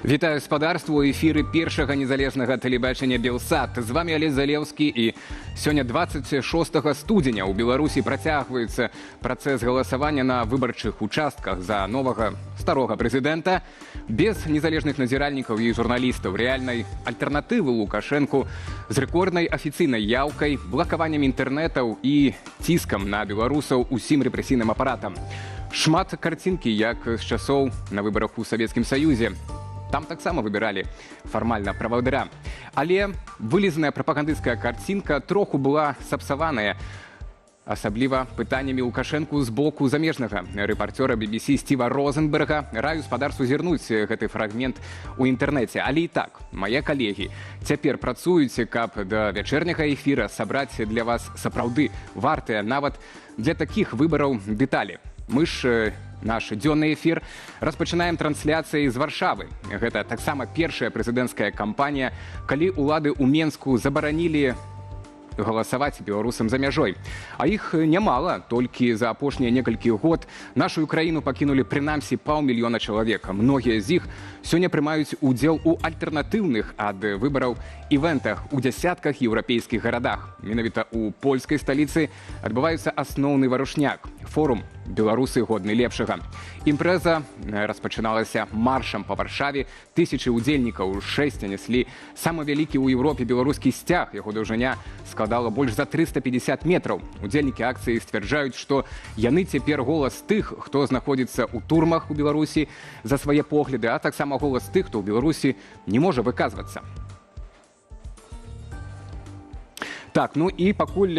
Вітаю спадарства, у эфіры першага незалежнага тэлебачання Белсат. З вами Олег Залеўскі, і сёння 26 студзеня ў Беларусі працягваецца працэс галасавання на выбарчых участках за новага старога прэзідэнта. Без незалежных назіральнікаў і журналістаў, рэальнай альтэрнатывы Лукашэнку з рэкорднай афіцыйнай яўкай, блакаваннем інтэрнэтаў і ціскам на беларусаў усім рэпрэсійным апаратам. Шмат карцінкі, як з часоў на выбарах у Савецкім Саюзе. Там таксама выбіралі фармальна правадыра. Але вылізаная прапагандысцкая карцінка троху была сапсаваная, асабліва пытаннямі Лукашэнку з боку замежнага рэпарцёра BBC Стіва Розенберга. Раю спадарству зірнуць гэты фрагмент у інтэрнэце. Але і так, мае калегі цяпер працуюць, каб да вячэрняга эфіра сабраць для вас сапраўды вартыя нават для такіх выбараў дэталі. Мы ж наш дзённы эфір распачынаем трансляцыяй з Варшавы. Гэта таксама першая прэзідэнцкая кампанія, калі ўлады ў Менску забаранілі галасаваць беларусам за мяжой. А іх нямала, толькі за апошнія некалькі год нашу краіну пакінулі прынамсі 500 000 чалавек. Многія з іх сёння прымаюць удзел у альтэрнатыўных ад выбараў івентах у дзясятках еўрапейскіх гарадах. Менавіта ў польскай сталіцы адбываецца асноўны варушняк – форум «Беларусы годны лепшага». Імпрэза распачыналася маршам па Варшаве. Тысячы удзельнікаў 6 няслі самы вялікі ў Еўропе беларускі сцяг. Яго даўжыня складала больш за 350 метраў. Удзельнікі акцыі сцвярджаюць, што яны цяпер голас тых, хто знаходзіцца ў турмах у Беларусі за свае погляды, а таксама голас тых, хто ў Беларусі не можа выказвацца. Так, ну і пакуль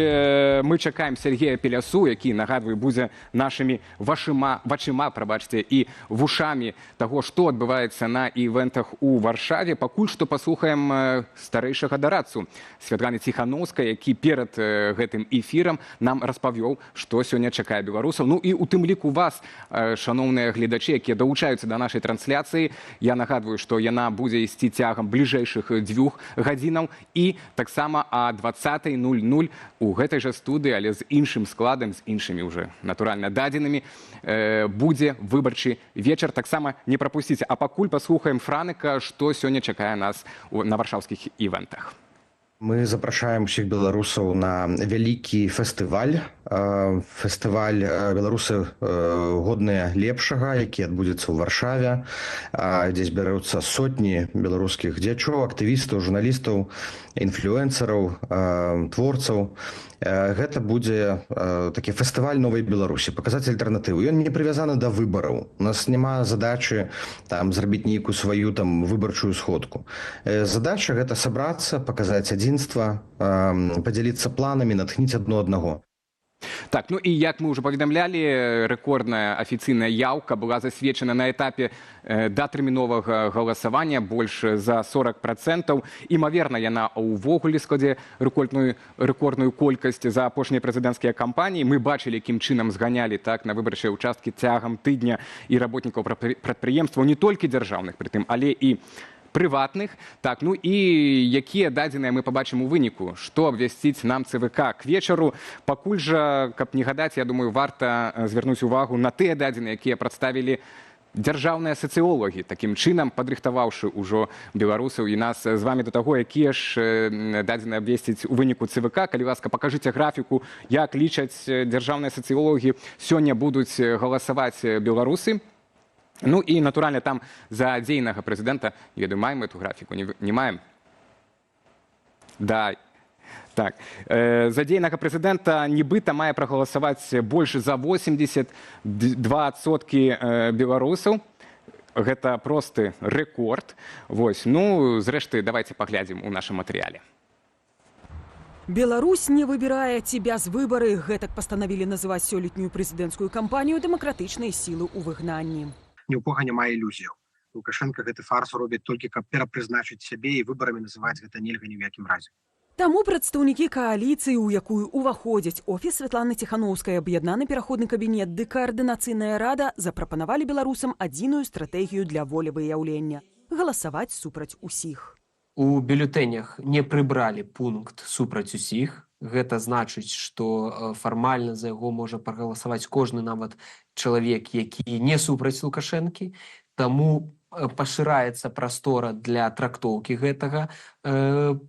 мы чакаем Сергея Пелясу, які, нагадваю, будзе нашымі вачыма, і вушамі таго, што адбываецца на івентах у Варшаве, пакуль што паслухаем старэйшага дарадцу Святланы Ціханаўскай, які перад гэтым эфірам нам распавёў, што сёння чакае беларусаў. Ну і у тым ліку вас, шаноўныя гледачы, якія далучаюцца да нашай трансляцыі, я нагадваю, што яна будзе ісці цягам бліжэйшых 2 гадзінаў і таксама о 20:00 у гэтай жа студыі, але з іншым складам, з іншымі ўжо, натуральна, дадзенымі, будзе выбарчы вечар. Таксама не прапусціце. А пакуль паслухаем Франыка, што сёння чакае нас на варшаўскіх івентах. Мы запрашаем усіх беларусаў на вялікі фестываль. Фестываль «Беларусы годныя лепшага», які адбудзецца ў Варшаве, дзе збяруцца сотні беларускіх дзячоў, актывістаў, журналістаў, інфлюэнсараў, творцаў. Гэта будзе такі фестываль новай Беларусі, паказаць альтэрнатыву. Ён не прывязаны да выбараў. У нас няма задачы зрабіць нейкую сваю выбарчую сходку. Задача – гэта сабрацца, паказаць адзінства, падзяліцца планамі, натхніць адно аднаго. Так, ну і як мы ўжо паведамлялі, рэкордная афіцыйная яўка была засведчана на этапе датэрміновага галасавання больш за 40%. Імаверна, яна ўвогуле складзе рэкордную колькасць за апошнія прэзідэнцкія кампаніі. Мы бачылі, якім чынам зганялі на выбарчыя ўчасткі цягам тыдня і работнікаў прадпрыемстваў, не толькі дзяржаўных, прытым, але і прыватных. Так, ну і якія дадзеныя мы пабачым у выніку, што абвясціць нам ЦВК к вечару. Пакуль жа, каб не гадаць, я думаю, варта звярнуць увагу на тыя дадзеныя, якія прадставілі дзяржаўныя сацыолагі, такім чынам падрыхтаваўшы ўжо беларусаў і нас з вамі да таго, якія ж дадзеныя абвесціць у выніку ЦВК. Калі ласка, пакажыце графіку, як лічаць дзяржаўныя сацыолагі, сёння будуць галасаваць беларусы. Ну і, натуральна, там за дзейнага прэзідэнта, ведаю, маем эту графіку, не маем? Да, так. За дзейнага прэзідэнта нібыта мае прагаласаваць больш за 82% беларусаў. Гэта просты рэкорд. Вось, ну, зрэшты, давайте паглядзім у нашым матэрыяле. Беларусь не выбірае тебя з выбары. Гэтак пастанавілі называць сёлетнюю прэзідэнцкую кампанію дэмакратычнай сілы ў выгнанні. Ні ў кога няма ілюзіяў. Лукашенко гэты фарс робіць толькі, каб перапрызначыць сябе, і выбарамі называць гэта нельга ні ў якім разе. Таму прадстаўнікі кааліцыі, у якую ўваходзяць офіс Святланы Ціханаўскай, аб'яднаны пераходны кабінет ды каардынацыйная рада, запрапанавалі беларусам адзіную стратэгію для волевыяўлення – галасаваць супраць усіх. У бюлетэнях не прыбралі пункт супраць усіх. Гэта значыць, што фармальна за яго можа прагаласаваць кожны нават чалавек, які не супраць Лукашэнкі. Таму пашыраецца прастора для трактоўкі гэтага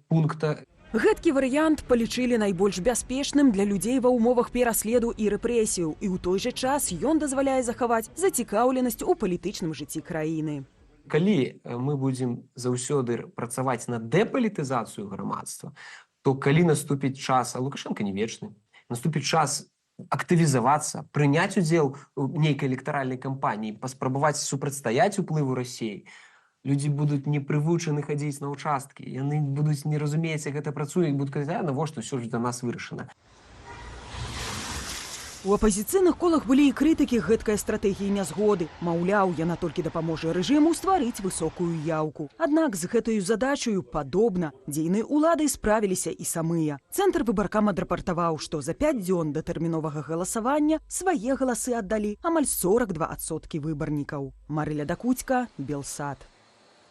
пункта. Гэткі варыянт палічылі найбольш бяспечным для людзей ва ўмовах пераследу і рэпрэсіяў, і ў той жа час ён дазваляе захаваць зацікаўленасць у палітычным жыцці краіны. Калі мы будзем заўсёды працаваць на дэпалітызацыю грамадства, то калі наступіць час, а Лукашенко не вечны, наступіць час актывізавацца, прыняць удзел у нейкай электаральнай кампаніі, паспрабаваць супрацьстаяць уплыву Расіі, людзі будуць непрывучаны хадзіць на ўчасткі, яны будуць не разумець, як гэта працуе, і будуць казаць, навошта ўсё ж для нас вырашана. У апазіцыйных колах былі і крытыкі гэткай стратэгіі нязгоды. Маўляў, яна толькі дапаможа рэжыму стварыць высокую яўку. Аднак з гэтаю задачаю падобна. Дзейныя ўлады справіліся і самыя. Цэнтр выбаркам адрапартаваў, што за 5 дзён да тэрміновага галасавання свае галасы аддалі амаль 42% выбарнікаў. Марыля Дакуцька, Белсат.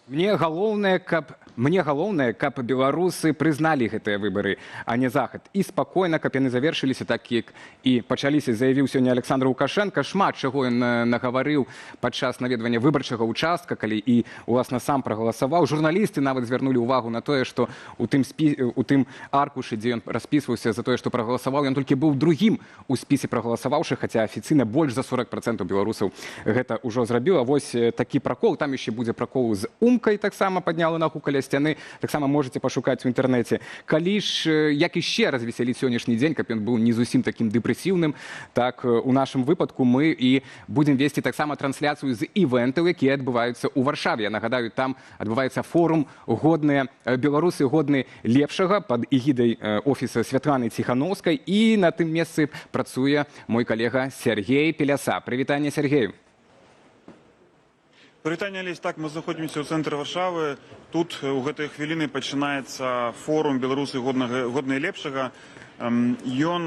Мне галоўнае, каб беларусы прызналі гэтыя выбары, а не захад. І спакойна, каб яны завершыліся так, як і пачаліся, заявіў сёння Александр Лукашенко. Шмат чаго ён нагаварыў падчас наведвання выбарчага участка, калі і, уласна, сам прагаласаваў. Журналісты нават звярнулі ўвагу на тое, што у тым аркушы, дзе ён распісваўся за тое, што прагаласаваў, ён толькі быў другім у спісе прагаласаваўшых, хаця афіцыйна больш за 40% беларусаў гэта ўжо зрабіла. Вось такі пракол, там яшчэ будзе пракол з таксама падняла нагу каля сцяны, таксама можете пашукаць у інтэрнэце. Калі ж, як яшчэ развесяліць сённяшні дзень, каб ён быў не зусім такім дэпрэсіўным, так у нашым выпадку мы і будзем весці таксама трансляцыю з івентаў, якія адбываюцца ў Варшаве. Я нагадаю, там адбываецца форум «Годныя беларусы, годны лепшага» пад эгідай офіса Святланы Ціханаўскай, і на тым месцы працуе мой калега Сергей Пеляса. Прывітанне, Сергею. Прывітанне, Алесь. Так, мы знаходзімся ў цэнтры Варшавы. Тут у гэтыя хвіліны пачынаецца форум «Беларусы годныя лепшага». Ён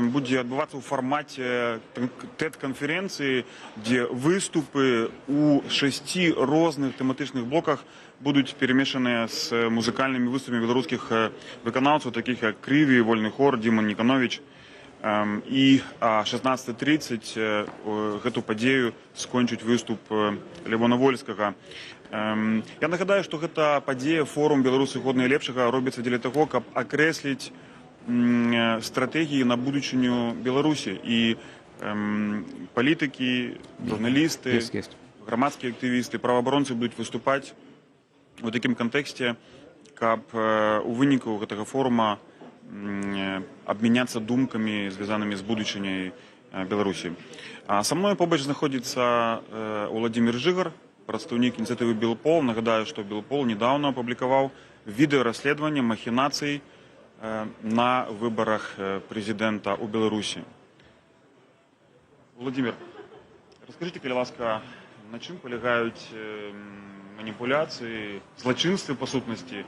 будзе адбывацца ў фармаце TED-канферэнцыі, дзе выступы ў 6 розных тэматычных блоках будуць перемешаныя з музыкальнымі выступамі беларускіх выканаўцаў, такіх як Крыві, Вольны хор, Діман Ніканович. І 16:30 гэту падзею скончыць выступ Левона Вольскага. Я нагадаю, што гэта падзея, форум «Беларусы годныя лепшага» робіцца дзеля таго, каб акрэсліць стратэгіі на будучыню Беларусі. І палітыкі, журналісты, грамадскія актывісты, праваабаронцы будуць выступаць у такім кантэксце, каб у выніку гэтага форума абмяняцца думкамі, звязанымі з будучыняй Беларусі. Са мной побач знаходзіцца Уладзімір Жыгар, прадстаўнік ініцыятывы «Белпол». Нагадаю, што «Белпол» недавно апублікаваў відэарасследаванне махінацый на выбарах прэзідэнта ў Беларусі. Владимир, расскажите, калі ласка, на чым палягаюць маніпуляцыі, злачынствы, па сутнасці,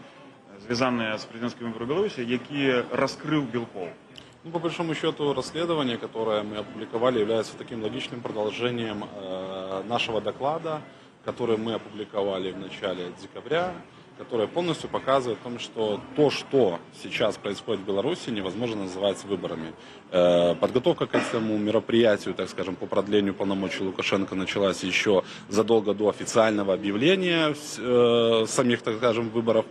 связанные с президентским выбором Беларуси, які раскрыл Белпол? Ну, по большому счету, расследование, которое мы опубликовали, является таким логичным продолжением нашего доклада, который мы опубликовали в начале декабря, который полностью показывает о том, что то, что сейчас происходит в Беларуси, невозможно называть выборами. Подготовка к этому мероприятию, так скажем, по продлению полномочий Лукашенко началась еще задолго до официального объявления самих, так скажем, выборов.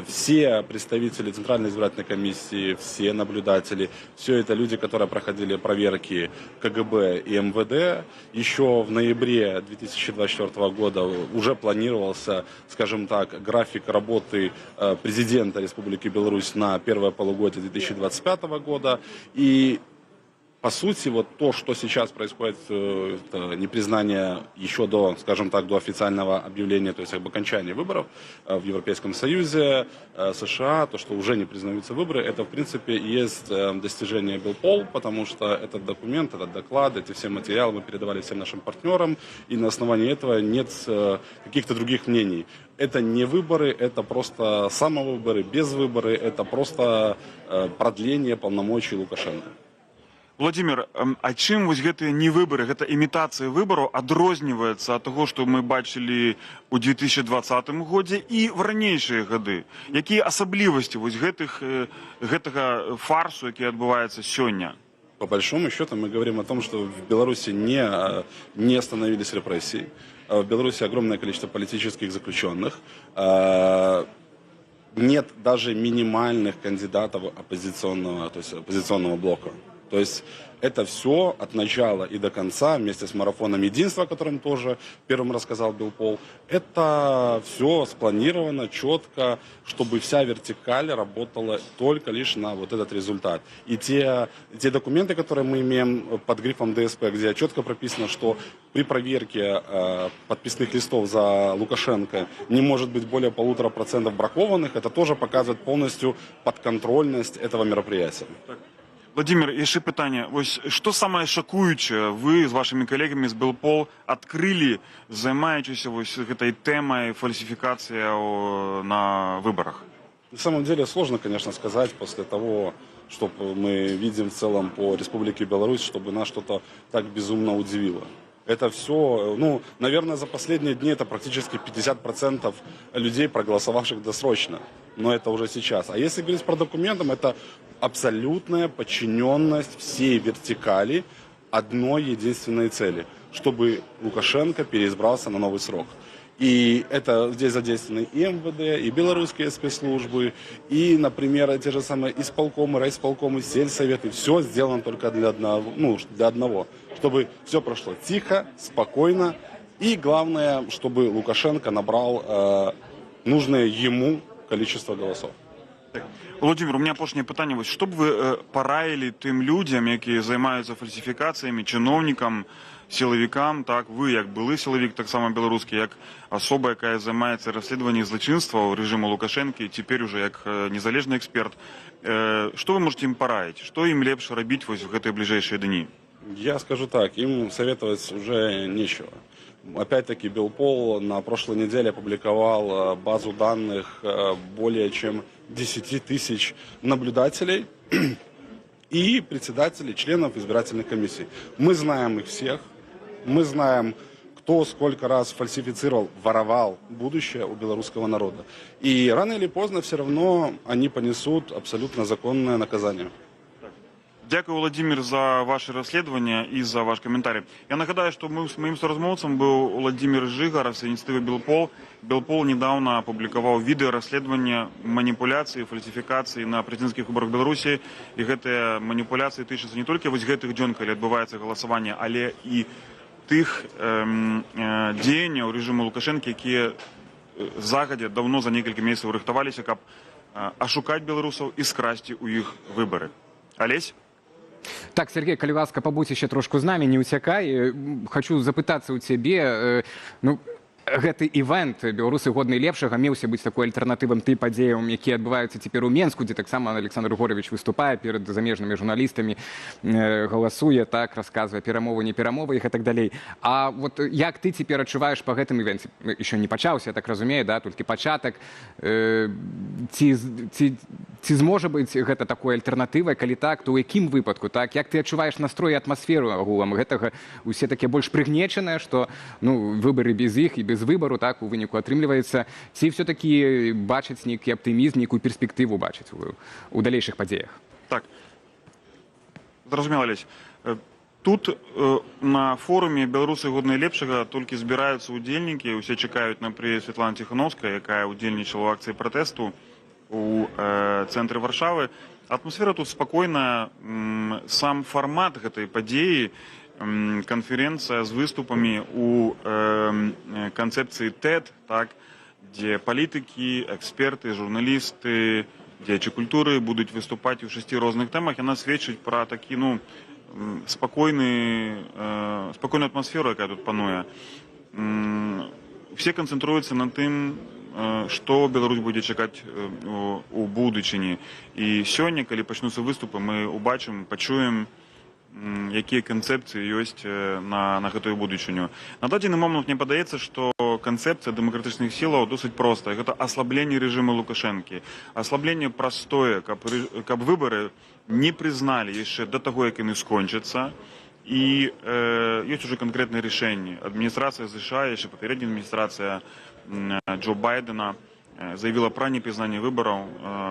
Все представители Центральной избирательной комиссии, все наблюдатели, все это люди, которые проходили проверки КГБ и МВД. Еще в ноябре 2024 года уже планировался, скажем так, график работы президента Республики Беларусь на первое полугодие 2025 года. И по сути, вот то, что сейчас происходит, это непризнание еще до, скажем так, до официального объявления, то есть окончания выборов в Европейском Союзе, США, то, что уже не признаются выборы, это, в принципе, и есть достижение Белпол, потому что этот документ, этот доклад, эти все материалы мы передавали всем нашим партнерам, и на основании этого нет каких-то других мнений. Это не выборы, это просто самовыборы, без выборы, это просто продление полномочий Лукашенко. Владимир, а чым вось гэтыя не выборы, гэта імітацыя выбараў адрозніваецца ад таго, што мы бачылі ў 2020 годзе і в ранейшыя гады? Якія асаблівасці вось гэтага фарсу, які адбываецца сёння? По большому счету мы говорим о том, что в Беларуси не остановились репрессии. В Беларуси огромное количество политических заключенных. Нет даже минимальных кандидатов оппозиционного блока. То есть это все от начала и до конца, вместе с марафоном единства, о котором тоже первым рассказал Белпол, это все спланировано четко, чтобы вся вертикаль работала только лишь на вот этот результат. И те документы, которые мы имеем под грифом ДСП, где четко прописано, что при проверке подписных листов за Лукашенко не может быть более 1,5% бракованных, это тоже показывает полностью подконтрольность этого мероприятия. Владимир, яшчэ пытанне. Вось што самае шакуючае вы з вашымі калегамі з Белпол адкрылі, займаючыся вось гэтай тэмай фальсификации на выборах? На самом деле сложно, конечно, сказать после того, что мы видим в целом по Республике Беларусь, чтобы нас что-то так безумно удивило. Это все, наверное, за последние дни это практически 50% людей, проголосовавших досрочно. Но это уже сейчас. А если говорить про документы, это абсолютная подчиненность всей вертикали одной единственной цели, чтобы Лукашенко переизбрался на новый срок. И это здесь задействованы и МВД, и белорусские спецслужбы, и, например, те же самые исполкомы, райисполкомы, сельсоветы. Все сделано только для одного, чтобы все прошло тихо, спокойно. И главное, чтобы Лукашенко набрал нужное ему количество голосов. Владимир, у меня апошняе пытанне. Што б вы параілі тым людзям, якія займаюцца фальсіфікацыямі, чыноўнікам, сілавікам, так, вы, як былы сілавік, таксама беларускі, як асоба, якая займаецца расследаваннем злачынстваў рэжыму Лукашэнкі, цяпер уже як незалежны эксперт. Што вы можете ім параіць? Што ім лепш рабіць вось в гэтыя бліжэйшыя дні? Я скажу так, им советовать уже нечего. Опять-таки, Белпол на прошлой неделе опубликовал базу данных более чем 10 тысяч наблюдателей и председателей, членов избирательных комиссий. Мы знаем их всех, мы знаем, кто сколько раз фальсифицировал, воровал будущее у белорусского народа. И рано или поздно все равно они понесут абсолютно законное наказание. Дякую, Владимир, за ваше расследование и за ваш комментарий. Я нагадаю, что моим соразмовцем был Владимир Жигар с инициативы Белпол. Белпол недавно опубликовал видео расследования манипуляций, фальсификаций на президентских выборах Беларуси. И гэтыя манипуляции тычацца не только вось гэтых дзён, калі адбываецца галасаванне, але і тых дзеянняў рэжыму Лукашэнкі, якія загадзя давно за некалькі месяцаў рыхтаваліся, каб ашукаць беларусаў і скрасці ў іх выбары. Алесь? Так, Сергей, калі ласка, пабудзь яшчэ трошку з намі, не ўцякай. Хочу запытацца ў цябе, гэты івент «Беларусы годны лепшага» меўся быць такой альтэрнатывам тым падзеям, якія адбываюцца цяпер у Менску, дзе таксама Александр Горович выступае перад замежнымі журналістамі, галасуе, так, расказвае перамовы, не перамовы іх і так далей. А вот як ты цяпер адчуваеш па гэтым івенце? Еще не пачаўся, я так разумею, да, толькі пачатак. Ці зможа быць гэта такой альтэрнатывай, калі так, то ў якім выпадку, так? Як ты адчуваеш настрой і атмасферу агулам гэтага? Усе такія больш прыгнечаныя, што выбары без іх і без выбору, так, у выніку атрымліваецца, ці все-таки бачаць нейкі аптымізм, нейкую перспектыву бачаць у далейшых падзеях? Так, зразумела, Лесь. Тут на форуме «Беларусы годны лепшага» толькі збіраюцца удзельнікі, усе чакаюць на прыезд Светланы Ціханаўскай, якая удзельнічала ў акцыі пратэсту у цэнтры Варшавы. Атмасфера тут спакойная, сам фармат гэтай падзеі, конференция с выступами у концепции TED, так, где политики, эксперты, журналисты, дзеячы культуры будут выступать у 6 розных темах, яна сведчыць про такі, спокойную атмосферу, якая тут пануе. Все концентруюцца на тым, што Беларусь будзе чакаць у будучыні. І сёння, калі пачнуцца выступы, мы убачым, пачуем, якія канцэпцыі ёсць на гэтую будучыню. На дадзены момант мне падаецца, што канцэпцыя дэмакратычных сілаў досыць простая. Гэта аслабленне рэжыму Лукашэнкі. Аслабленне простое, каб выбары не прызналі яшчэ да таго, як яны скончацца. І ёсць уже канкрэтныя рашэнні. Адміністрацыя США, яшчэ папярэдняя адміністрацыя Джо Байдена заявила про непризнание выборов.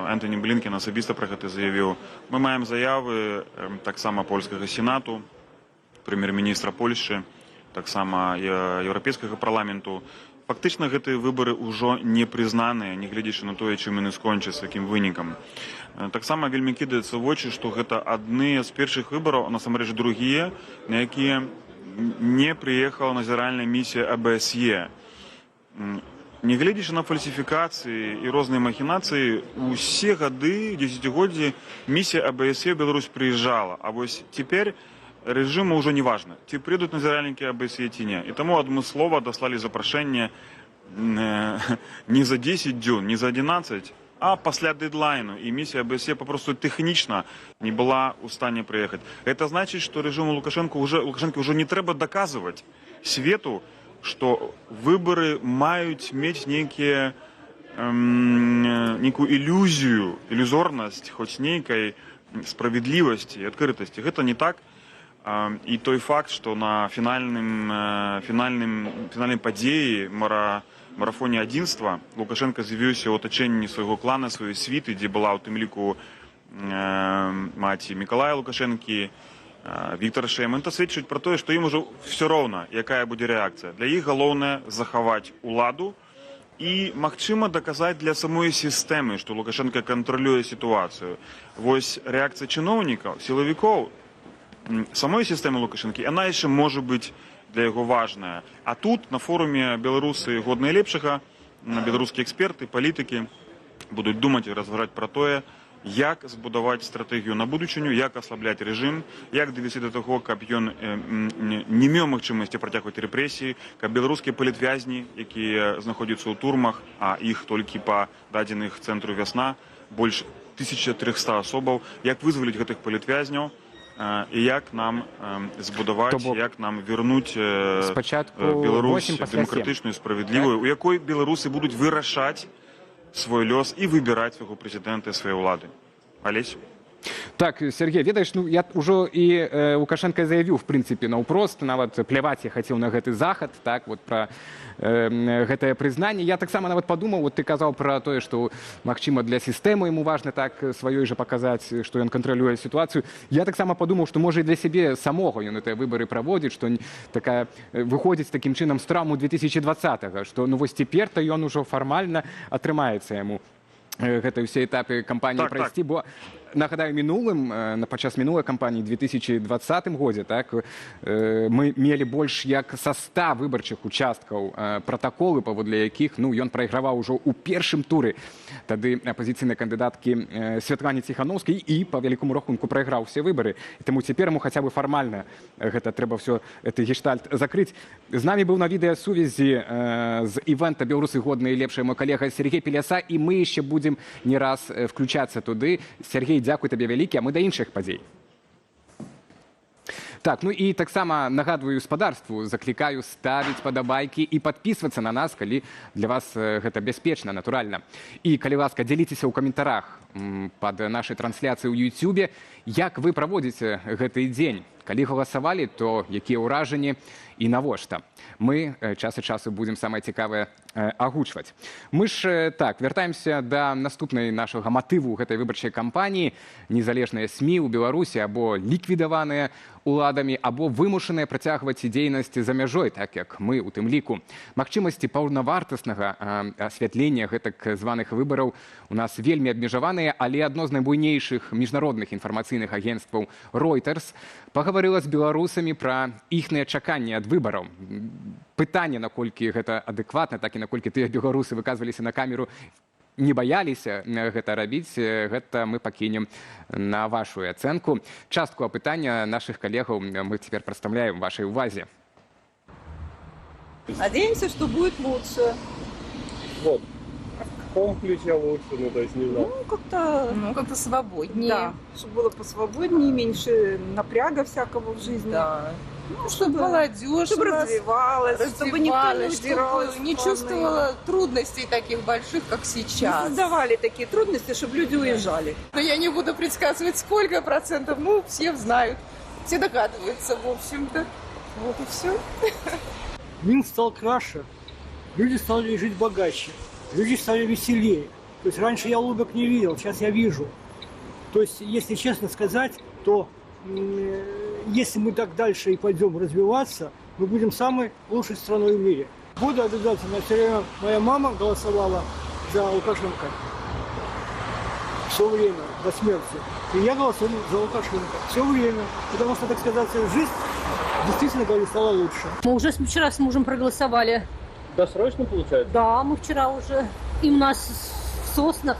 Ентоні Блінкен особисто про гэта заявіў. Мы маем заявы таксама польскага сенату, прэм'ер-міністра Польшчы, таксама еўрапейскага парламенту. Фактычна гэтыя выбары ўжо не прызнаныя, нягледзячы на тое, чым яны скончацца, якім вынікам. Таксама вельмі кідаецца ў вочы, што гэта адны з першых выбараў, а насамрэч другія, на якія не прыехала назіральная місія АБСЕ. Нягледзячы на фальсіфікацыі і розныя махінацыі, усе гады, десятигоддзі місія АБСЕ в Беларусь прыязджала. А вось цяпер рэжыму ўжо не важна, ці прыйдуць назіральнікі АБСЕ ці не. І таму адмыслова даслалі запрашэнне не за 10 дзён, не за 11, а пасля дэдлайну. І місія АБСЕ папросту тэхнічна не была ў стане прыехаць. Гэта значыць, што рэжыму Лукашэнкі ўжо не трэба даказваць свету, што выбары маюць мець нейкую ілюзію, ілюзорнасць, хоць нейкай справядлівасці і адкрытасці. Гэта не так. І той факт, што на фінальнай падзеі марафоне адзінства Лукашенко з'явіўся ў атачэнні свайго клана, сваёй світы, дзе была ў тым ліку маці Мікалая Лукашэнкі, Віктор Шэйм. Это сведчыць пра тое, што ім ужо все роўна, якая будзе рэакцыя. Для іх галоўнае захаваць уладу і, магчыма, даказаць для самой сістэмы, што Лукашенко кантралюе сітуацыю. Вось рэакцыя чыноўнікаў, сілавікоў, самой сістэмы Лукашэнкі, яна яшчэ можа быць для яго важная. А тут, на форуме «Беларусы годныя лепшага», беларускія эксперты, палітыкі будуць думаць і разважаць пра тое, як збудаваць стратэгію на будучыню, як аслабляць рэжым, як давесці да таго, каб ён не меў магчымасці працягваць рэпрэсіі, каб беларускія палітвязні, якія знаходзяцца ў турмах, а іх толькі па дадзеных цэнтру «Вясна» больш 1300 асобаў, як вызваліць гэтых палітвязняў, і як нам збудаваць, як нам вернуць Беларусь дэмакратычную, справядлівую, у якой беларусы будуць вырашаць свой лёс і выбіраць свайго прэзідэнта і свае ўлады. Алесь? Так, Сергей, ведаеш, я ўжо і Лукашенко заявіў, в прынцыпе, наўпрост, нават пляваць я хацеў на гэты захад, так, вот пра гэтае прызнанне. Я таксама нават падумаў, вот ты казаў пра тое, што, магчыма, для сістэмы яму важна так сваёй жа паказаць, што ён кантралюе сітуацыю. Я таксама падумаў, што, можа, і для сябе самога ён гэтыя выбары праводзіць, што такая выходзіць такім чынам з траўму 2020-го, што, ну, вось цяпер-то ён ужо фармальна атрымаецца яму гэтай усе этапы кампаніі прайсці, бо нагадаю, падчас мінулай кампаніі 2020 годзе, так, мы мелі больш як са 100 выбарчых участкаў, пратаколы, паводле якіх, ну, ён прайграваў ужо ў першым туры тады апазіцыйнай кандыдаткі Святлане Ціханаўскай і па вялікаму рахунку прайграў усе выбары. І таму цяпер яму хаця бы фармальна гэта трэба ўсё гэты гештальт закрыць. З намі быў на відэасувязі з івэнта «Беларусы годныя лепшыя» мой калега Сергей Пеляса, і мы яшчэ будзем не раз включацца туды. Сергей, дзякуй табе вялікі, а мы да іншых падзей. Так, ну і таксама нагадваю спадарству, заклікаю ставіць падабайкі і падпісвацца на нас, калі для вас гэта бяспечна, натуральна. І, калі ласка, дзяліцеся ў каментарах пад нашай трансляцыяй у Ютубе, як вы праводзіце гэты дзень. Калі галасавалі, то якія ўражанні і навошта. Мы час ад часу будзем самае цікавае агучваць. Мы ж так, вяртаемся да наступнай нашага матыву гэтай выбарчай кампаніі. Незалежныя СМІ ў Беларусі або ліквідаваныя уладамі, або вымушаныя працягваць дзейнасць за мяжой, так як мы у тым ліку. Магчымасці паўнавартаснага асвятлення гэтак званых выбараў у нас вельмі абмежаваныя, але адно з найбуйнейшых міжнародных інфармацыйных агенцтваў Reuters пагаварыла з беларусамі пра іхныя чаканні ад выбараў. Пытанне, наколькі гэта адэкватна, так і наколькі тыя беларусы выказваліся на камеру, не баяліся гэта рабіць, гэта мы пакінем на вашу ацэнку. Частку апытання нашых калегаў мы цяпер прадстаўляем вашай увазе. Надеемся, что будет лучше. Вот. В каком ключе лучше, ну, то есть, не знаю. Как-то свободнее. Да, чтобы было посвободнее, меньше напряга всякого в жизни. Да. Ну, чтобы молодежь чтобы развивалась, чтобы никто не удирал, не чувствовала трудностей таких больших, как сейчас. Не создавали такие трудности, чтобы люди уезжали. Но я не буду предсказывать, сколько процентов. Ну, все знают, все догадываются, в общем-то. Вот и все. Мир стал краше, люди стали жить богаче, люди стали веселее. То есть раньше я улыбок не видел, сейчас я вижу. То есть, если честно сказать, то если мы так дальше и пойдем развиваться, мы будем самой лучшей страной в мире. Буду обязательно, все время моя мама голосовала за Лукашенко. Все время, до смерти. И я голосую за Лукашенко. Все время. Потому что, так сказать, жизнь действительно, говорю, стала лучше. Мы уже вчера с мужем проголосовали. Досрочно получается? Да, мы вчера уже. И у нас в Соснах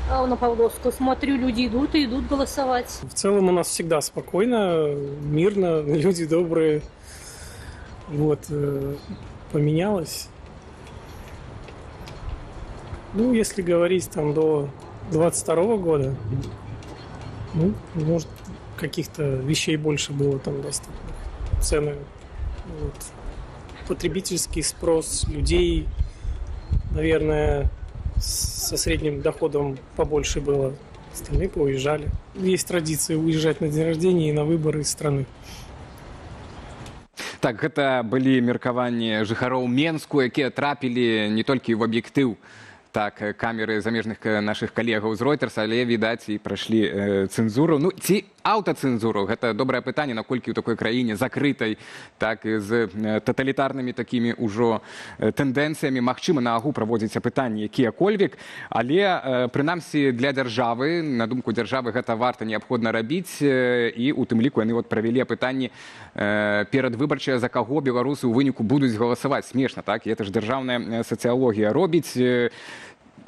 на Павловскую, смотрю, люди идут и идут голосовать. В целом у нас всегда спокойно, мирно, люди добрые. Вот, поменялось. Ну, если говорить там до 22 года, ну, может, каких-то вещей больше было там доступных. Цены, вот. Потребительский спрос людей, наверное, со средним доходом побольше было. Остальные поуезжали. Есть традиция уезжать на день рождения и на выборы из страны. Так, гэта былі меркаванні жыхароў Менску, якія трапілі не толькі ў аб'ектыў так камеры замежных нашых калегаў з Reuters, але, відаць, і прайшлі цэнзуру. Ну, ці аўтацэнзуру? Гэта добрае пытанне, наколькі ў такой краіне закрытай, так і з таталітарнымі такімі ўжо тэндэнцыямі магчыма на агу праводзіць апытанні якія-кольвек, але прынамсі для дзяржавы, на думку дзяржавы, гэта варта неабходна рабіць, і у тым ліку яны правялі апытанні перадвыбарчыя, за каго беларусы ў выніку будуць галасаваць. Смешна, так? І гэта ж дзяржаўная сацыялогія робіць.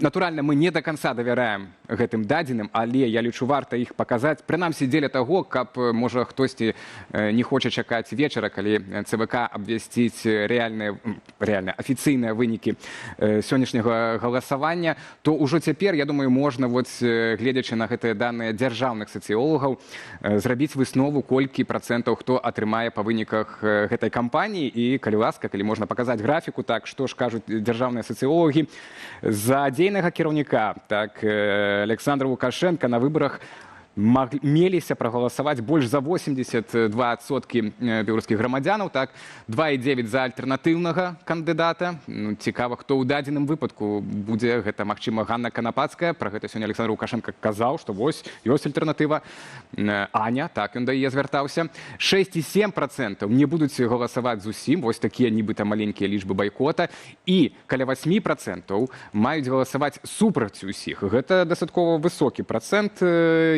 Натуральна, мы не до конца давяраем гэтым дадзеным, але я лічу, варта іх паказаць, прынамсі дзеля таго, каб, можа, хтосьці не хоча чакаць вечара, калі ЦВК абвясціць рэальна афіцыйныя вынікі сённяшняга галасавання, то ўжо цяпер, я думаю, можна, гледзячы на гэтыя даныя дзяржаўных сацыёлагаў, зрабіць выснову, колькі працэнтаў хто атрымае па выніках гэтай кампаніі, і, калі ласка, калі можна паказаць графіку, так, што ж кажуць дзяржаўныя сацыёлагі, за дзейнага кіраўніка, так, Александра Лукашенко на выборах меліся прагаласаваць больш за 82% беларускіх грамадзянаў, так, 2,9 за альтэрнатыўнага кандыдата. Ну, цікава, хто ў дадзеным выпадку будзе, гэта, магчыма, Ганна Канапацкая. Пра гэта сёння Александр Лукашенко казаў, што вось ёсць альтэрнатыва. Аня, так, ён да яе звяртаўся. 6,7% не будуць галасаваць зусім, вось такія нібыта маленькія лічбы байкота, і каля 8% маюць галасаваць супраць усіх. Гэта дастаткова высокі працэнт,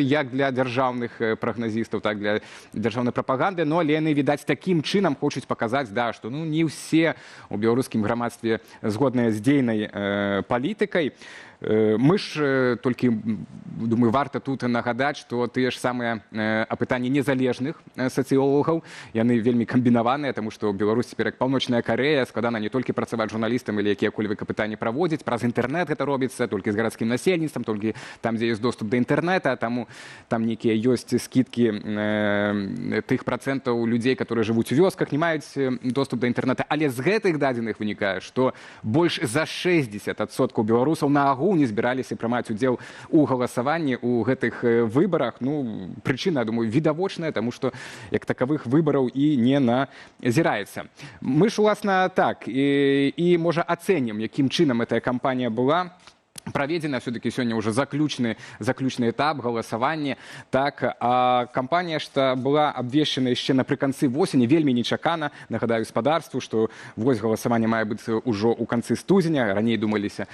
як для дзяржаўных прагназістаў, так, для дзяржаўнай прапаганды, но але яны, відаць, такім чынам хочуць паказаць, да, што, ну, не ўсе ў беларускім грамадстве згодныя з дзейнай палітыкай. Мы ж толькі, думаю, варта тут нагадаць, што тыя ж самыя апытанні незалежных сацыёлагаў, яны вельмі камбінаваныя, таму што Беларусь цяпер як паўночная Карэя, складана не толькі працаваць журналістам или якія-кольвек апытанні праводзіць, праз інтэрнэт гэта робіцца, толькі з гарадскім насельніцтвам, толькі там, дзе ёсць доступ да інтэрнэта, таму там нейкія ёсць скідкі тых працэнтаў людзей, которые жывуць у вёсках, не маюць доступ да інтэрнэта. Але з гэтых дадзеных вынікае, што больш за 60% беларусаў на агу не збіраліся прымаць удзел у галасаванні ў гэтых выбарах. Ну, прычына, я думаю, відавочная, таму што як такавых выбараў і не назіраецца. Мы ж, уласна, так, і можа, ацэнім, якім чынам гэтая кампанія была праведзена, все-таки сёння ўжо заключны этап галасавання, так, а кампанія што была абвешчана яшчэ напрыканцы восені, вельмі нечакана. Нагадаю гаспадарству, што вось галасаванне мае быць ужо ў канцы студзеня, раней думалася,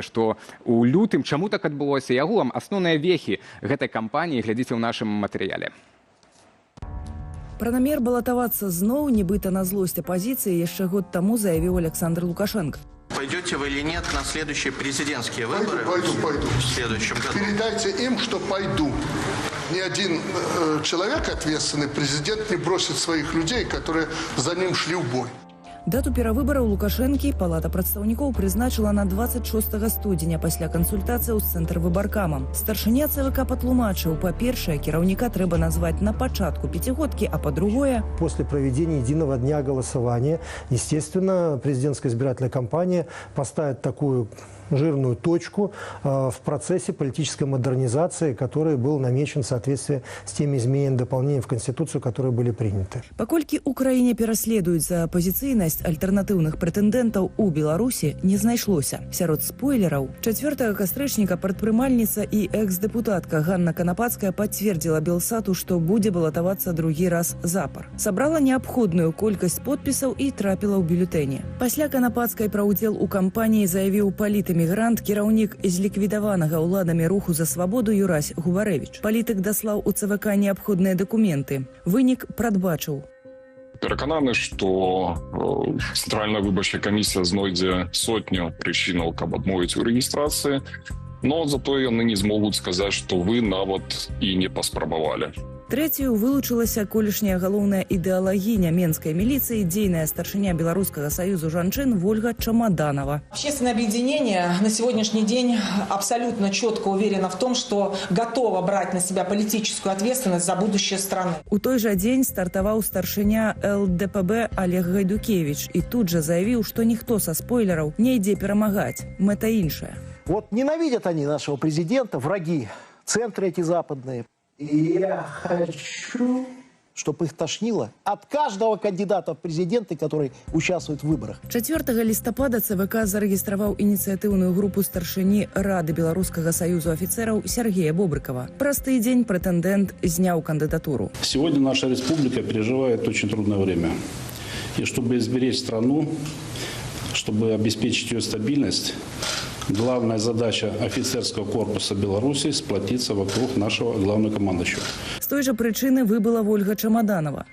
што ў лютым. Чаму так адбылося? І агулам асноўныя вехі гэтай кампаніі глядзіце ў нашым матэрыяле. Пра намер балатавацца зноў, нібыта на злосць апазіцыі, яшчэ год таму заявіў Александр Лукашенко. Пойдете вы или нет на следующие президентские выборы? Пойду. В следующем году. Передайте им, что пойду. Ни один человек, ответственный президент, не бросит своих людей, которые за ним шли в бой. Дату перавыбараў Лукашэнкі Палата прадстаўнікоў прызначыла на 26 студзеня пасля кансультацыяў з цэнтр выбаркамам. Старшыня ЦВК патлумачыў, па-першае, кіраўніка трэба назваць на пачатку пяцігодкі, а па-другое... После проведения единого дня голосования, естественно, президентская избирательная кампания поставит такую жирную точку в процессе политической модернизации, который был намечен в соответствии с теми изменениями и дополнениями в Конституцию, которые были приняты. Паколькі ў краіне пераследуюць за апазіцыйнасць, колькасць альтэрнатыўных прэтэндэнтаў у Беларусі не знайшлося. Сярод спойлераў 4 кастрычніка прадпрымальніца і экс-дэпутатка Ганна Канапацкая пацвердзіла Белсату, што будзе балатавацца другі раз запар. Сабрала неабходную колькасць подпісаў і трапіла ў бюлетэне. Пасля Канапацкай пра ўдзел у кампаніі заявіў паліт-эмігрант, кіраўнік зліквідаванага ўладамі руху за свабоду Юрась Гуварэвіч. Палітык даслаў у ЦВК неабходныя дакументы. Вынік прадбачыў. Перакананы, што Цэнтральная выбарчая камісія знойдзе сотню прычынаў, каб адмовіць у рэгістрацыі, но затое яны не змогуць сказаць, што вы нават і не паспрабавалі. Трэцюю вылучылася колішняя галоўная ідэалагіня менскай міліцыі, дзейная старшыня Беларускага саюзу жанчын Вольга Чамаданова. Общественное объединение на сегодняшний день абсолютно четко уверено в том, что готово брать на себя политическую ответственность за будущее страны. У той жа дзень стартаваў старшыня ЛДПБ Олег Гайдукевич і тут жа заявіў, што ніхто са спойлераў не ідзе перамагаць. Мэта іншая. Вот ненавидят они нашего президента, враги, центры эти западные. И я хочу, чтобы их тошнило от каждого кандидата в президенты, который участвует в выборах. 4 лістапада ЦВК зарэгістраваў ініцыятыўную групу старшыні Рады Беларускага саюзу афіцераў Сергея Бобрыкова. Праз тыдзень прэтэндэнт зняў кандыдатуру. Сегодня наша республика переживает очень трудное время. И чтобы изберечь страну, чтобы обеспечить ее стабильность, главная задача офицерского корпуса Беларуси – сплотиться вокруг нашего главного командующего. З той жа прычыны выбыла Вольга Чамаданова.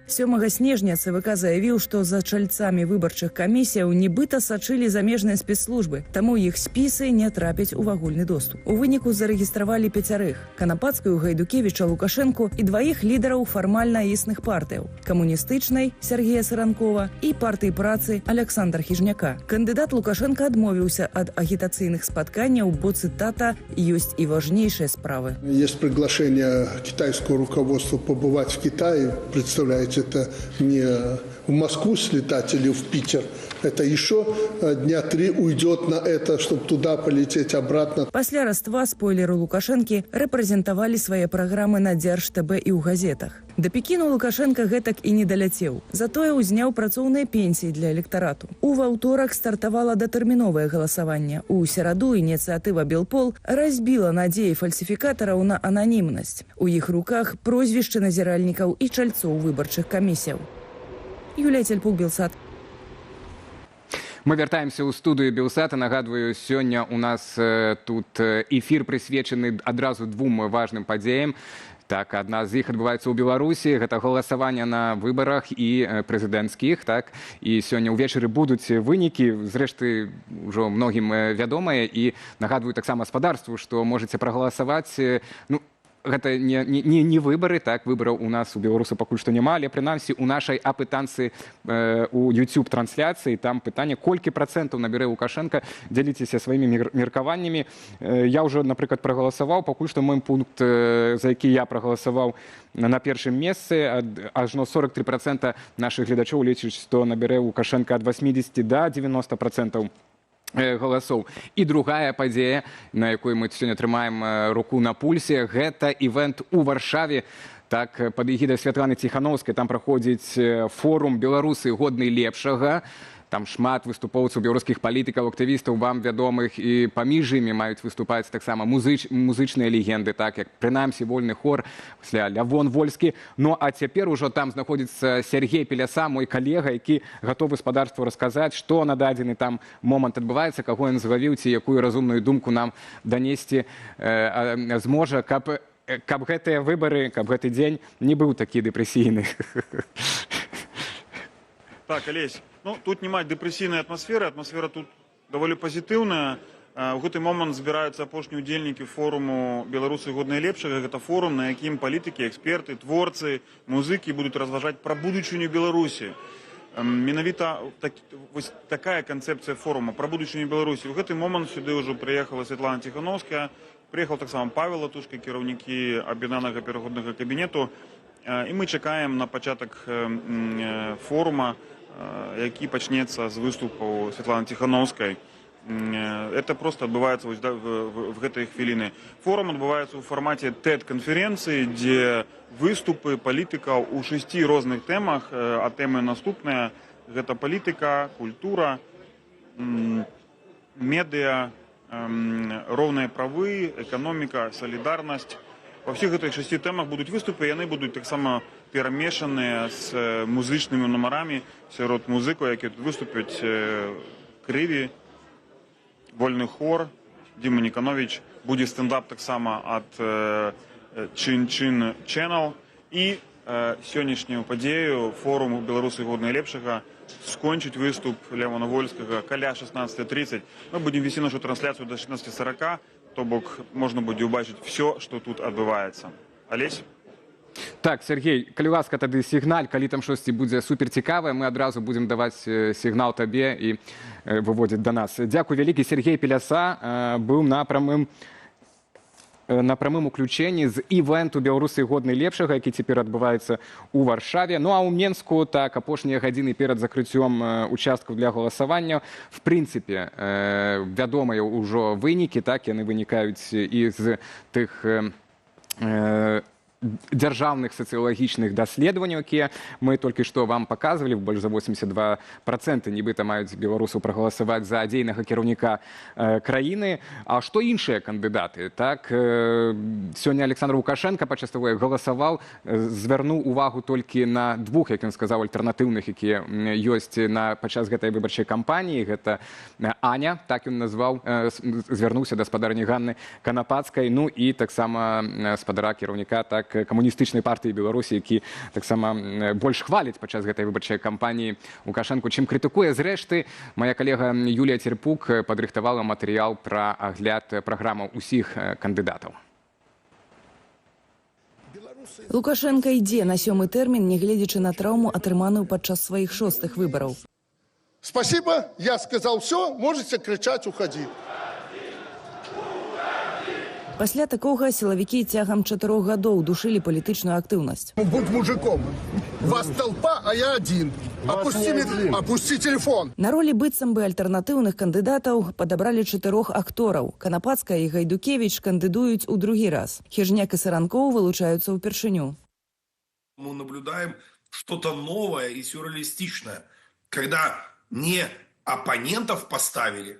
7 снежня ЦВК заявіў, што за чальцамі выбарчых камісіяў нібыта сачылі замежныя спецслужбы, таму іх спісы не трапяць у агульны доступ. У выніку зарэгістравалі 5: Канапацкую, Гайдукевіча, Лукашэнку і 2 лідараў фармальна існых партыяў – камуністычнай Сергея Саранкова і партыі працы Александра Хіжняка. Кандыдат Лукашенко адмовіўся ад агітацыйных спатканняў, бо, цытата, «ёсць і важнейшие справы». Есть приглашение китайского руководства побывать в Китае, представляете, это не в Москву слетать или в Питер. Это еще дня 3 уйдет на это, чтобы туда полететь обратно. Пасля раства спойлеры Лукашэнкі рэпрэзентавалі свае праграмы на Дзярж-ТБ і ў газетах. Да Пекіну Лукашенко гэтак і не даляцеў. Затое ўзняў працоўныя пенсіі для электарату. У ваўторак стартавала датэрміновае галасаванне. У сераду ініцыятыва Белпол разбіла надзеі фальсіфікатараў на ананімнасць. У іх руках прозвішчы назіральнікаў і чальцоў выбарчых камісіяў. Юлія Цельпук, Белсат. Мы вяртаемся ў студыю Белсата. Нагадваю, сёння у нас тут эфір прысвечаны адразу 2 важным падзеям. Так, адна з іх адбываецца ў Беларусі. Гэта галасаванне на выбарах і прэзідэнцкіх. Так? І сёння ўвечары будуць вынікі. Зрэшты, ўжо многім вядомыя. І нагадваю таксама гаспадарству, што можаце прагаласаваць. Гэта не выбары, так, выбараў у нас у беларусу пакуль што няма, але прынамсі у нашай апытанцы у YouTube-трансляцыі там пытанне, колькі працэнтаў набярэ Лукашенко, дзяліцеся сваімі меркаваннямі. Я ўжо, напрыклад, прагаласаваў, пакуль што мой пункт, за які я прагаласаваў на першым месцы, ажно 43% нашых гледачоў лічаць, што набярэ Лукашенко ад 80 до 90% галасоў. І другая падзея, на якой мы сёння трымаем руку на пульсе, гэта івэнт у Варшаве. Так, пад эгідай Святланы Ціханаўскай там праходзіць форум «Беларусы годны лепшага». Там шмат выступоўцаў беларускіх палітыкаў, актывістаў, вам вядомых, і паміж імі маюць выступаць таксама музычныя легенды, так як прынамсі вольны хор, пасля Лявон Вольскі. Ну а цяпер ужо там знаходзіцца Сергей Пеляса, мой калега, які гатовы гаспадарству расказаць, што на дадзены там момант адбываецца, каго ён злавіў, ці якую разумную думку нам данесці зможа, каб гэтыя выбары, каб гэты дзень не быў такі дэпрэсійны. Так, Олесь, тут няма дэпрэсійнай атмасферы, атмасфера тут даволі пазітыўная. У гэты момант збіраюцца апошнія ўдзельнікі форуму «Беларусы годныя лепшага». Гэта форум, на якім палітыкі, эксперты, творцы, музыкі будуць разважаць пра будучыню Беларусі. Менавіта такая канцэпцыя форума пра будучыню Беларусі. У гэты момант сюды ўжо прыехала Святлана Ціханаўская, прыехаў таксама Павел Латушка, кіраўнікі аб'яднанага пераходнага кабінету. І мы чакаем на пачатак форума, які пачнецца з выступаў Святланы Ціханаўскай. Это просто адбываецца в гэтай хвіліны. Форум адбываецца ў фармаце TED-канферэнцыі, дзе выступы палітыкаў у 6 розных тэмах, а тэмы наступныя. гэта палітыка, культура, медыа, роўныя правы, эканоміка, салідарнасць. Па ўсіх гэтых 6 тэмах будуць выступы, яны будуць таксама перамешаныя з музычнымі нумарамі сярод музыкаў, які тут выступяць: Крыві, Вольны хор, Діма Ніканович, будзе стендап таксама ад Чин-Чин Channel, і сённяшнюю падзею форуму «Беларусы годныя лепшага» скончыць выступ Леона Вольскага каля 16:30. Мы будем вести нашу трансляцию до 16:40, то бок можна будзе ўбачыць все, што тут адбываецца. Алесь? Так, Сергей, калі ласка, тады сігналь, калі там штосьці будзе суперцікавае, мы адразу будзем даваць сігнал табе і выводзіць да нас. Дзякуй вялікі. Сергей Пеляса быў на прамым уключэнні з івенту «Беларусы годныя лепшага», які цяпер адбываецца ў Варшаве. Ну а ў Менску, так, апошнія гадзіны перад закрыццём участкаў для галасавання, в прынцыпе, вядомыя ўжо вынікі, так, яны вынікаюць і з тых дзяржаўных сацыялагічных даследаванняў, якія мы толькі што вам паказвалі. Больш за 82% нібыта маюць беларусаў прагаласаваць за дзейнага кіраўніка краіны. А што іншыя кандыдаты? Так, сёння Александр Лукашенко пачаставой галасаваў, звярнуў увагу толькі на 2, як ён сказаў, альтэрнатыўных, якія ёсць падчас гэтай выбарчай кампаніі. Гэта Аня, так ён назваў, звярнуўся да спадарні Ганны Канапацкай, ну і таксама спадара кіраўніка, так, камуністычнай партыі Беларусі, які таксама больш хваліць падчас гэтай выбарчай кампаніі Лукашэнку, чым крытыкуе. Зрэшты, моя калега Юлія Церпук падрыхтавала матэрыял пра агляд праграмаў усіх кандыдатаў. Лукашенко ідзе на 7-й тэрмін, нягледзячы на траўму, атрыманую падчас сваіх 6-х выбараў. Спасибо, я сказал все, можете кричать, уходи. Пасля такога сілавікі цягам 4 гадоў душылі палітычную актыўнасць. Будь мужиком. Вас толпа, а я один. Опусти телефон. На ролі быццам бы альтэрнатыўных кандыдатаў падабралі 4 актораў. Канапацкая і Гайдукевіч кандыдуюць у другі раз. Хижняк і Саранкоў вылучаюцца ўпершыню. Мы наблюдаем что-то новое и сюрреалистичное, когда не оппонентов поставили,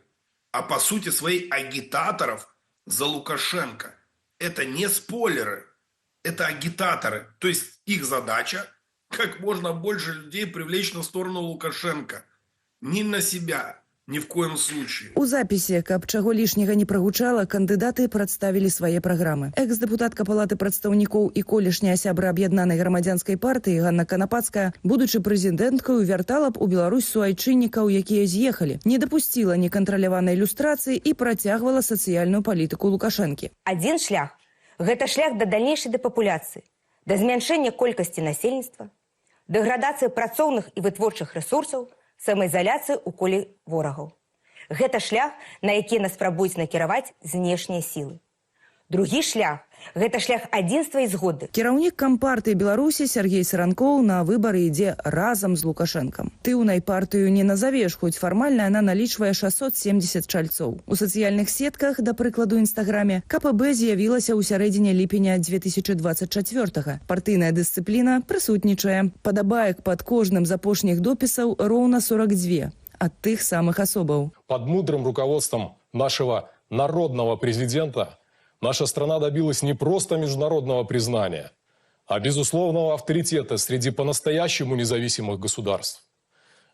а по сути своих агитаторов за Лукашенко. Это не спойлеры, это агитаторы. То есть их задача как можно больше людей привлечь на сторону Лукашенко. Не на себя, ни в коем случае. У запісе, каб чаго лішняга не прагучала, кандыдаты прадставілі свае праграмы. Экс-дэпутатка Палаты прадстаўнікоў і колішняя сябра аб'яднанай грамадзянскай партыі Ганна Канапацкая, будучы прэзідэнткаю, вяртала б у Беларусь суайчыннікаў, якія з'ехалі, не дапусціла некантраляванай ілюстрацыі і працягвала сацыяльную палітыку Лукашэнкі. Адзін шлях – гэта шлях да далейшай дэпапуляцыі, да змяншэння колькасці насельніцтва, дэградацыі працоўных і вытворчых рэсурсаў, самаізаляцыі ў коле ворагаў. Гэта шлях, на які нас спрабуюць накіраваць знешнія сілы. Другі шлях – гэта шлях адзінства і згоды. Кіраўнік Кампартыі Беларусі Сергей Саранкоў на выбары ідзе разам з Лукашэнкам. Тыўнай партыю не назавеш, хоць фармальна яна налічвае 670 чальцоў. У сацыяльных сетках, да прыкладу Інстаграме, КПБ з'явілася ў сярэдзіне ліпеня 2024-га. Партыйная дысцыпліна прысутнічае. Падабаек пад кожным з апошніх допісаў роўна 42 ад тых самых асобаў. Под мудрым руководством нашего народного президента наша страна добилась не просто международного признания, а безусловного авторитета среди по-настоящему независимых государств.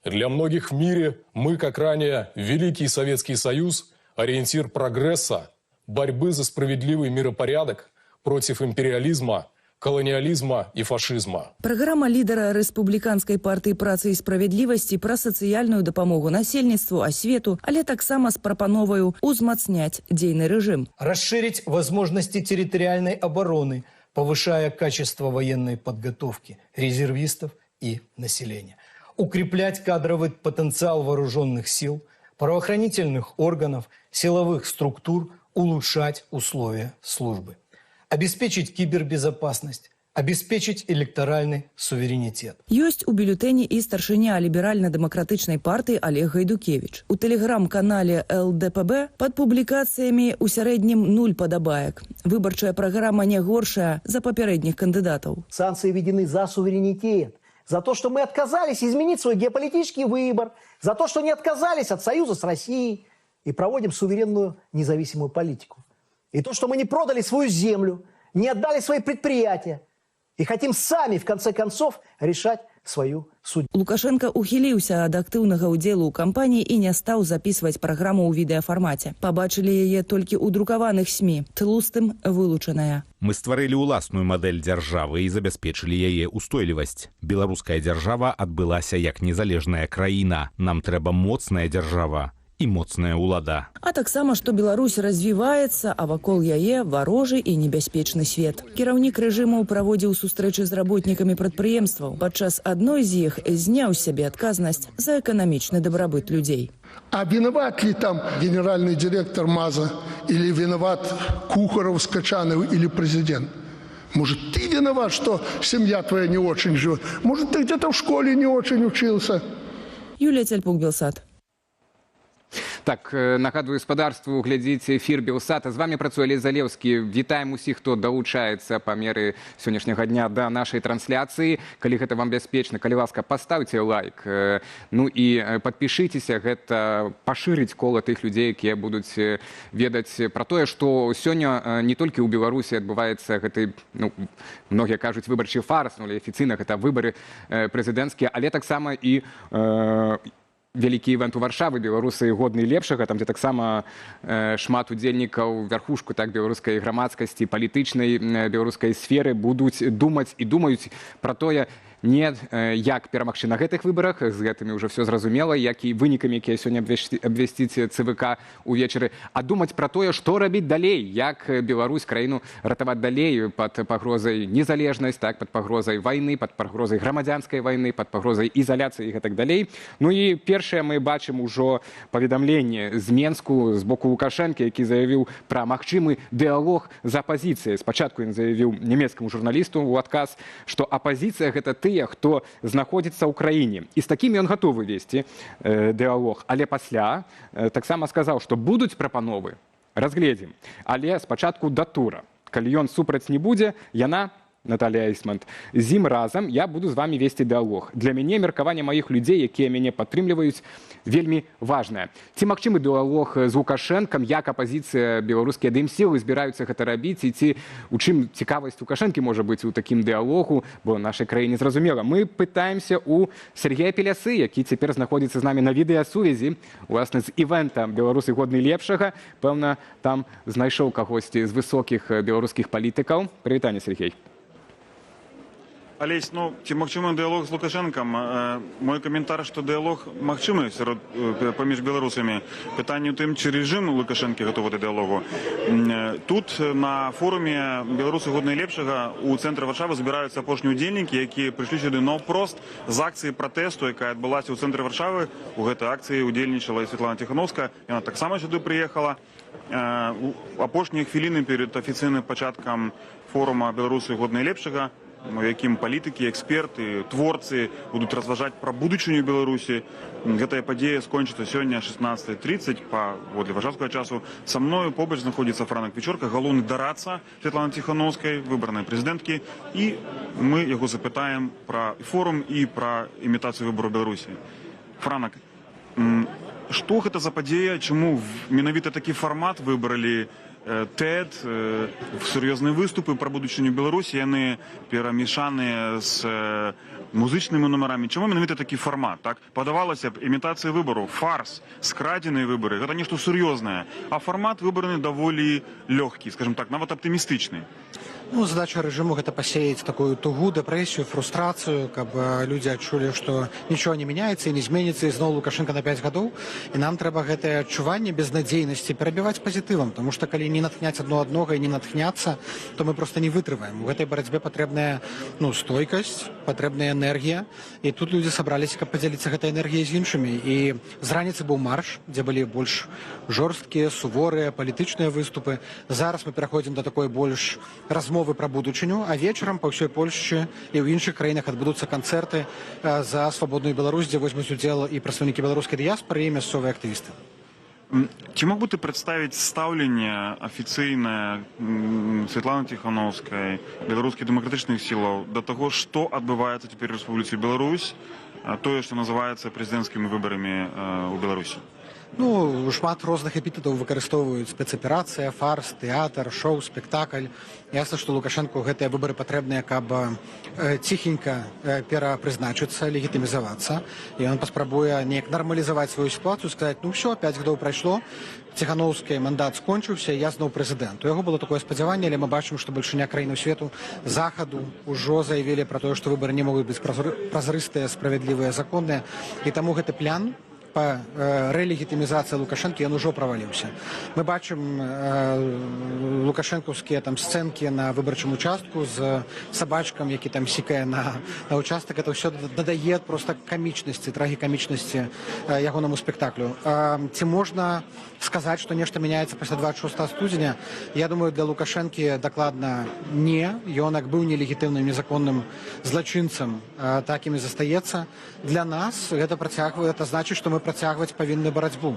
Для многих в мире мы, как ранее Великий Советский Союз, ориентир прогресса, борьбы за справедливый миропорядок против империализма, колониализма и фашизма. Праграма лідара рэспубліканскай партыі працы і справядлівасці пра сацыяльную дапамогу насельніцтву, асвету, але таксама з прапановаю узмацняць дзейны рэжым. Расширить возможности территориальной обороны, повышая качество военной подготовки резервистов и населения. Укреплять кадровый потенциал вооруженных сил, правоохранительных органов, силовых структур, улучшать условия службы. Обеспечить кибербезопасность, обеспечить электоральный суверенитет. Ёсць у бюлетэні і старшыня ліберальна-дэмакратычнай партыі Олег Гайдукевіч. У тэлеграм-канале ЛДПБ пад публікацыямі ў сярэднім 0 падабаек. Выбарчая праграма не горшая за папярэдніх кандыдатаў. Санкции введены за суверенитет, за то, что мы отказались изменить свой геополитический выбор, за то, что не отказались от союза с Россией и проводим суверенную независимую политику. И то, что мы не продали свою землю, не отдали свои предприятия и хотим сами, в конце концов, решать свою судьбу. Лукашенко ухіліўся ад актыўнага ўдзелу ў кампаніі і не стаў запісваць праграму ў відэафармаце. Пабачылі яе толькі ў друкаваных СМІ. Тлустым вылучаная. Мы стварылі ўласную мадэль дзяржавы і забяспечылі яе ўстойлівасць. Беларуская дзяржава адбылася як незалежная краіна. Нам трэба моцная дзяржава і моцная ўлада. А таксама, што Беларусь развіваецца, а вакол яе варожы і небяспечны свет. Кіраўнік рэжыму праводзіў сустрэчы з работнікамі прадпрыемстваў. Падчас адной з іх зняў з сябе адказнасць за эканамічны дабрабыт людзей. А виноват ли там генеральный директор МАЗа, или виноват Кухаров, Скачанов, или президент? Может, ты виноват, что семья твоя не очень живет? Может, ты где-то в школе не очень учился? Юлія Цельпук, Белсат. Так, нагадую спадарству, глядзіце эфір Белсата. З вами працуе Олег Залеўскі. Вітаем усіх, хто далучаецца па меры сённяшняга дня да нашай трансляцыі. Калі гэта вам бяспечна, калі ласка, паставьце лайк. Ну і падпішыцеся, гэта пашырыць кола тых людзей, якія будуць ведаць пра тое, што сёння не толькі ў Беларусі адбываецца гэты, ну, многія кажуць, выбарчы фарс, ну, але афіцыйна гэта выбары прэзідэнцкія, але таксама і вялікі івент у Варшавы, беларусы годны лепшага, там дзе таксама шмат удзельнікаў вярхушку так беларускай грамадскасці, палітычнай беларускай сферы будуць думаць і думаюць пра тое, не як перамагчы на гэтых выбарах, з гэтымі ўжо все зразумела, як і вынікамі, якія сёння абвясціць ЦВК увечары, а думаць пра тое, што рабіць далей, як Беларусь краіну ратаваць далей пад пагрозай незалежнасць, так, пад пагрозай вайны, пад пагрозай грамадзянскай вайны, пад пагрозай ізаляцыі і гэтак далей. Ну і першае мы бачым ужо паведамленне з Менску з боку Лукашэнкі, які заявіў пра магчымы дыалог з апазіцыяй. Спачатку ён заявіў нямецкаму журналісту ў адказ, што апазіцыя гэта тыя, хто знаходзіцца ў краіне. І з такімі ён гатовы весці дыалог. Але пасля таксама сказаў, што будуць прапановы, разгледзім. Але спачатку датура. Калі ён супраць не будзе, яна, Наталія Эйсмонт, з ім разам я буду з вами весці дыалог. Для мяне меркаванне маіх людзей, якія мяне падтрымліваюць, вельмі важнае. Ці магчымы дыалог з Лукашэнкам, як апазіцыя, беларускія дым-сілы збіраюцца гэта рабіць, і ці у чым цікавасць Лукашэнкі можа быць у такім дыалогу, бо нашай краіне зразумела. Мы пытаемся у Сергея Пелясы, які цяпер знаходзіцца з намі на відэасувязі, уласна з івента «Беларусы годны лепшага». Пэўна, там знайшоў кагосьці з высокіх беларускіх палітыкаў. Прывітанне, Сергей. Олесь, ну, ці магчымы дыалог з Лукашэнкам? Мой каментар, што дыалог магчымы паміж беларусамі. Пытанне ў тым, ці рэжым Лукашэнкі гатовы да дыалогу. Тут на форуме «Беларусы годны лепшага» у цэнтры Варшавы збіраюцца апошнія ўдзельнікі, якія прыйшлі сюды наўпрост з акцыі пратэсту, якая адбылася ў цэнтры Варшавы. У гэтай акцыі ўдзельнічала і Светлана Тихановская. Яна таксама сюды прыехала. Апошнія хвіліны перад афіцыйным пачаткам форума «Беларусы годны лепшага», у якім палітыкі, эксперты, творцы будуць разважаць пра будучыню Беларусі. Гэтая падзея скончыцца сёння 16:30 паводле варшаўскага часу. Са мною побач знаходзіцца Франак Печорка, галоўны дарадца Светланы Тихановскай, выбарнай прэзідэнткі, і мы яго запытаем пра форум і пра імітацыю выбару Беларусі. Франак, што гэта за падзея, чаму менавіта такі фармат выбралі? ТЭД, сур'ёзныя выступы пра будучыню Беларусі, яны перамешаныя з музычнымі нумарамі. Чаму менавіта такі фармат? Так? Падавалася б, імітацыя выбару, фарс, скрадзеныя выбары, гэта нешта сур'ёзнае. А фармат выбраны даволі лёгкі, скажем так, нават аптымістычны. Ну, задача рэжыму гэта пасеяць такую тугу, дэпрэсію, фрустрацыю, каб людзі адчулі, што нічого не мяняецца і не зменіцца, і зноў Лукашенко на 5 гадоў. І нам трэба гэтае адчуванне безнадзейнасці перабіваць пазітывам, таму што калі не натхняць адно аднога і не натхняцца, то мы проста не вытрываем. У гэтай барацьбе патрэбная, ну, стойкасць, патрэбная энергія, і тут людзі сабраліся, каб падзяліцца гэтай энергіяй з іншымі. І з раніцы быў марш, дзе былі больш жорсткія, суворыя, палітычныя выступы. Зараз мы пераходзім да такой больш размовы пра будучыню, а вечарам па ўсёй Польшчы і ў іншых краінах адбудуцца канцэрты за свабодную Беларусь, дзе возьмуць удзел і прадстаўнікі беларускай дыяспары, і мясцовыя актывісты. Ці мог бы ты прадставіць стаўленне афіцыйнае Святланы Ціханаўскай, беларускіх дэмакратычных сілаў да таго, што адбываецца цяпер у Рэспубліцы Беларусь, тое, што называецца прэзідэнцкімі выбарамі ў Беларусі? Ну, шмат розных эпітэтаў выкарыстоўваюць: спецаперацыя, фарс, тэатр, шоу, спектакль. Ясна, што Лукашэнку гэтыя выбары патрэбныя, каб ціхенька перапрызначыцца, легітымізавацца. І ён паспрабуе неяк нармалізаваць сваю сітуацыю, сказаць: ну ўсё, 5 гадоў прайшло, Ціханаўскі мандат скончыўся, я зноў прэзідэнт. У яго было такое спадзяванне, але мы бачым, што бальшыня краінаў свету захаду ўжо заявілі пра тое, што выбары не могуць быць празрыстыя, справядлівыя, законныя. І таму гэты план по рэлегітымізацыі Лукашэнкі ён ужо праваліўся. Мы бачым лукашэнкаўскія там сцэнкі на выбарчым участку з сабачкам, які там сікае на участак. Это ўсё дадае проста камічнасці, трагікамічнасці ягонаму спектаклю. Ці можна сказаць, што нешта мяняецца пасля 26 студзеня? Я думаю, для Лукашэнкі дакладна не. Ён як быў нелегітымным, незаконным злачынцам, такім і застаецца. Для нас гэта працягвае, это значыць, што мы працягваць павінны барацьбу.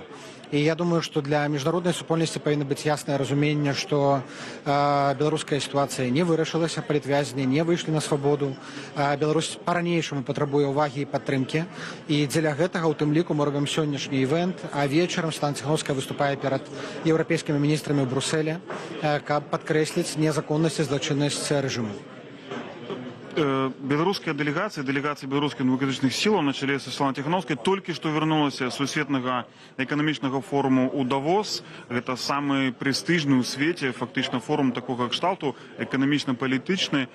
І я думаю, што для міжнароднай супольнасці павінна быць яснае разуменне, што беларуская сітуацыя не вырашылася, палітвязні не выйшлі на свабоду. Беларусь па-ранейшаму патрабуе ўвагі і падтрымкі. І дзеля гэтага, у тым ліку, мы робім сённяшні івэнт, а вечарам Святлана Ціханаўская выступае перад еўрапейскімі міністрамі ў Брусэлі, каб падкрэсліць незаконнасць і злачыннасць рэжыму. Беларуская делегация беларускіх дэмакратычных сілаў на чале са Святланай Ціханаўскай толькі што вярнулася з сусветнага эканамічнага форуму ў Давос. Гэта самы прэстыжны ў свеце фактычна форум такога кшталту, эканамічна-палітычны.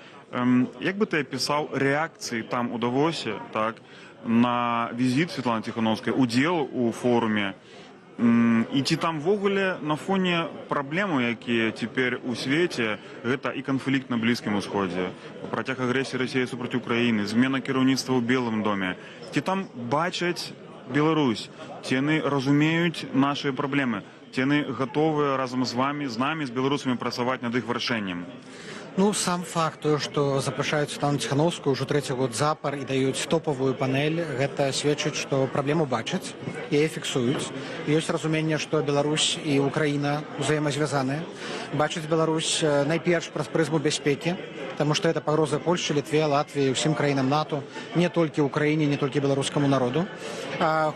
Як бы ты апісаў рэакцыі там у Давосе, так, на візіт Святланы Ціханаўскай, удзел у форуме? І ці там ввогуле на фоне праблемаў, якія цяпер у свеце, гэта і канфлікт на Блізкім Усходзе, працяг агрэсіі Расіі супраць Украіны, змена кіраўніцтва ў Белым доме. Ці там бачаць Беларусь, ці яны разумеюць нашыя праблемы, ці яны гатовыя разам з вамі, з намі, з беларусамі працаваць над іх вырашэннем? Ну, сам факт, што запрашаюць Святлану Ціханаўскую ўжо 3-й год запар і даюць топавую панель, гэта сведчыць, што праблему бачаць, яе фіксуюць. Ёсць разуменне, што Беларусь і Украіна ўзаемазвязаныя. Бачаць Беларусь найперш праз прызму бяспекі, таму што гэта пагроза Польшчы, Літве, Латвіі, усім краінам НАТО, не толькі ўкраіне, не толькі беларускаму народу.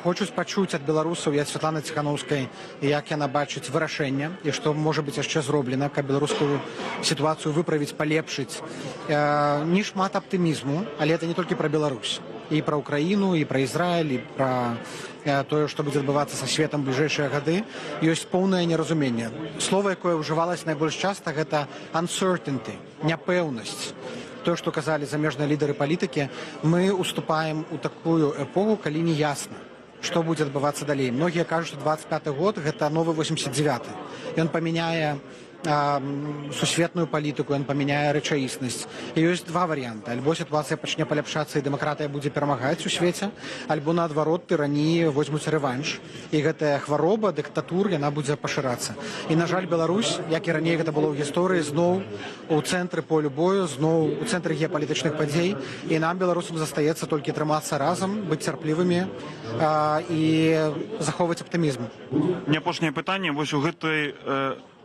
Хочуць пачуць ад беларусаў і ад Святланы Ціханаўскай, як яна бачыць вырашэнне і што можа быць яшчэ зроблена, каб беларускую сітуацыю выправіць, палепшыць. Не шмат аптымізму, але это не толькі пра Беларусь. І пра Украіну, і пра Ізраіль, і пра тое, што будзе адбывацца са светам бліжэйшыя гады. Ёсць поўнае неразуменне. Слова, якое ўжывалася найбольш часта, гэта uncertainty, няпэўнасць. Тое, што казалі замежныя лідары палітыкі, мы уступаем у такую эпоху, калі не ясна, што будзе адбывацца далей. Многія кажуць, што 25-й год гэта новы 89-й. Ён памяняе сусветную палітыку, ён памяняе рэчаіснасць. І ёсць два варыянты. Альбо сітуацыя пачне паляпшацца і дэмакратыя будзе перамагаць у свеце, альбо наадварот тыраніі возьмуць рэванш. І гэтая хвароба, дыктатур, яна будзе пашырацца. І, на жаль, Беларусь, як і раней гэта было ў гісторыі, зноў у цэнтры полю бою, зноў у цэнтры геапалітычных падзей. І нам, беларусам, застаецца толькі трымацца разам, быць цярплівымі і захоўваць аптымізм. Не апошняе пытанне, вось у гэтай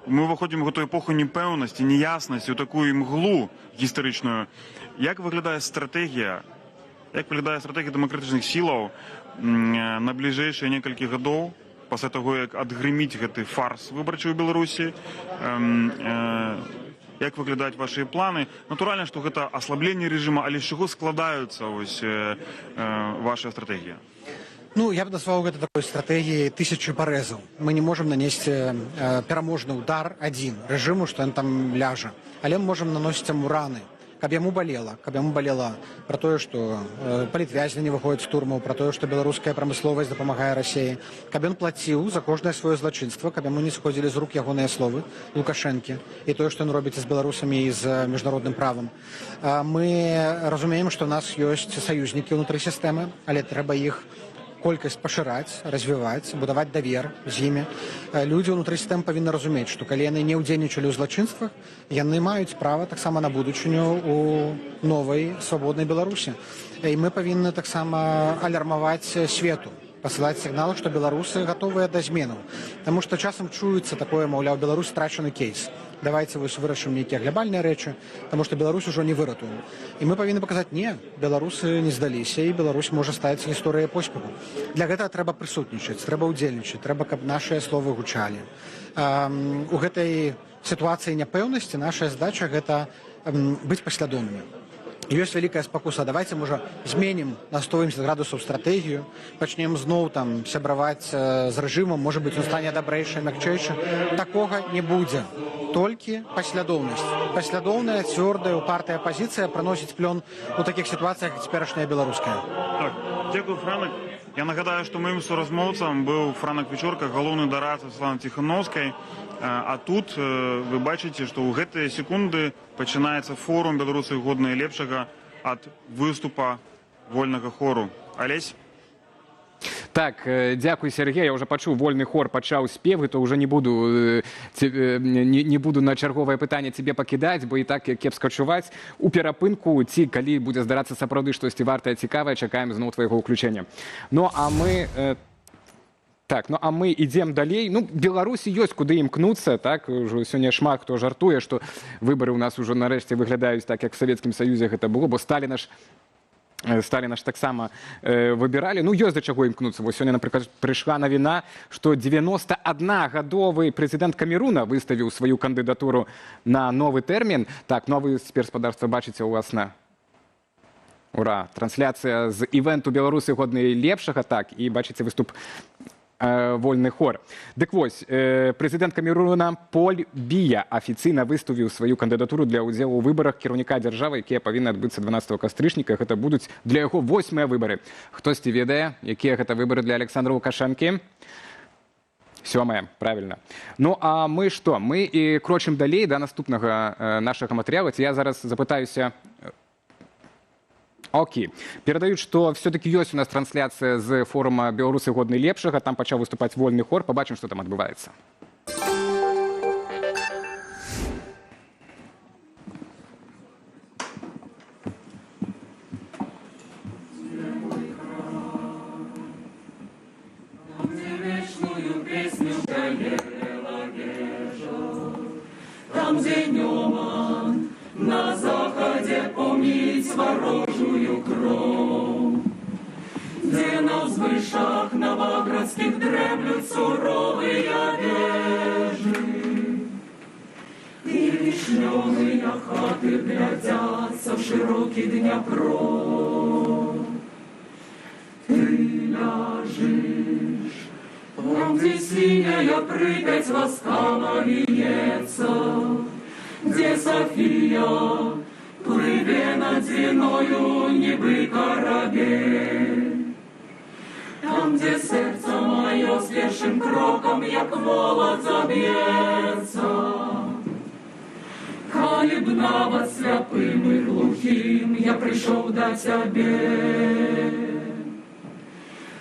мы выходзім у гэтую эпоху непэўнасці, неяснасці, у такую мглу гістарычную. Як выглядае стратэгія дэмакратычных сілаў на бліжэйшыя некалькі гадоў, пасля таго, як адгрыміць гэты фарс выбарчы ў Беларусі? Як выглядаюць вашыя планы? Натуральна, што гэта аслабленне рэжыма, але з чаго складаюцца ваша стратэгія? Ну, я бы назвал это такой стратегией 1000 порезов. Мы не можем нанести пераможный удар один режиму, что он там ляжа. Але мы можем наносить ему раны. Каб яму болела про тое, што палітвязні не выходзяць з турмаў, про тое, што беларуская прамысловасць дапамагае Расіі, каб ён плаціў за кожнае сваё злачынства, каб яму не сходзілі з рук ягоныя словы Лукашэнкі і тое, што ён робіць з беларусамі і з міжнародным правам. Мы разумеем, што у нас ёсць саюзнікі ўнутры сістэмы, але трэба іх колькасць пашыраць, развіваць, будаваць давер з імі. Людзі ўнутры сістэм павінны разумець, што калі яны не ўдзельнічалі ў злачынствах, яны маюць права таксама на будучыню ў новай свабоднай Беларусі. І мы павінны таксама алярмаваць свету посылать сигналы, что белорусы готовы до зменаў. Потому что часам чуецца такое, маўляў, Беларусь страчаны кейс. Давайте вырашым нейкія глобальныя рэчы, потому что Беларусь ужо не выратуем. І мы павінны паказаць, не, беларусы не здаліся, і Беларусь можа стаць гісторыяй поспеху. Для гэтага трэба прысутнічаць, трэба ўдзельнічаць, трэба, каб нашыя словы гучалі. У гэтай сітуацыі няпэўнасці наша задача гэта быць паслядоўнымі. Ёсць вялікая спакуса, давайте, можа, зменім на 180 градусаў стратэгію, пачнем зноў там сябраваць з рэжымам, можа быць, он стане дабрэйшы, мякчэйшы. Такога не будзе. Толькі паслядоўнасць. Паслядоўная, цвёрдая, упартая пазіцыя прыносіць плён у такіх сітуацыях, як цяперашняя беларуская. Так, дзякую, Франак. Я нагадаю, што маім суразмоўцам быў Франак Вечорка, галоўны дарадца Святланы Ціханаўскай. А тут вы бачыце, што ў гэтыя секунды пачынаецца форум «Беларусы годныя лепшага» ад выступа вольнага хору. Алесь? Так, дзякуй, Сергей. Я ўжо пачуў, вольны хор пачаў спевы, то ўжо не буду на чарговае пытанне цябе пакідаць, бо і так кепска чуваць. У перапынку ці калі будзе здарацца сапраўды штосьці вартае цікавае, чакаем зноў твайго ўключэння. Ну а мы ідзем далей. Ну, Беларусі ёсць куды імкнуцца, так? Ужо сёння шмат хто жартуе, што выбары ў нас ужо нарэшце выглядаюць так, як в Савецкім Саюзе гэта было, бо Сталіна ж таксама выбіралі. Ну, ёсць да чаго імкнуцца. Вось сёння, напрыклад, прыйшла навіна, што 91-гадовы прэзідэнт Камеруна выставіў сваю кандыдатуру на новы тэрмін. Так, новы спецгаспадарства бачыце ў вас на... Ура! Трансляцыя з івенту «Беларусы годныя лепшага». Так, і бачыце выступ вольны хор. Дык вось, прэзідэнт Камеруна Поль Бія афіцыйна выставіў сваю кандыдатуру для ўдзелу ў выбарах кіраўніка дзяржавы, якія павінны адбыцца 12 кастрычніка. Гэта будуць для яго 8-е выбары. Хтосьці ведае, якія гэта выбары для Александра Лукашэнкі? 7-е, правильно. Ну, а мы што? Мы і крочым далей да наступнага нашага матэрыялу. Я зараз запытаюся... Окей. Перадаюць, што все-таки ёсць у нас трансляцыя з форума «Беларусы годныя лепшага». Там пачаў выступаць вольны хор. Пабачым, што там адбываецца. Там, где Неман на заходе помнить ворожую кровь, где на взвышах новоградских дремлют суровые вежи, и вишневые хаты глядятся в широкий Днепро. Ты ляжешь там, где синяя Припять ласкаво виется, где София плыве над Двиною небы корабель. Там, где сердце мое с лешим кроком, як молот забьется. Коли б навод сляпым и глухим я пришел до тебе,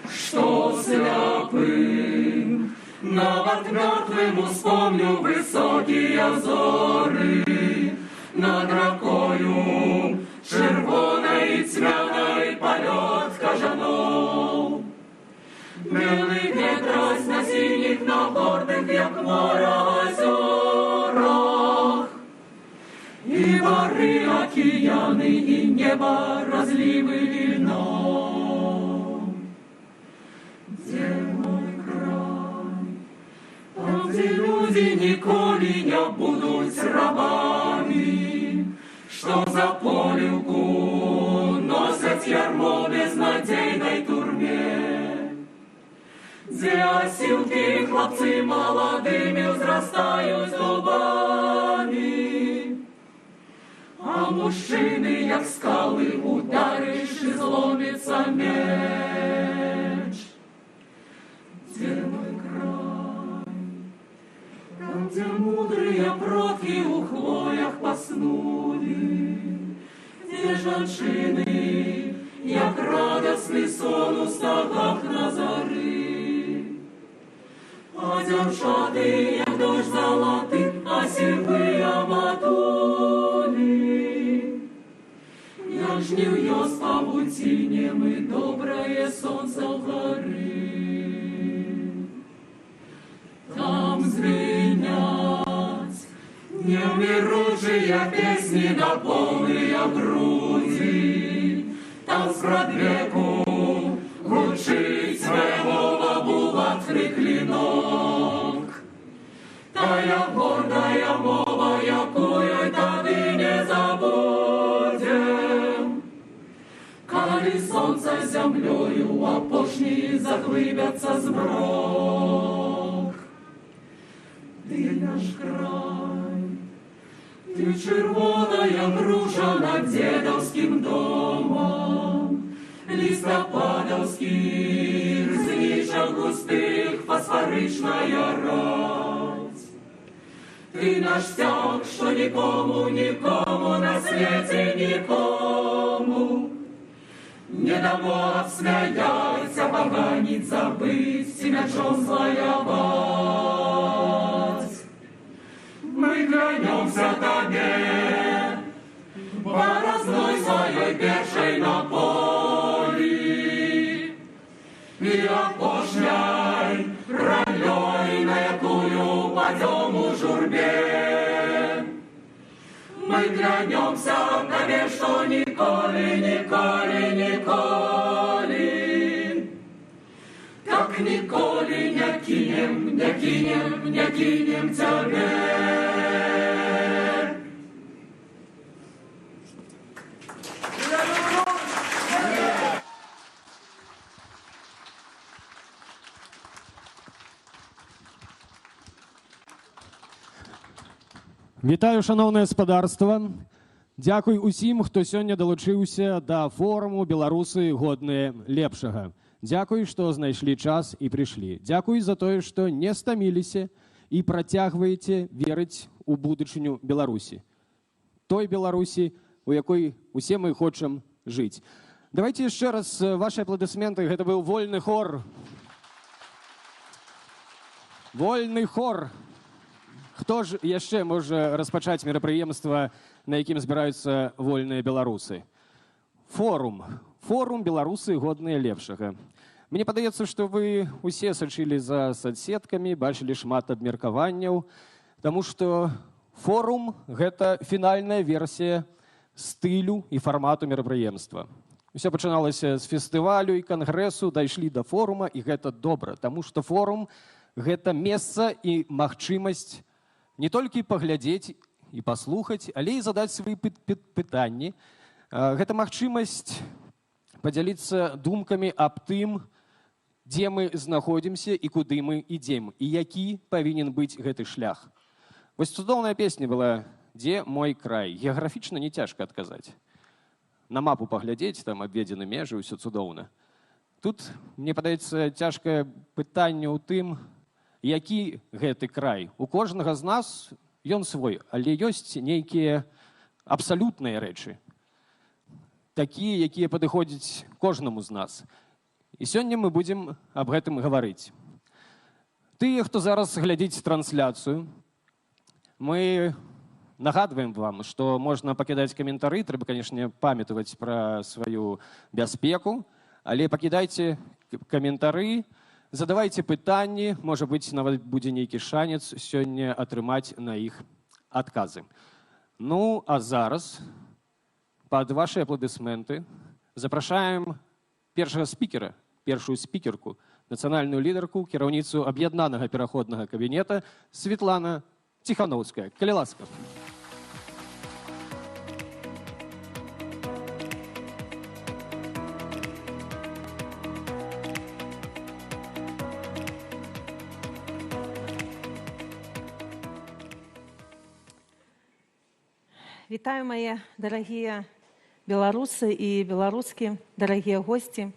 что сляпым навод мертвым вспомню высокие зоры над ракою червоной и тьмяной полет кажанов. Белый ветрось на синих, на гордых, як мора озерах, и горы, океаны, и небо разливы вино. Где мой край? Там, где люди николи не будут рабами, что за полюку носят ярмо безнадейной турме, где осилки и хлопцы молодыми взрастают зубами, а мужчины, як скалы, ударишь и зломится меч. Где мой край? Там, где мудрые профи у хвоях поснули, где женщины, як радостный сон у стогах на зори, а девчаты, як дождь золотый, а сивые матули. Я ж не вьёс павутинем и доброе солнце в горы. наши песни на полные груди, там спрадвеку гучить свого булатный клинок. Тая гордая мова, якую тады не забудем, коли солнце землею опошни заглыбятся змрок. Ты наш край, ты червоная груша над дедовским домом, листопадовских зничок густых фосфоричная рать. Ты наш стяг, что никому, никому на свете никому не дамо смеяться, поганить, забыть, мячом своевать. Мы клянемся тебе, борозной своей першей на поле, и опошняй ролей, на якую падем у журбе. Мы клянемся тебе, что николи, николи, николи, так николи не кинем, не кинем, не кинем тебе. Вітаю, шановне гаспадарства. Дзякуй усім, хто сёння далучыўся да форуму «Беларусы годныя лепшага». Дзякуй, што знайшлі час і прыйшлі. Дзякуй за тое, што не стаміліся і працягваеце верыць у будучыню Беларусі. Той Беларусі, у якой усе мы хочам жыць. Давайте яшчэ раз ваши апладысменты. Гэта быў вольны хор. Вольны хор. Хто ж яшчэ можа распачаць мерапрыемства, на якім збіраюцца вольныя беларусы? Форум. Форум «Беларусы годныя лепшага». Мне падаецца, што вы усе сачылі за соцсеткамі, бачылі шмат абмеркаванняў, таму што форум – гэта фінальная версія стылю і фармату мерапрыемства. Усё пачыналася з фестывалю і кангрэсу, дайшлі да форума, і гэта добра, таму што форум – гэта месца і магчымасць не толькі паглядзець і паслухаць, але і задаць свае пытанні. Гэта магчымасць падзяліцца думкамі аб тым, дзе мы знаходзімся і куды мы ідзем, і які павінен быць гэты шлях. Вось цудоўная песня была «Дзе мой край». Геаграфічна не цяжка адказаць. На мапу паглядзець, там абведзены межы, ўсё цудоўна. Тут, мне падаецца, цяжкае пытанне ў тым, які гэты край. У кожнага з нас ён свой, але ёсць нейкія абсалютныя рэчы. Такія, якія падыходзяць кожнаму з нас. І сёння мы будзем аб гэтым гаварыць. Тыя, хто зараз глядзіць трансляцыю, мы нагадваем вам, што можна пакідаць каментары, трэба, канешне, памятаваць пра сваю бяспеку, але пакідайце каментары, задавайце пытанні, можа быць, нават будзе нейкі шанец сёння атрымаць на іх адказы. Ну, а зараз, пад вашы апладысменты, запрашаем першага спікера, першую спікерку, нацыянальную лідарку, кіраўніцу аб'яднанага пераходнага кабінета Светлана Ціхановская. Калі ласка. Вітаю, мои дорогие белорусы и белорусские, дорогие гости.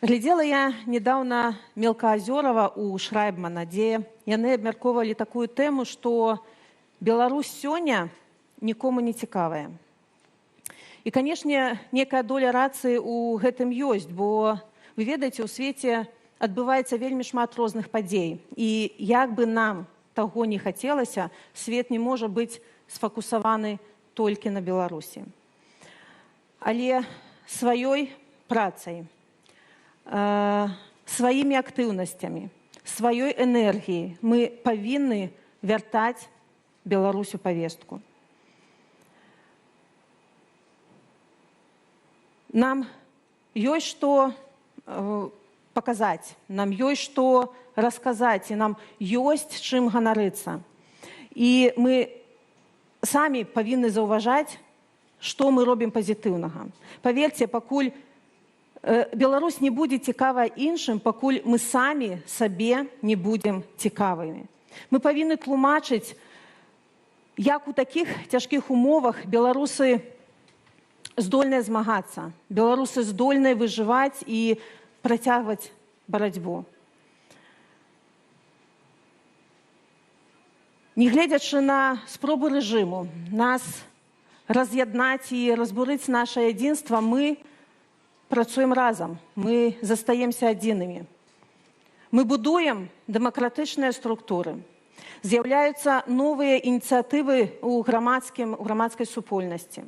Глядела я недавно Мелкоозерова у Шрайбмана, где яны абмяркоўвалі такую тему, что Беларусь сёння нікому не цікавая. И, конечно, некая доля рацыі у гэтым ёсць, бо вы ведаеце, у свеце адбываецца вельмі шмат розных падзей. І як бы нам таго не хацелася, свет не можа быць сфокусаваны толькі на Беларусі. Але сваёй працай, сваімі актыўнасцямі, сваёй энергіяй мы павінны вяртаць Беларусь у повестку. Нам ёсць што паказаць, нам ёсць што расказаць, і нам ёсць чым ганарыцца. І мы самі павінны заўважаць, што мы робім пазітыўнага. Паверце, пакуль Беларусь не будзе цікавая іншым, пакуль мы самі сабе не будзем цікавымі. Мы павінны тлумачыць, як у такіх цяжкіх умовах беларусы здольныя змагацца, беларусы здольныя выжываць і працягваць барацьбу. Нягледзячы на спробу рэжыму нас раз'яднаць і разбурыць наша адзінства, мы працуем разам, мы застаемся адзінымі. Мы будуем дэмакратычныя структуры. З'яўляюцца новыя ініцыятывы ў грамадскай супольнасці.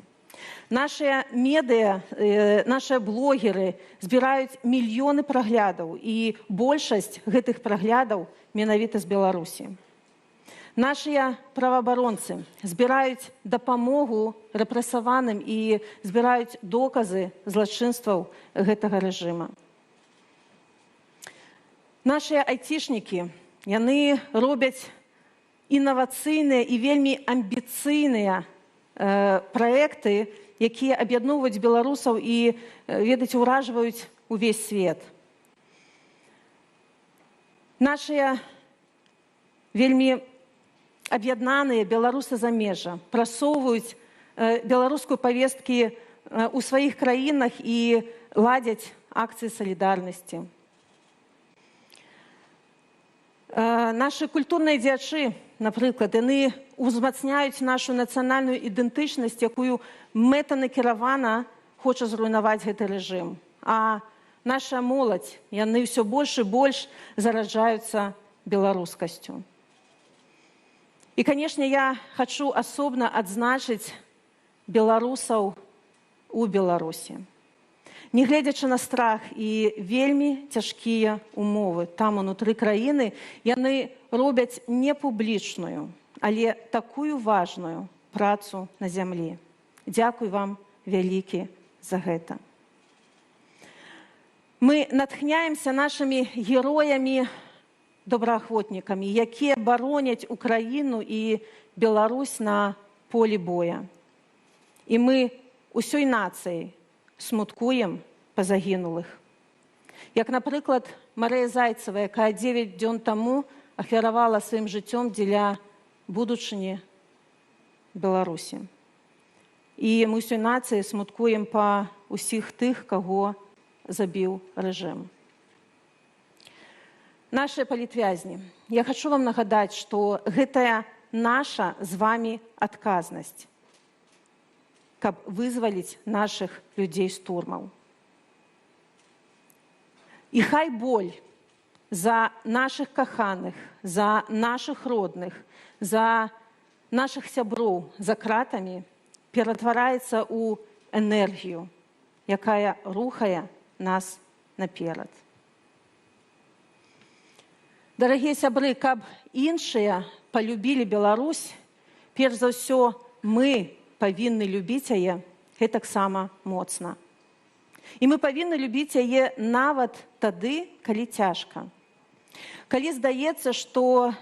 Нашыя медыа, нашыя блогеры збіраюць мільёны праглядаў, і большасць гэтых праглядаў менавіта з Беларусі. Нашыя праваабаронцы збіраюць дапамогу рэпрэсаваным і збіраюць доказы злачынстваў гэтага рэжыма. Нашыя айцішнікі, яны робяць інавацыйныя і вельмі амбіцыйныя праекты, якія аб'ядноўваюць беларусаў і, ведаеце, уражваюць увесь свет. Нашыя вельмі аб'яднаныя беларусы замежжа прасоўваюць беларускую павесткі ў сваіх краінах і ладзяць акцыі салідарнасці. Нашы культурныя дзеячы, напрыклад, яны ўзмацняюць нашу нацыянальную ідэнтычнасць, якую мэтанакіравана хоча зруйнаваць гэты рэжым. А наша моладзь, яны ўсё больш і больш зараджаюцца беларускасцю. І, канешне, я хачу асобна адзначыць беларусаў у Беларусі. Нягледзячы на страх і вельмі цяжкія умовы там унутры краіны, яны робяць не публічную, але такую важную працу на зямлі. Дзякуй вам вялікі за гэта. Мы натхняемся нашымі героямі, добраахвотнікамі, якія бароняць Украіну і Беларусь на полі боя. І мы усёй нацыяй смуткуем па загінулых. Як, напрыклад, Марыя Зайцева, якая 9 дзён таму ахвяравала сваім жыццём дзеля будучыні Беларусі. І мы усёй нацыяй смуткуем па усіх тых, каго забіў рэжым. Нашыя палітвязні, я хачу вам нагадаць, што гэтая наша з вамі адказнасць, каб вызваліць нашых людзей з турмаў. І хай боль за нашых каханых, за нашых родных, за нашых сяброў за кратамі ператвараецца ў энергію, якая рухае нас наперад. Дарагія сябры, каб іншыя палюбілі Беларусь, перш за ўсё мы павінны любіць яе гэтаксама моцна. І мы павінны любіць яе нават тады, калі цяжка. Калі здаецца, што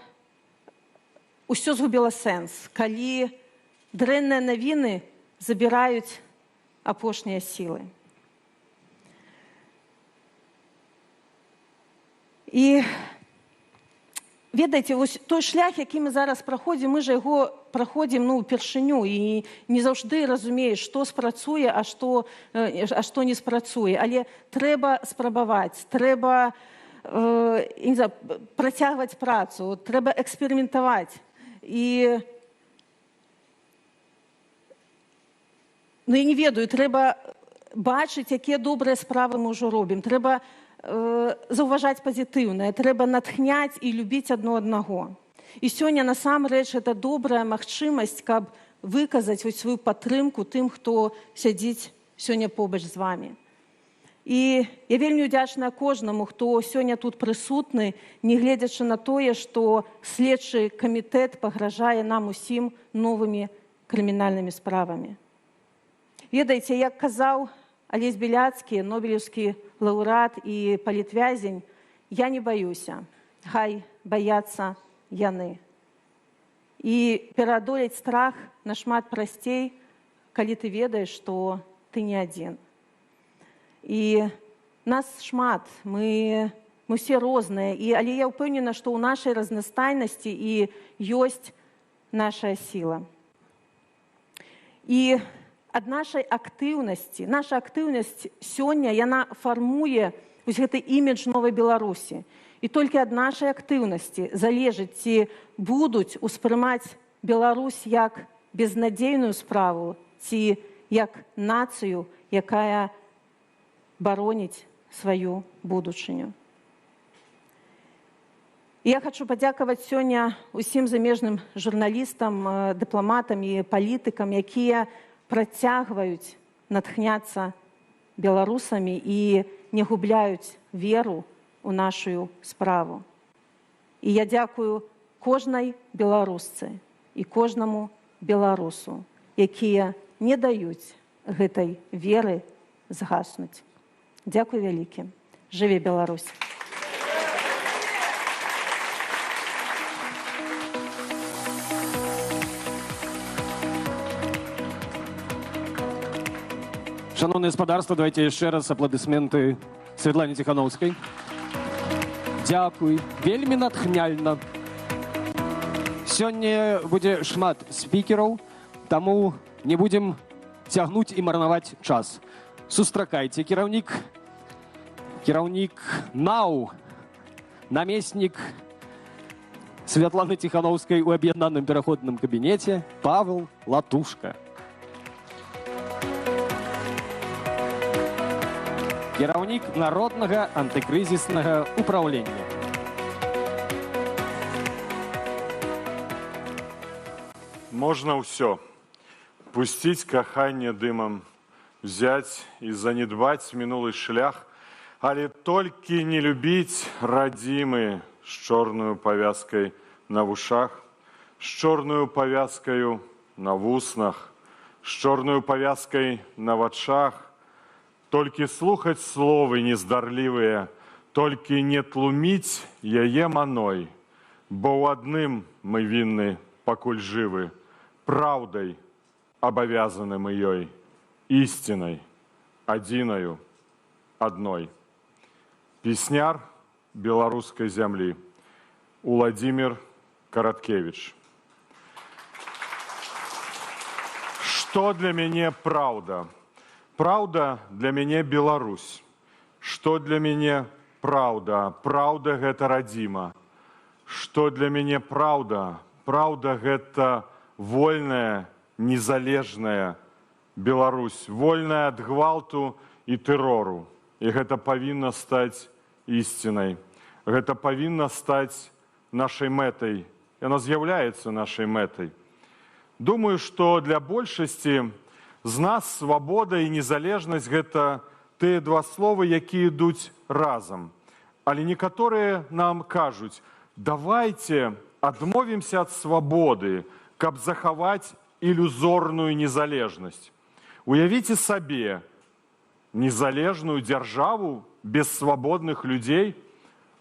ўсё згубіла сэнс, калі дрэнныя навіны забіраюць апошнія сілы. І ведаеце, вось той шлях, які мы зараз праходзім, мы ж яго праходзім упершыню і не заўжды разумееш, што спрацуе, а што не спрацуе. Але трэба спрабаваць, трэба працягваць працу, трэба эксперыментаваць. І я не ведаю, трэба бачыць, якія добрыя справы мы ўжо робім. Трэба заўважаць пазітыўнае, трэба натхняць і любіць адно аднаго. І сёння насамрэч гэта добрая магчымасць, каб выказаць сваю падтрымку тым, хто сядзіць сёння побач з вамі. І я вельмі ўдзячная кожнаму, хто сёння тут прысутны, нягледзячы на тое, што следчы камітэт пагражае нам усім новымі крымінальнымі справамі. Ведаеце, як казаў Алесь Беляцкі, нобелеўскі лаўрэат і палітвязень, я не баюся, хай баяцца яны. І пераадолець страх нашмат прасцей, калі ты ведаеш, што ты не адзін. І нас шмат, мы все розныя, але я ўпэўнена, што ў нашай разнастайнасці і ёсць наша сіла. І ад нашай актыўнасці, наша актыўнасць сёння, яна фармуе вось гэты імідж новай Беларусі. І толькі ад нашай актыўнасці залежыць, ці будуць успрымаць Беларусь як безнадзейную справу, ці як нацыю, якая бароніць сваю будучыню. Я хочу падзякаваць сёння усім замежным журналістам, дыпламатам і палітыкам, якія працягваюць натхняцца беларусамі і не губляюць веру ў нашу справу. І я дзякую кожнай беларусцы і кожнаму беларусу, якія не даюць гэтай веры згаснуць. Дзякуй вялікі. Жыве Беларусь! Шановне господарство, давайте ще раз аплодисменти Світлані Тихановській. Дякую. Вельмі натхняльна. Сёння будзе шмат спікераў, таму не будзем цягнуць і марнаваць час. Сустракайце, кіраўнік НАУ, намеснік Святланы Тихановскай у аб'яднаным пераходным кабінеце Павел Латушка. Кіраўнік народнага антыкрызіснага ўпраўлення. Можна ўсё. Пусціць каханне дымам, взять і занедбаць мінулы шлях, але толькі не любіць радзімы з чорную павязкай на вушах, з чорную павязкаю на вуснах, з чорную павязкай на вачах, толькі слухаць словы нездарлівыя, толькі не тлуміць яе маной, бо ў адным мы вінны, пакуль жывы, праўдай абавязаны мы ёй, истиной, одиною, одной. Песняр белорусской земли Владимир Короткевич. Что для меня правда? Правда для меня Беларусь. Что для меня правда? Правда гэта радзіма. Что для меня правда? Правда гэта вольная, незалежная Беларусь, вольная ад гвалту і тэрору. І гэта павінна стаць ісцінай. Гэта павінна стаць нашай мэтай. Яна з'яўляецца нашай мэтай. Думаю, што для большасці з нас свабода і незалежнасць гэта тыя два словы, якія ідуць разам. Але некаторыя нам кажуць, давайте адмовімся ад свабоды, каб захаваць ілюзорную незалежнасць. Уявіце сабе незалежную дзяржаву без свабодных людзей,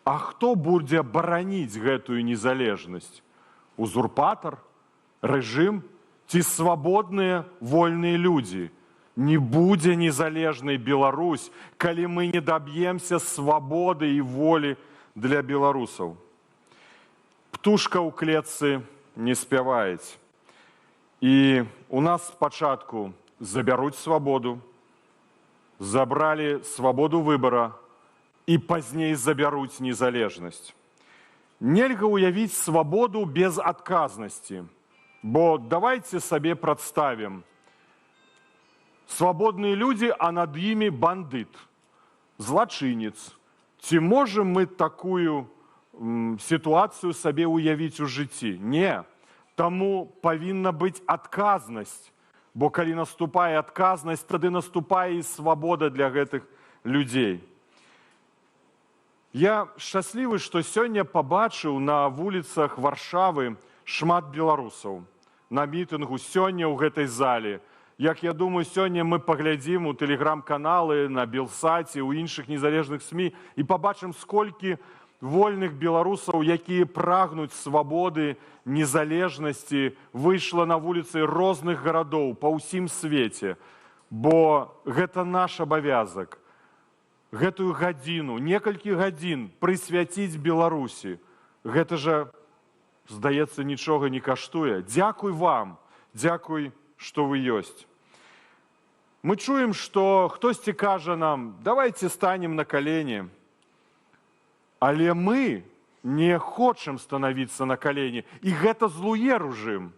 а хто будзе бараніць гэтую незалежнасць? Узурпатар, рэжым ці свабодныя вольныя людзі? Не будзе незалежнай Беларусь, калі мы не даб'емся свабоды і волі для беларусаў. Птушка ў клетцы не спяваюць. І у нас спачатку забяруць свабоду, забралі свабоду выбара і пазней забяруць незалежнасць. Нельга ўявіць свабоду без адказнасці, бо давайте сабе прадставім. Свабодныя людзі, а над імі бандыт, злачынец. Ці можам мы такую сітуацыю сабе ўявіць у жыцці? Не. Таму павінна быць адказнасць. Бо калі наступае адказнасць, тады наступае і свабода для гэтых людей. Я шчаслівы, што сёння пабачыў на вуліцах Варшавы шмат беларусаў. На мітынгу сёння ў гэтай зале. Як я думаю, сёння мы паглядзім у тэлеграм-каналы, на Белсаце, у іншых незалежных СМІ і пабачым, сколькі вольных беларусаў, якія прагнуць свабоды, незалежнасці, выйшла на вуліцы розных гарадоў па ўсім свеце. Бо гэта наш абавязак. Гэтую гадзіну, некалькі гадзін прысвяціць Беларусі. Гэта жа, здаецца, нічога не каштуе. Дзякуй вам, дзякуй, што вы ёсць. Мы чуем, што хтосьці кажа нам, давайте станем на калені. Але мы не хочам станавіцца на калені. І гэта злуе рэжым.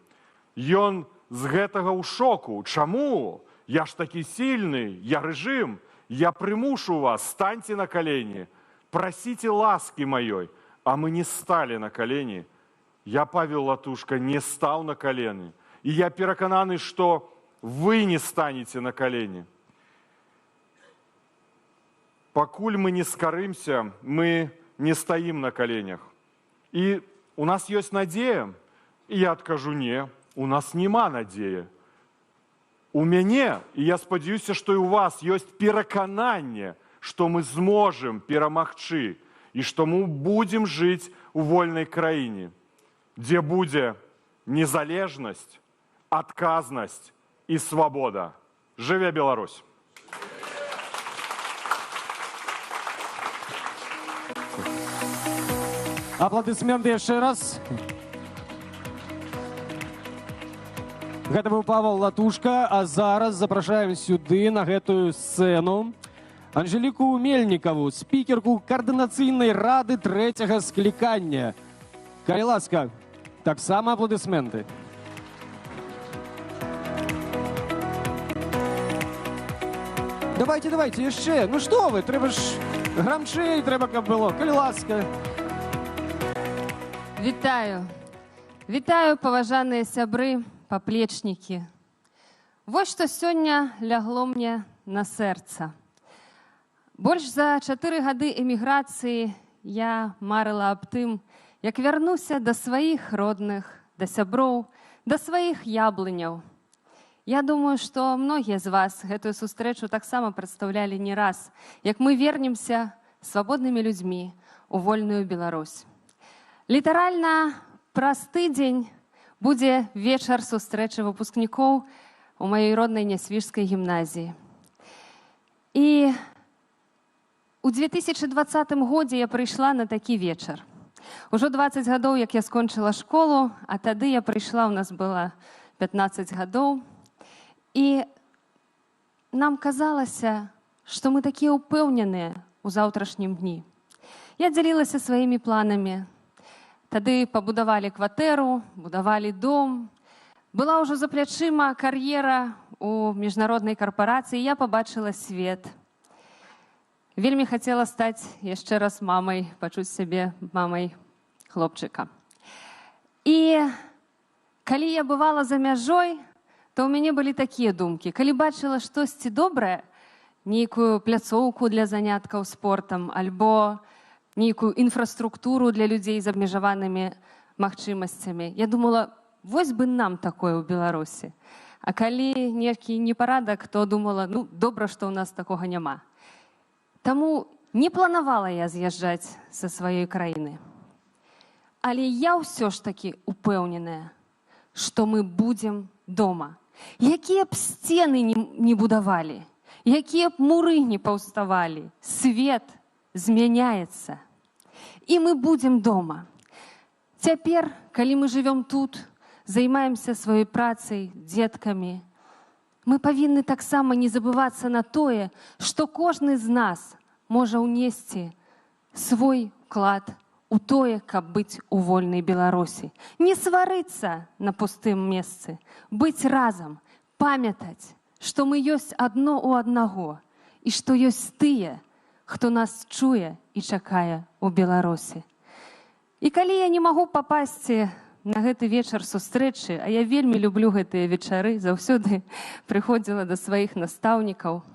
Ён з гэтага ў шоку. Чаму? Я ж такі сильны, я рэжым. Я прымушу вас, станьте на калені. Прасіце ласкі маёй. А мы не сталі на калені. Я, Павел Латушка, не стаў на калені. І я перакананы, што вы не станете на калені. Пакуль мы не скарымся, мы не стаім на каленях. І у нас ёсць надзея? І я адкажу, не, у нас няма надзеі. У мяне, і я спадзяюся, што і у вас ёсць перакананне, што мы зможам перамагчы і што мы будзем жыць у вольнай краіне, дзе будзе незалежнасць, адказнасць і свабода. Жыве Беларусь! Апладысменты яшчэ раз. Гэта быў Павел Латушка, а зараз запрашаем сюды, на гэтую сцэну, Анжеліку Мельнікаву, спікерку Каардынацыйнай рады 3-го склікання. Калі ласка, таксама апладысменты. Давайте, яшчэ. Ну што вы, трэба ж грамчэй, трэба, каб было. Калі ласка. Вітаю, паважаныя сябры, паплечнікі. Вось што сёння лягло мне на сэрца. Больш за 4 гады эміграцыі я марыла аб тым, як вярнуся да сваіх родных, да сяброў, да сваіх яблыняў. Я думаю, што многія з вас гэтую сустрэчу таксама прадстаўлялі не раз, як мы вернемся свабоднымі людзьмі у вольную Беларусь. Літаральна праз тыдзень будзе вечар сустрэчы выпускнікоў у маёй роднай Нясвіжскай гімназіі. І у 2020 годзе я прыйшла на такі вечар. Ужо 20 гадоў, як я скончыла школу, а тады я прыйшла, у нас было 15 гадоў. І нам казалася, што мы такія ўпэўненыя ў заўтрашнім дні. Я дзялілася сваімі планамі. Тады пабудавалі кватэру, будавалі дом. Была ўжо за плячыма кар'ера ў міжнароднай карпорацыі, я пабачыла свет. Вельмі хацела стаць яшчэ раз мамай, пачуць сябе мамай хлопчыка. І калі я бывала за мяжой, то ў мяне былі такія думкі. Калі бачыла штосьці добрае, нейкую пляцоўку для заняткаў спортам, альбо нейкую інфраструктуру для людзей з абмежаванымі магчымасцямі, я думала, вось бы нам такое ў Беларусі. А калі нейкі непарадак, то думала, ну, добра, што ў нас такога няма. Таму не планавала я з'язджаць са сваёй краіны. Але я ўсё ж такі упэўненая, што мы будзем дома. Якія б сцены не будавалі, якія б муры не паўставалі, свет змяняецца. І мы будзем дома. Цяпер, калі мы жывём тут, займаемся сваёй працай, дзеткамі, мы павінны таксама не забывацца на тое, што кожны з нас можа ўнесці свой уклад у тое, каб быць у вольнай Беларусі. Не сварыцца на пустым месцы, быць разам, памятаць, што мы ёсць адно ў аднаго і што ёсць тыя, хто нас чуе і чакае ў Беларусі. І калі я не магу папасці на гэты вечар сустрэчы, а я вельмі люблю гэтыя вечары, заўсёды прыходзіла да сваіх настаўнікаў,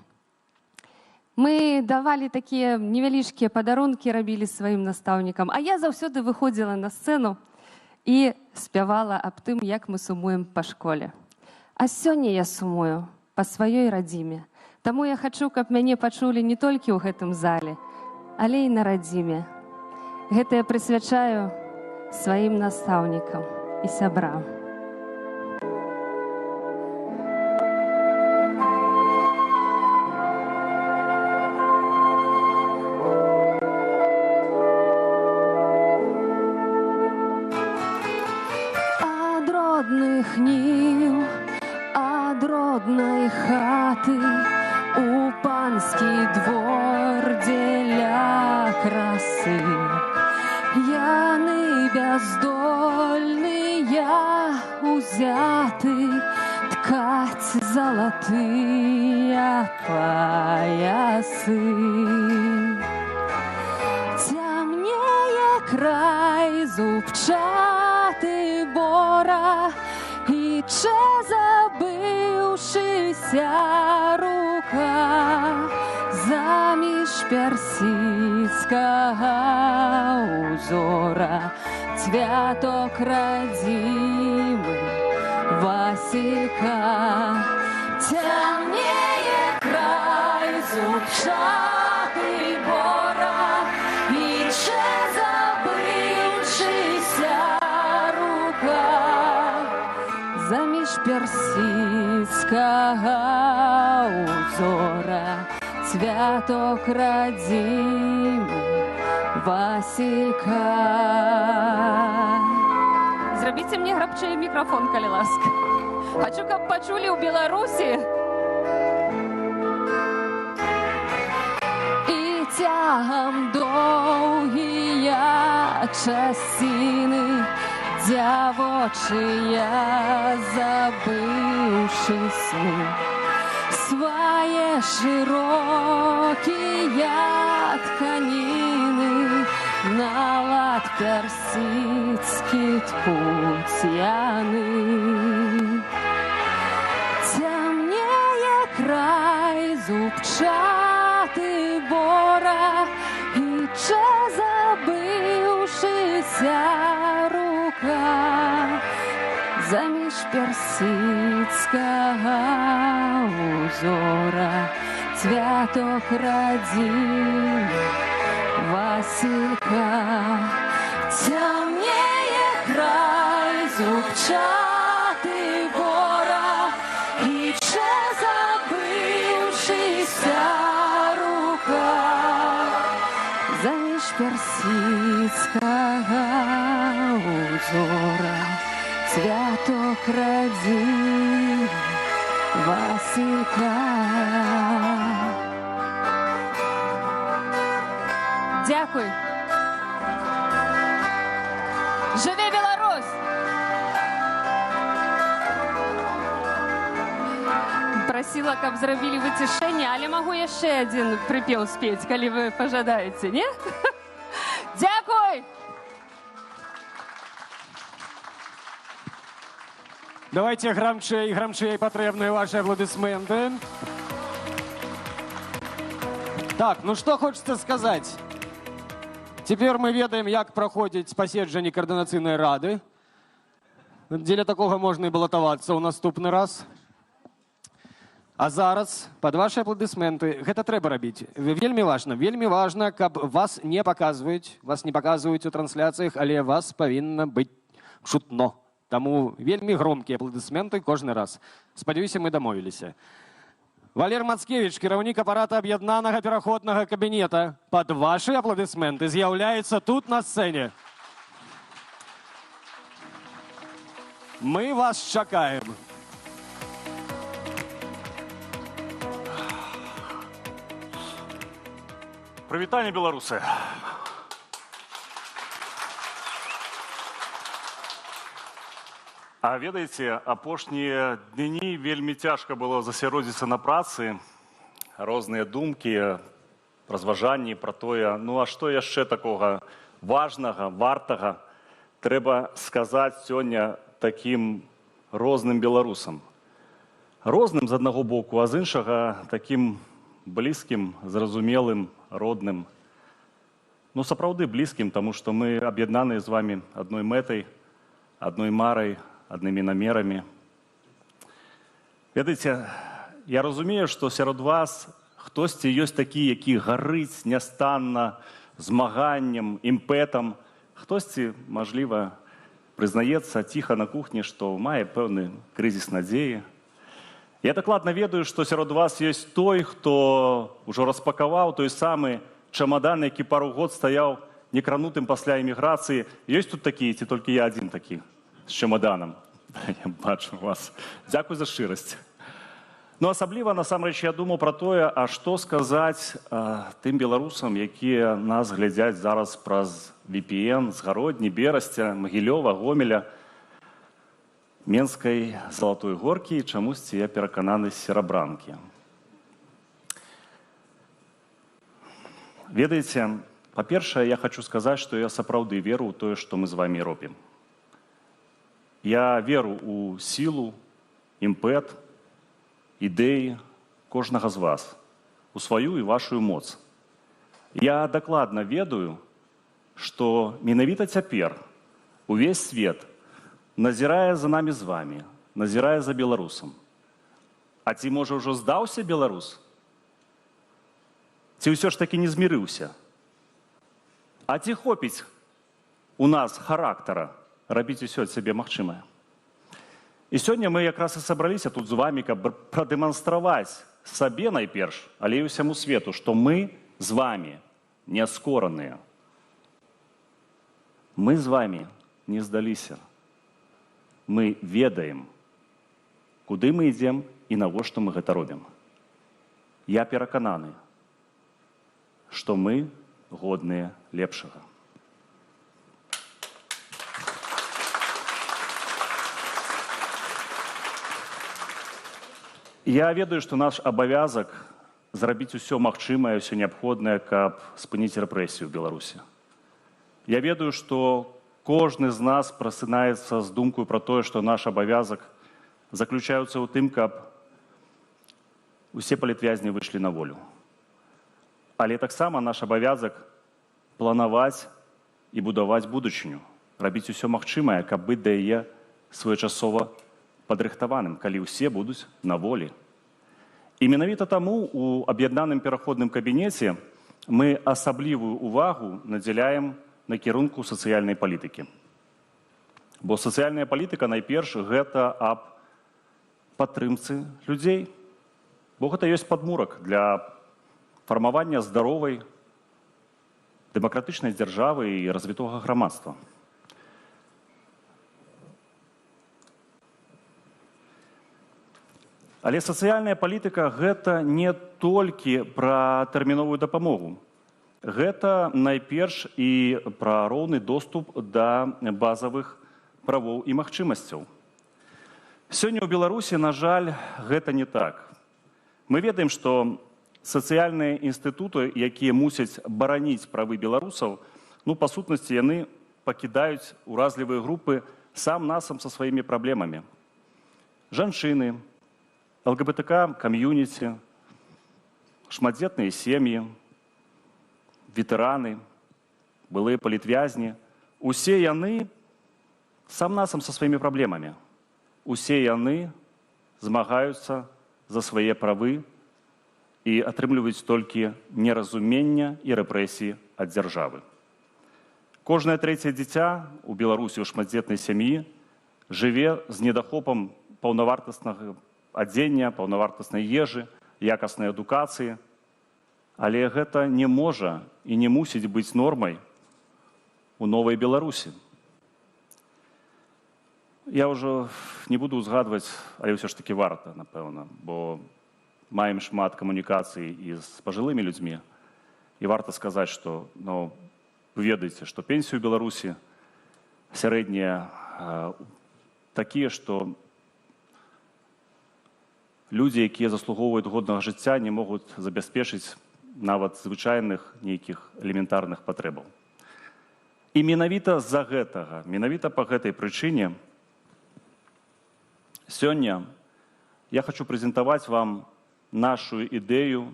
Мы давали такія невялічкія падарункі, рабілі сваім настаўнікам. А я заўсёды выходзіла на сцэну і спявала аб тым, як мы сумуем па школе. А сёння я сумую па сваёй радзіме. Таму я хачу, каб мяне пачулі не толькі ў гэтым зале, але і на радзіме. Гэта я прысвячаю сваім настаўнікам і сябрам. Ад родных ніў, ад роднай хаты у панскі двор дзеля красы. Яны бяздольныя узяты ткаць залатыя паясы. Цямнее край зубчаты бора, і чэ забыўшыся рука заміж персідскага узора. Цвяток радзімы Васілька. Цямнее край зубчаты бора, і чэ забыўшыся рука заміж персідскага узора. Цвяток радзімы Васілька. Зрабіце мне грабчэй мікрафон, калі ласка. Хачу, каб пачулі ў Беларусі. І цягам доўгія часіны дзявочыя забыўшы сны свае шырокія тканіны на лад персідскі ткуць яны. Цямнее край зубчаты бора, і чэ забыўшыся рука заміж персідскага узора. Цвяток радзімы Васілька. Цямнее край зубчаты бора, і чэ забыўшыся рука заміж персідскага узора. Цвяток радзімы Васілька. Дякую. Жыве Беларусь! Прасіла, каб зрабілі выцішэнне, але магу яшчэ адзін прыпеў спець, калі вы пажадаеце, не? Дякуй! Давайте громче потребные ваши аплодисменты. Так, ну что хочется сказать. Теперь мы ведаем, як проходить паседжанне координаційної ради. Дзеля такого можна і балатавацца ў наступны раз. А зараз, пад ваши аплодисменты, гэта трэба рабіць. Вельмі важна, каб вас не паказваюць у трансляцыях, але вас павінна быць чутно. Таму вельмі громкія аплодисменты кожны раз. Спадзяюся, мы дамовіліся. Валер Мацкевіч, кіраўнік апарата аб'яднанага пераходнага кабінета, пад вашы аплодисменты з'яўляецца тут на сцэне. Мы вас чакаем. Прывітанне, беларусы. А ведаеце, апошнія дні вельмі цяжка было засяродзіцца на працы, розныя думкі, разважанні пра тое, ну а што яшчэ такога важнага, вартага трэба сказаць сёння такім розным беларусам. Розным з аднаго боку, а з іншага такім блізкім, зразумелым, родным. Ну, сапраўды блізкім, тому што мы аб'яднаныя з вами адной мэтай, адной марай, аднымі намерамі. Ведаеце, я разумею, што сярод вас хтосьці ёсць такі, які гарыць нястанна змаганнем, імпэтам. Хтосьці, мажліва, прызнаецца ціха на кухні, што мае пэўны крызіс надзеі. Я дакладна ведаю, што сярод вас ёсць той, хто ўжо распакаваў той самы чамадан, які пару год стаяў некранутым пасля эміграцыі. Ёсць тут такія, ці толькі я адзін такі з чамаданам? Я бачу вас. Дзякуй за шчырасць. Ну, асабліва, насамрэч, я думаў пра тое, а што сказаць тым беларусам, якія нас глядзяць зараз праз VPN з Гародні, Берасця, Магілёва, Гомеля, Менскай, Залатой Горкі і чамусьці я перакананы з Серабранкі. Ведаеце, па-першае, я хочу сказаць, што я сапраўды веру ў тое, што мы з вами робім. Я веру ў сілу, імпэт, ідэі кожнага з вас, у сваю і вашу моц. Я дакладна ведаю, што менавіта цяпер увесь свет назірае за намі з вами, назірае за беларусам. А ці, можа, ўжо здаўся беларус? Ці ўсё ж такі не змірыўся? А ці хопіць у нас характара рабіць усё ад сябе магчымае? І сёння мы якраз і сабраліся тут з вами, каб прадэманстраваць сабе найперш, але і ўсяму свету, што мы з вами не скораныя. Мы з вами не здаліся. Мы ведаем, куды мы ідзем і навошта мы гэта робім. Я перакананы, што мы годныя лепшага. Я ведаю, што наш абавязак зрабіць усё магчымае, усё неабходнае, каб спыніць рэпрэсію ў Беларусі. Я ведаю, што кожны з нас прасынаецца з думкою пра тое, што наш абавязак заключаецца ў тым, каб усе палітвязні выйшлі на волю. Але таксама наш абавязак планаваць і будаваць будучыню, рабіць усё магчымае, каб быць да яе своечасова падрыхтаваным, калі ўсе будуць на волі. І менавіта таму у аб'яднаным пераходным кабінеце мы асаблівую ўвагу надзяляем накірунку сацыяльнай палітыкі. Бо сацыяльная палітыка найперш гэта аб падтрымцы людзей. Бо гэта ёсць падмурак для фармавання здаровай, дэмакратычнай дзяржавы і развітога грамадства. Але сацыяльная палітыка гэта не толькі пра тэрміновую дапамогу. Гэта найперш і пра роўны доступ да базавых правоў і магчымасцяў. Сёння ў Беларусі, на жаль, гэта не так. Мы ведаем, што сацыяльныя інстытуты, якія мусяць бараніць правы беларусаў, па сутнасці яны пакідаюць уразлівыя групы сам-насам са сваімі праблемамі. Жанчыны, ЛГБТК, кам'юніці, шматдзетныя сем'і, ветэраны, былыя палітвязні, усе яны сам-насам са сваімі праблемамі. Усе яны змагаюцца за свае правы і атрымліваюць толькі неразумення і рэпрэсіі ад дзяржавы. Кожнае трэцяе дзіця у Беларусі ў шматдзетнай сям'і жыве з недахопам паўнавартаснага адзення, паўнавартаснай ежы, якаснай адукацыі, але гэта не можа і не мусіць быць нормай у новай Беларусі. Я ўжо не буду ўзгадваць, але ўсё ж такі варта, напэўна, бо маем шмат камунікацый і з пажылымі людзьмі. І варта сказаць, што, вы ведаеце, што пенсію ў Беларусі сярэднія такія, што людзі, якія заслугоўваюць годнага жыцця, не могуць забяспечыць нават звычайных нейкіх элементарных патрэбаў. І менавіта з-за гэтага, менавіта па гэтай прычыне, сёння я хочу прэзентаваць вам нашу ідэю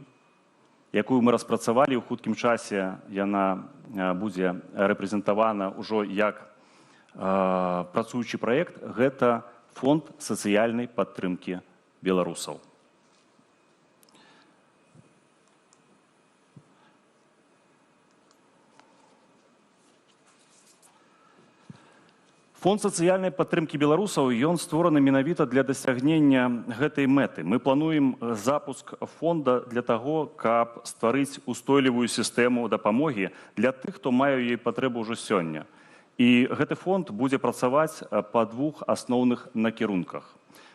якую мы распрацавалі ў хуткім часе, яна будзе рэпрэзентавана ўжо як працуючы праект, гэта фонд сацыяльнай падтрымкі беларусаў. Фонд сацыяльнай падтрымкі беларусаў, ён створаны менавіта для дасягнення гэтай мэты. Мы плануем запуск фонда для таго, каб стварыць устойлівую сістэму дапамогі для тых, хто мае яе патрэбу ўжо сёння. І гэты фонд будзе працаваць па двух асноўных накірунках.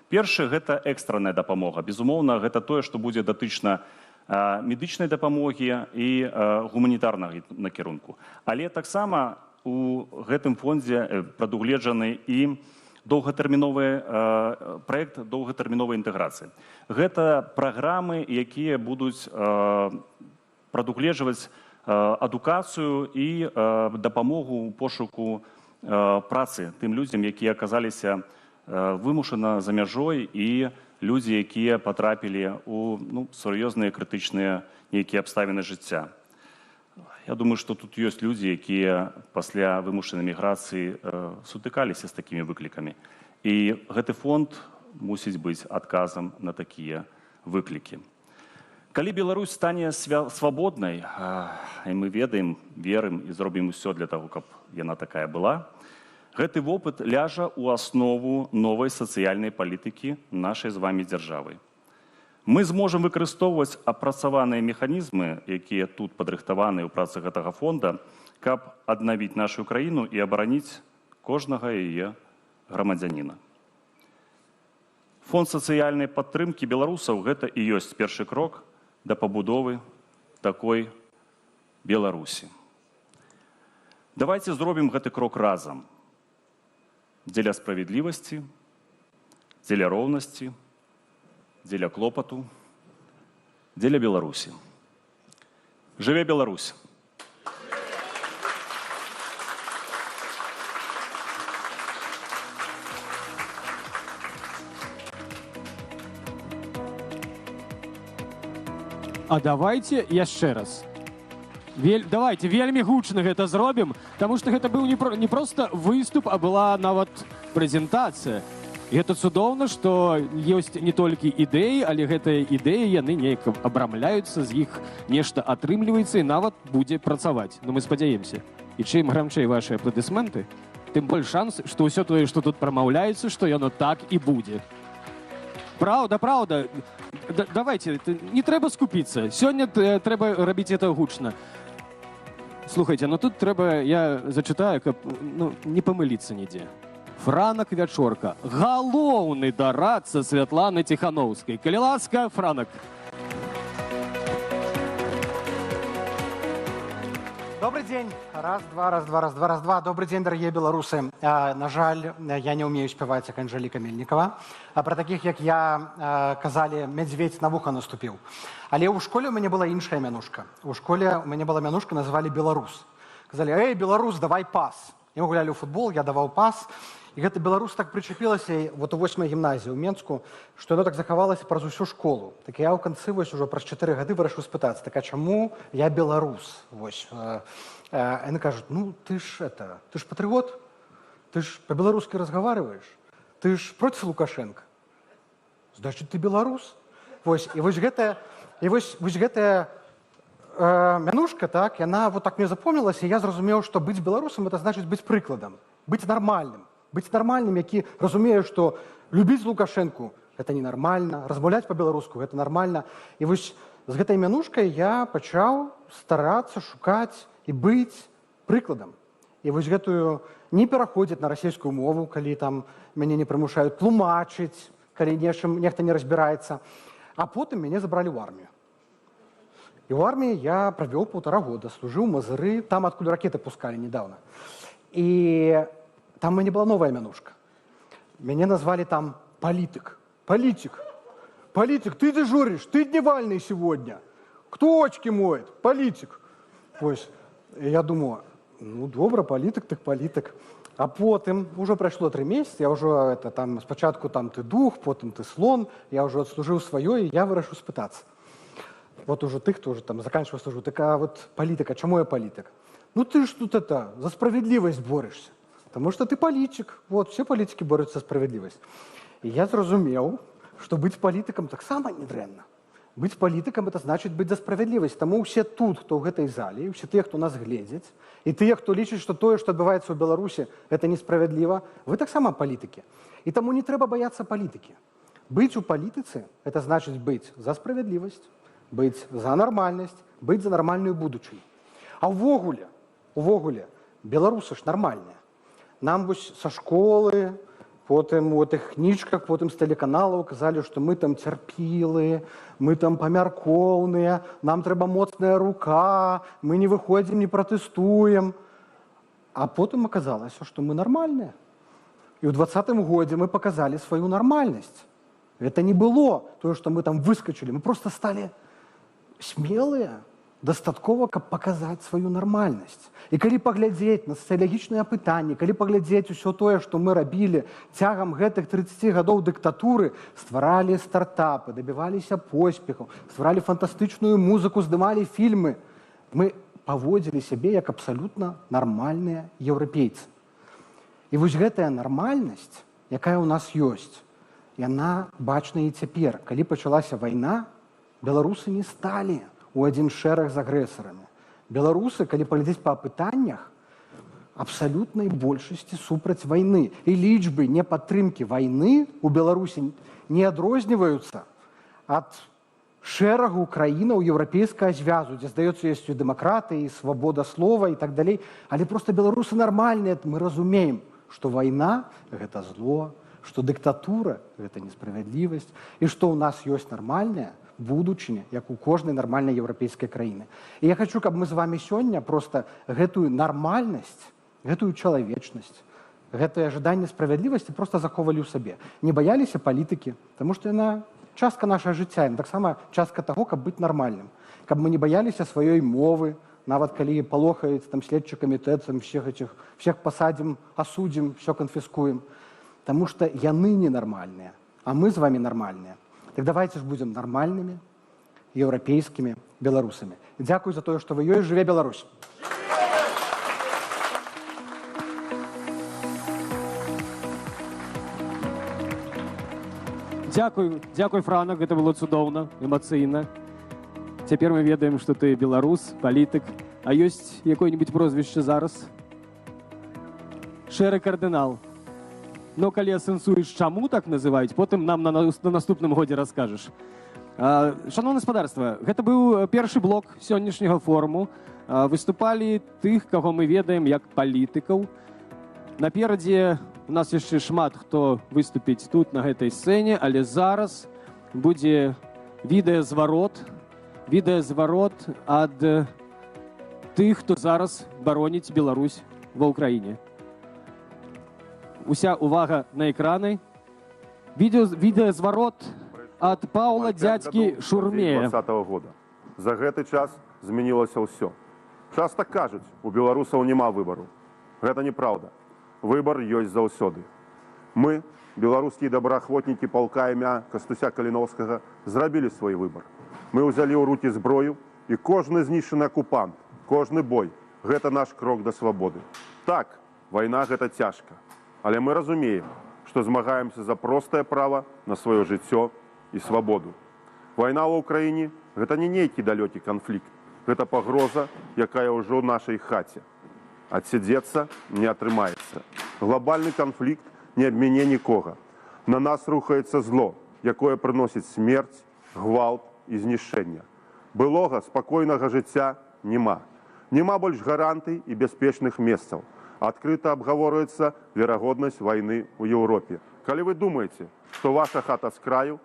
Першы – гэта экстранная дапамога. Безумоўна, гэта тое, што будзе датычна медычнай дапамогі і гуманітарнага накірунку. Але таксама у гэтым фондзе прадугледжаны і праект доўгатэрміновай інтэграцыі. Гэта праграмы, якія будуць прадугледжваць адукацыю і дапамогу ў пошуку працы тым людзям, якія аказаліся вымушана за мяжой, і людзі, якія патрапілі ў сур'ёзныя крытычныя нейкія абставіны жыцця. Я думаю, што тут ёсць людзі, якія пасля вымушанай міграцыі сутыкаліся з такімі выклікамі. І гэты фонд мусіць быць адказам на такія выклікі. Калі Беларусь стане свабоднай, і мы ведаем, верым і зробім усё для таго, каб яна такая была, гэты вопыт ляжа ў аснову новай сацыяльнай палітыкі нашай з вамі дзяржавы. Мы зможам выкарыстоўваць апрацаваныя механізмы, якія тут падрыхтаваны ў працы гэтага фонда, каб аднавіць нашу краіну і абараніць кожнага яе грамадзяніна. Фонд сацыяльнай падтрымкі беларусаў – гэта і ёсць першы крок да пабудовы такой Беларусі. Давайце зробім гэты крок разам. Дзеля справядлівасці, дзеля роўнасці, дзеля клопату, дзеля Беларусі. Жыве Беларусь! А давайте яшчэ раз. Давайте вельмі гучна гэта зробім, таму што гэта быў не проста выступ, а была нават прэзентацыя. І гэта цудоўна, што ёсць не толькі ідэі, але гэтыя ідэі, яны неяк абрамляюцца, з іх нешта атрымліваецца і нават будзе працаваць. Ну, мы спадзяемся. І чым грамчэй вашыя апладысменты, тым больш шанс, што ўсё тое, што тут прамаўляецца, што яно так і будзе. Праўда, праўда. Давайте, не трэба скупіцца. Сёння трэба рабіць это гучна. Слухайце, ну тут трэба, я зачытаю, каб не памыліцца нідзе. Франак Вячорка. Галоўны дарадца Святланы Ціхановскай. Калі ласка, Франак. Добрый день. Раз, два. Добрый день, дорогие белорусы. На жаль, я не умею спевать, как Анжелика Мельникова. А про таких, як я, казали, медведь на вуха наступил. Але у школе у меня была іншая мянушка. У школе у меня была мянушка, называли Беларус. Казали, эй, Беларус, давай пас. И мы гуляли в футбол, я давал пас. І гэта беларус так прычапілася вот у 8-й гімназіі ў Менску, што яно так захавалася праз усю школу. Так я ў канцы вось ужо праз 4 гады вырашыў спытацца, так а чаму я беларус? Вось. Яны кажуць, ну ты ж патрыот, ты ж па-беларускі разговариваешь, ты ж проці Лукашенко. Значит, ты беларус. Вось. І вось гэтая мянушка, так, яна вот так мне запомнілася, і я зразумеў, што быць беларусам это значыць быць прыкладам, быць нармальным. Быць нармальным, які разумею, што любіць Лукашэнку – гэта ненармальна, размаўляць па-беларуску – гэта нармальна. І вось з гэтай мянушкай я пачаў старацца, шукаць і быць прыкладам. І вось гэтую не пераходзіць на расійскую мову, калі там мяне не прымушаюць тлумачыць, калі нехта не разбіраецца. А потым мяне забралі ў армію. І ў арміі я правёў 1,5 года, служыў у Мазыры, там, адкуль ракеты пускалі недавно. І там у меня была новая мянушка. Меня назвали там политик. Политик, ты дежуришь, ты дневальный сегодня. Кто очки моет? Политик. Ось. Я думаю, ну добре, политик, так политик. А потім, уже пройшло 3 месяцы, я уже там, спочатку там ти дух, потім ти слон, я вже отслужив своє, і я вирішив спитатися. вот уже ты, кто уже там заканчивал службу, такая вот политика, чему я политик? Ну ты ж тут за справедливость борешься. Потому что ты политик. Вот, все политики борются за справедливость. И я зразумел, что быть политиком так само не дрэнна. Быть политиком – это значит быть за справедливость. Тому все тут, кто в этой зале, все те, кто нас глядит, и те, кто лічыць, что тое, что отбывается в Беларуси, это несправедливо, вы так само политики. И тому не треба бояться политики. Быть у политицы – это значит быть за справедливость, быть за нормальность, быть за нормальную будучыню. А увогуле, беларусы ж нормальные. Нам вось со школы, потым у тых кніжках, потым з тэлеканалаў казалі, што мы там цярпілы, мы там памяркоўныя, нам трэба моцная рука, мы не выходзім, не пратэстуем. А потым аказалася, што мы нармальныя. І ў 2020 годзе мы паказалі сваю нармальнасць. Гэта не было тое, што мы там выскачылі, мы просто сталі смелыя, дастаткова, каб паказаць сваю нармальнасць. І калі паглядзець на сацыялагічныя пытанні, калі паглядзець усё тое, што мы рабілі цягам гэтых 30 гадоў дыктатуры, стваралі стартапы, дабіваліся поспехаў, стваралі фантастычную музыку, здымалі фільмы, мы паводзілі сябе як абсалютна нармальныя еўрапейцы. І вось гэтая нармальнасць, якая ў нас ёсць, яна бачная і цяпер. Калі пачалася вайна, беларусы не сталі у адзін шэраг з агрэсарамі. Беларусы, калі паглядзець па апытаннях, абсалютнай большасці супраць вайны. І лічбы непадтрымкі вайны ў Беларусі не адрозніваюцца ад шэрагу краінаў еўрапейскага звязу, дзе, здаецца, ёсць і дэмакратыя, і свабода слова, і так далей. Але проста беларусы нармальныя, мы разумеем, што вайна – гэта зло, што дыктатура – гэта несправядлівасць, і што ў нас ёсць нармальная будучыня, як у кожнай нармальнай еўрапейскай краіны. І я хочу, каб мы з вами сёння проста гэтую нармальнасць, гэтую чалавечнасць, гэтае жаданне справядлівасці проста захоўвалі ў сабе. Не баяліся палітыкі, таму што яна частка нашага жыцця, яна таксама частка таго, каб быць нармальным. Каб мы не баяліся сваёй мовы, нават калі палохаюць там следчы камітэт, всех пасадзім, асудзім, все канфіскуем. Таму што яны ненармальныя, а мы з вами нармальныя. Так давайте ж будем нормальными, европейскими белорусами. Дякую за то, что вы ёсць. Жыве Беларусь! Дзякуй, Франак, гэта было цудоўна, эмацыйна. Цяпер мы ведаем, што ты беларус, палітык. А ёсць якое-нибудь прозвішча зараз? Шэры кардынал. Но калі асэнсуеш, чаму так называюць, потым нам на наступным годзе раскажаш. Шановне гаспадарства, гэта быў першы блок сённяшняга форуму. Выступалі тых, каго мы ведаем як палітыкаў. Наперадзе у нас яшчэ шмат хто выступіць тут, на гэтай сцэне, але зараз будзе відэазварот ад тых, хто зараз бароніць Беларусь ва ўкраіне. Уся увага на экраны. Відэазварот ад Паўла дзядзькі Шурмея. 2020 года. За гэты час змянілася ўсё. Часта кажуць, у беларусаў няма выбару. Гэта неправда. Выбар ёсць заўсёды. Мы, беларускія добраахвотнікі палка імя Кастуся Каліновскага, зрабілі свой выбар. Мы ўзялі ў рукі зброю, і кожны знішчаны акупант, кожны бой – гэта наш крок да свабоды. Так, вайна – гэта цяжка. Але мы разумеем, што змагаемся за простае права на сваё жыццё і свабоду. Вайна ў Ўкраіне – гэта не нейкі далёкі канфлікт. Гэта пагроза, якая ўжо ў нашай хаце. Адсядзецца не атрымаецца. Глобальны канфлікт не абміне нікога. На нас рухаецца зло, якое прыносіць смерць, гвалт і знішчэнне. Былога спакойнага жыцця няма. Няма больш гарантый і бяспечных месцаў. Адкрыта абгаворваецца верагоднасць вайны ў Еўропе. Калі вы думаеце, што ваша хата з краю,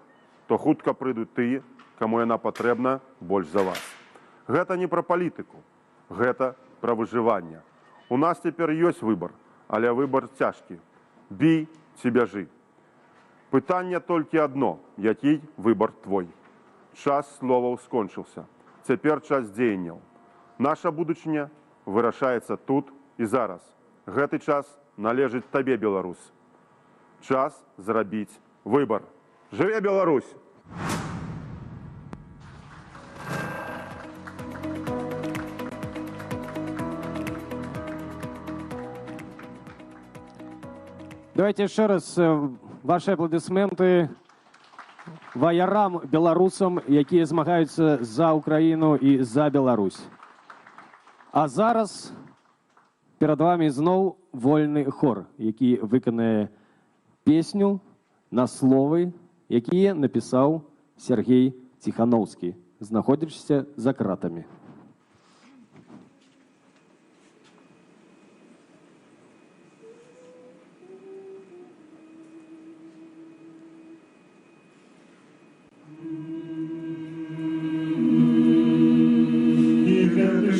то хутка прыйдуць тыя, каму яна патрэбна больш за вас. Гэта не пра палітыку, гэта пра выжыванне. У нас цяпер ёсць выбар, але выбар цяжкі. Бі ці бяжы. Пытанне толькі адно, які выбар твой. Час словаў скончыўся. Цяпер час дзеянняў. Наша будучыня вырашаецца тут і зараз. Гэты час належыць табе, Беларусь. Час зрабіць выбар. Жыве Беларусь! Давайте еще раз ваши аплодисменты ваярам, белорусам, які змагаються за Україну і за Беларусь. А зараз перед вами знову вольний хор, який виконає пісню на слови, які написав Сергій Тихановський, знаходячись за кратами.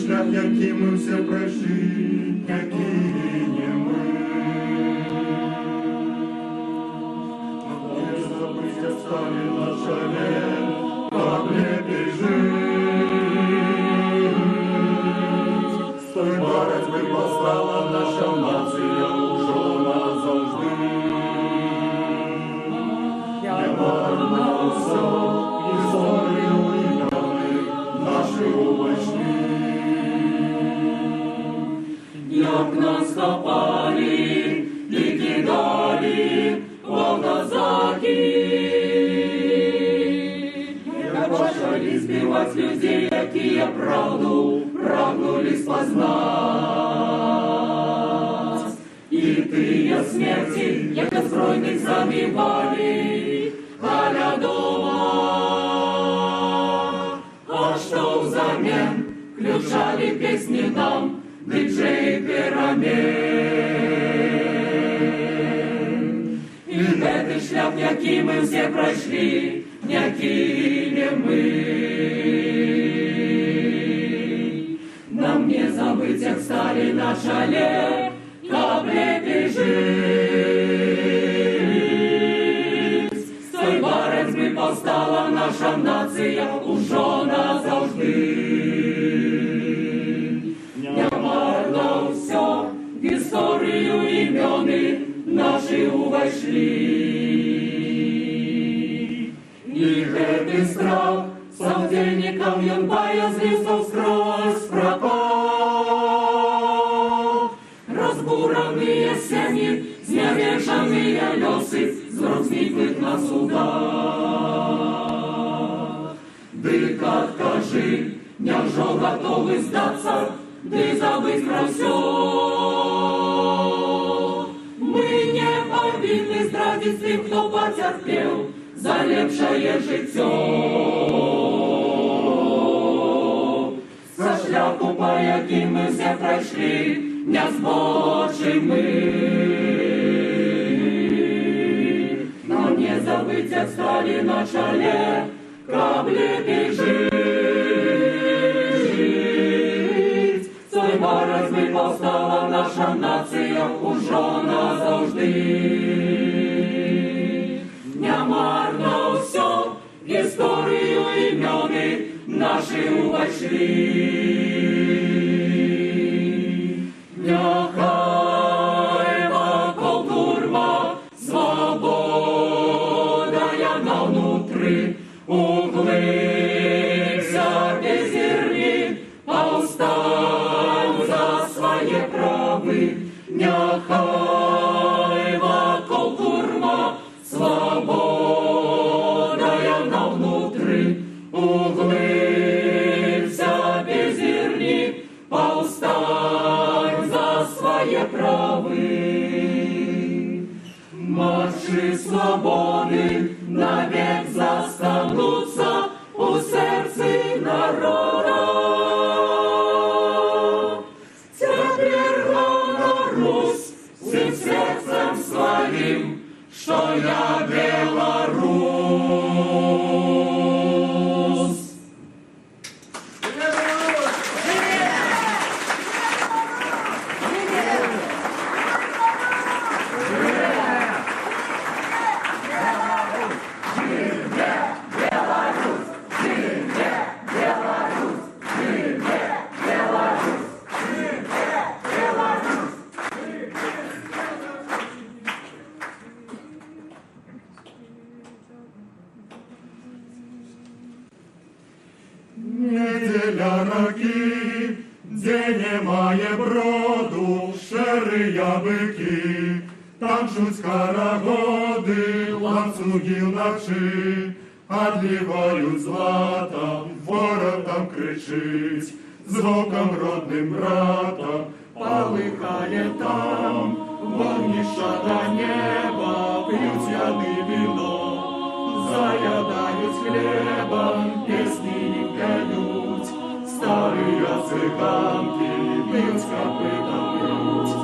Шлях, який ми все пройшли, які не ми. Не забыть оставили на шале, как лепей жить. З той боротьби постала наша нація уже назавжди. Не марно все, історію ім'яни наші увійшли. Як нас копали и кидали в казаки, как почали сбивать людей, какие правду прагнули спознать. И тыя смерти, як збройних забивали, аля дома. А что взамен включали песни нам, диджей перамен. І гэты шлях, які ми все пройшли, не кинем мы. Нам не забыть, як стали на шале, каб лепей жить. З той боротьби повстала наша нація уже назавжди. Марно все, в історію ім'яни наші увійшли. І гэты страх саўдзельнікам ён баязлістаў скрозь прапаў. Разбураныя сям'і, знявечаныя лёсы, зрок зніклых на судах. Дык адкажы, няўжо гатовы здацца, ды забыть про все. Мы не повинны здрадить тых, кто потерпел за лепшее життё. За шляху, по яким мы все пройшли, не збочим мы. Но не забыть, як стали на шале, каб лепей жить. Боротьби повстала наша нація уже назавжди. Не марно все, в історію ім'яни наші увійшли. Нехай вокол турма, свобода яна внутри, углибся без зерни, повстань за свои правы. Нехай вокол турма, свобода яна внутри, углибся без зерни, повстань за свои правы. Марши свободы навек застанутся у сердца народа. Всем сердцем своим, что я белорус. Неделя роки, де немає броду, шерия бики, там Скачуть скороходи, ланцюги вночі, отливають златом, ворог там кричить, звуком родним братом, полыхає там, вогнища до неба, п'ють яди вино, заядають хлебом, пісні їм п'ють, старі цыганки, б'ють копитом грудь,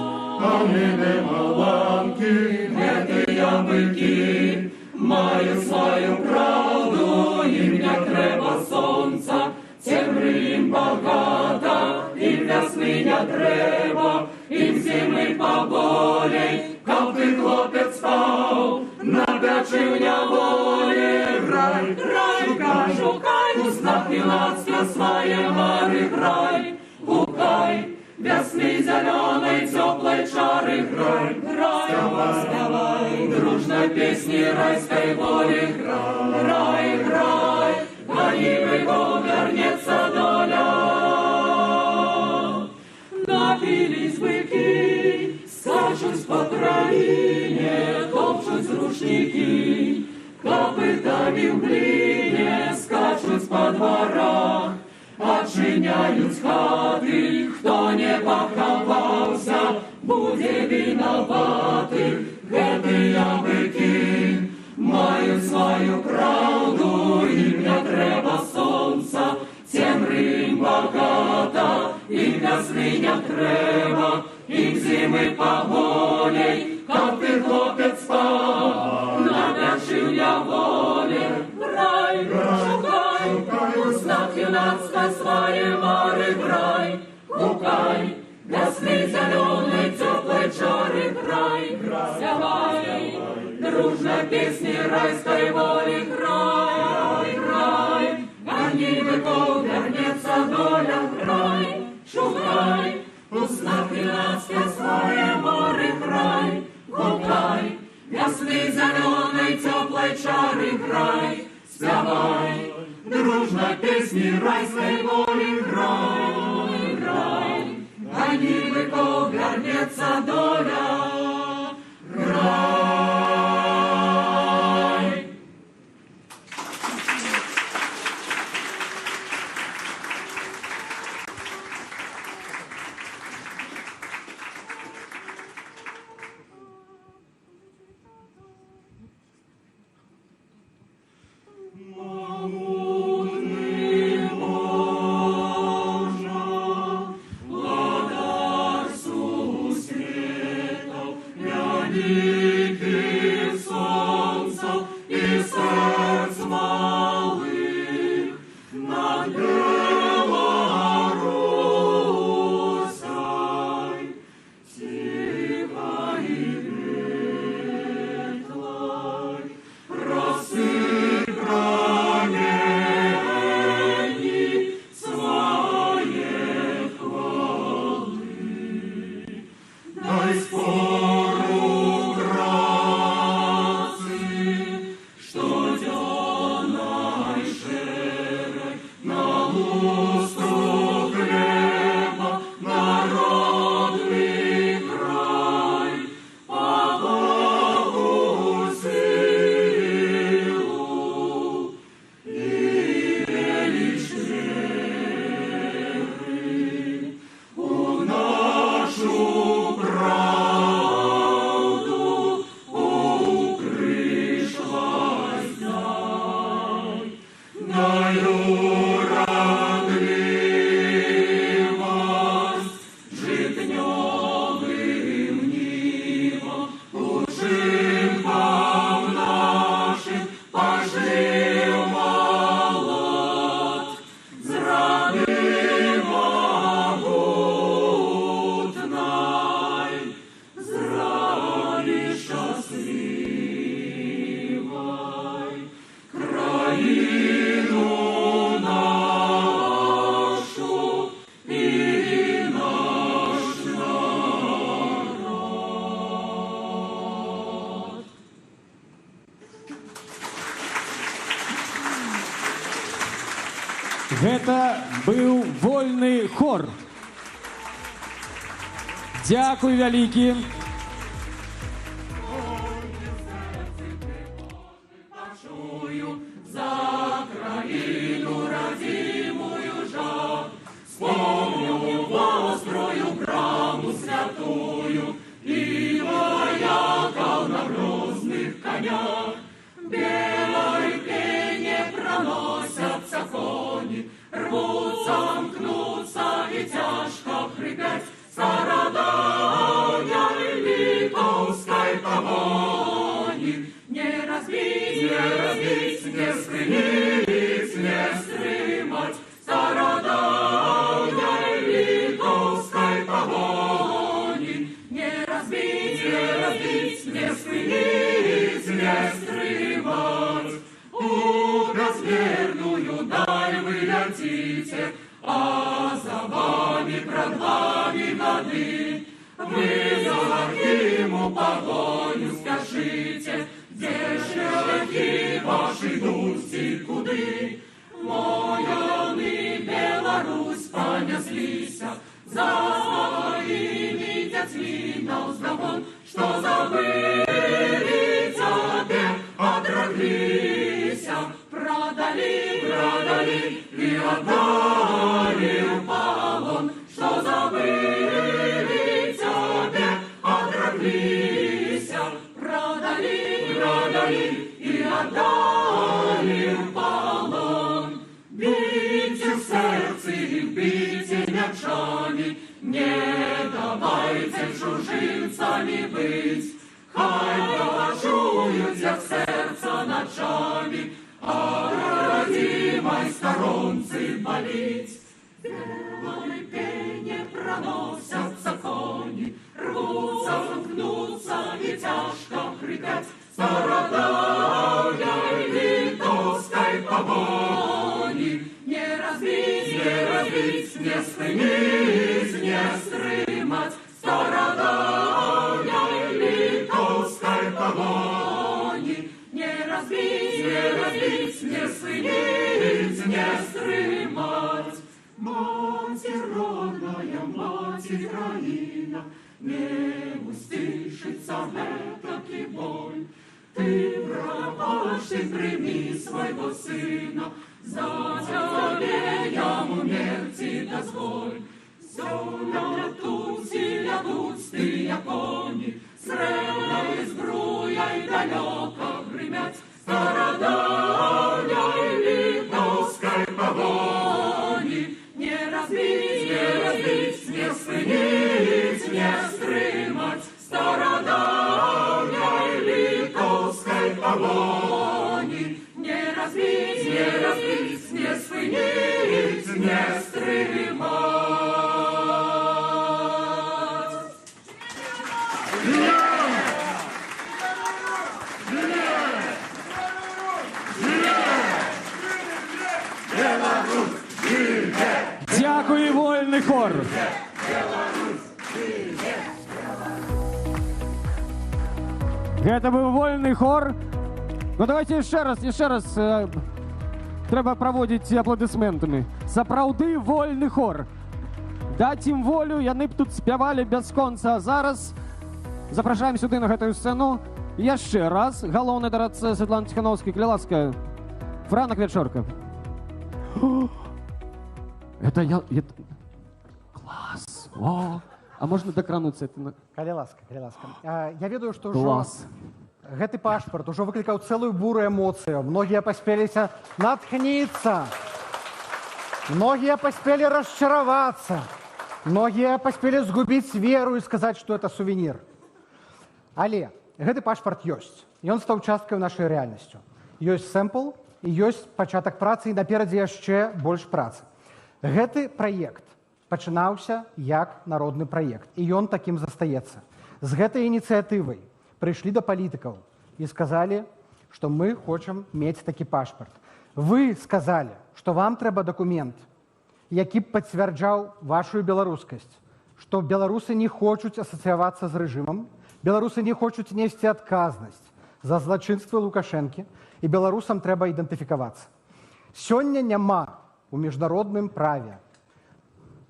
а не маланки, гетыя быки, мають свою правду, їм не треба сонця, темри їм багато, їм весни не треба, їм зими поболей, каб ти хлопець спав, на печі в неволі. Грай, грай, шукай, у снах юнацьке своє мари грай, гукай, весны зеленой теплой чары грай, грай, спевай, дружной песни райской воли грай, грай, грай, гони его вернется доля. Напились быки, скачут по травине, топчут рушники, копытами в глине скачут по дворах, отчиняют хаты, кто не поховался, будет виноваты. Гэтыя быки мають свою правду, їм не треба сонця, темри їм багато, їм весни не треба, їм зими поболей, каб ти хлопець спав, на печі в неволі. Грай, шукай, у снах юнацька своє мари грай, гукай, весни зеленой теплой чары грай, спевай, дружной песни райской воли грай, грай, гони быков, вернется доля, грай, шукай, у снах юнацьке своє мари грай, гукай, весны зеленой теплой чары грай, спевай, дружной песни райской воли грай, грай, гони быков, вернется доля, грай. Гэта быў вольны хор. Дзякуй вялікі. Белой пене проносятся кони, рвутся, мкнутся и тяжко хрипят страдания литовской погони. Не разбить, не спрятать, не стремать страдания литовской погони. Не разбить, не спрятать, не стремать. У безмерную даль вы летите, а за вами пред вами годы. Вы за Ему погоню спешите, где шляхи ваши идут куды. Мояны Беларусь понеслися за своими детьми навздогон, что забыли тебе, отроглися, продали и отдали в полон, что забыли тебе, отроглися, продали и отдали в полон. Бейте в сердце и бейте мечами, не давайте чужинцами быть. Хай голосуют в сердце ночами, а родимой сторонцы болеть. В белой пене проносятся кони, рвутся, мкнутся и тяжко хрипят страдания литовской погони. Не разбить, не спрятать, не стремать страдания литовской погони. Не разбить, не спрятать, не стремать. Матерь родная, Матерь Краина, не устишится этаки боль. Ты, пропавший, прими своего сына, за тебе ему мерти дозволь. Все лядут стыя кони, зрелой збруей далеко гремять страдания литовской погони. Не разбить, не спрятать, не стремать страдания литовской погони. Не разбить, не спрятать, не стремать. Дякую, вольный хор. Это был вольный хор. Ну давайте еще раз. Треба проводить аплодисментами. Сапраўды вольны хор. Даць ім волю, яны б тут спявалі бясконца. А зараз запрашаем сюды на гэтую сцэну яшчэ раз галоўны дарадца Светлана Ціхановская. Калі ласка, Франак Вячорка. Это я... Класс! О! А можно докрануться? Калі ласка. Я ведаю, што Класс. гэты пашпарт ужо выклікаў цэлую буру эмоцыяў. Многія паспеліся натхніцца. Многія паспелі расчаравацца. Многія паспелі згубіць веру і сказаць, што это сувенір. Але гэты пашпарт ёсць. Ён стаў часткай нашай рэальнасцю. Ёсць сэмпл і ёсць пачатак працы, і наперадзе яшчэ больш працы. Гэты праект пачынаўся як народны праект, і ён такім застаецца. З гэтай ініцыятывай прыйшлі да палітыкаў і сказалі, што мы хочам мець такі пашпарт. Вы сказалі, што вам трэба дакумент, які б пацвярджаў вашу беларускасць, што беларусы не хочуць асацыявацца з рэжымам, беларусы не хочуць несці адказнасць за злачынствы Лукашэнкі, і беларусам трэба ідэнтыфікавацца. Сёння няма у міжнародным праве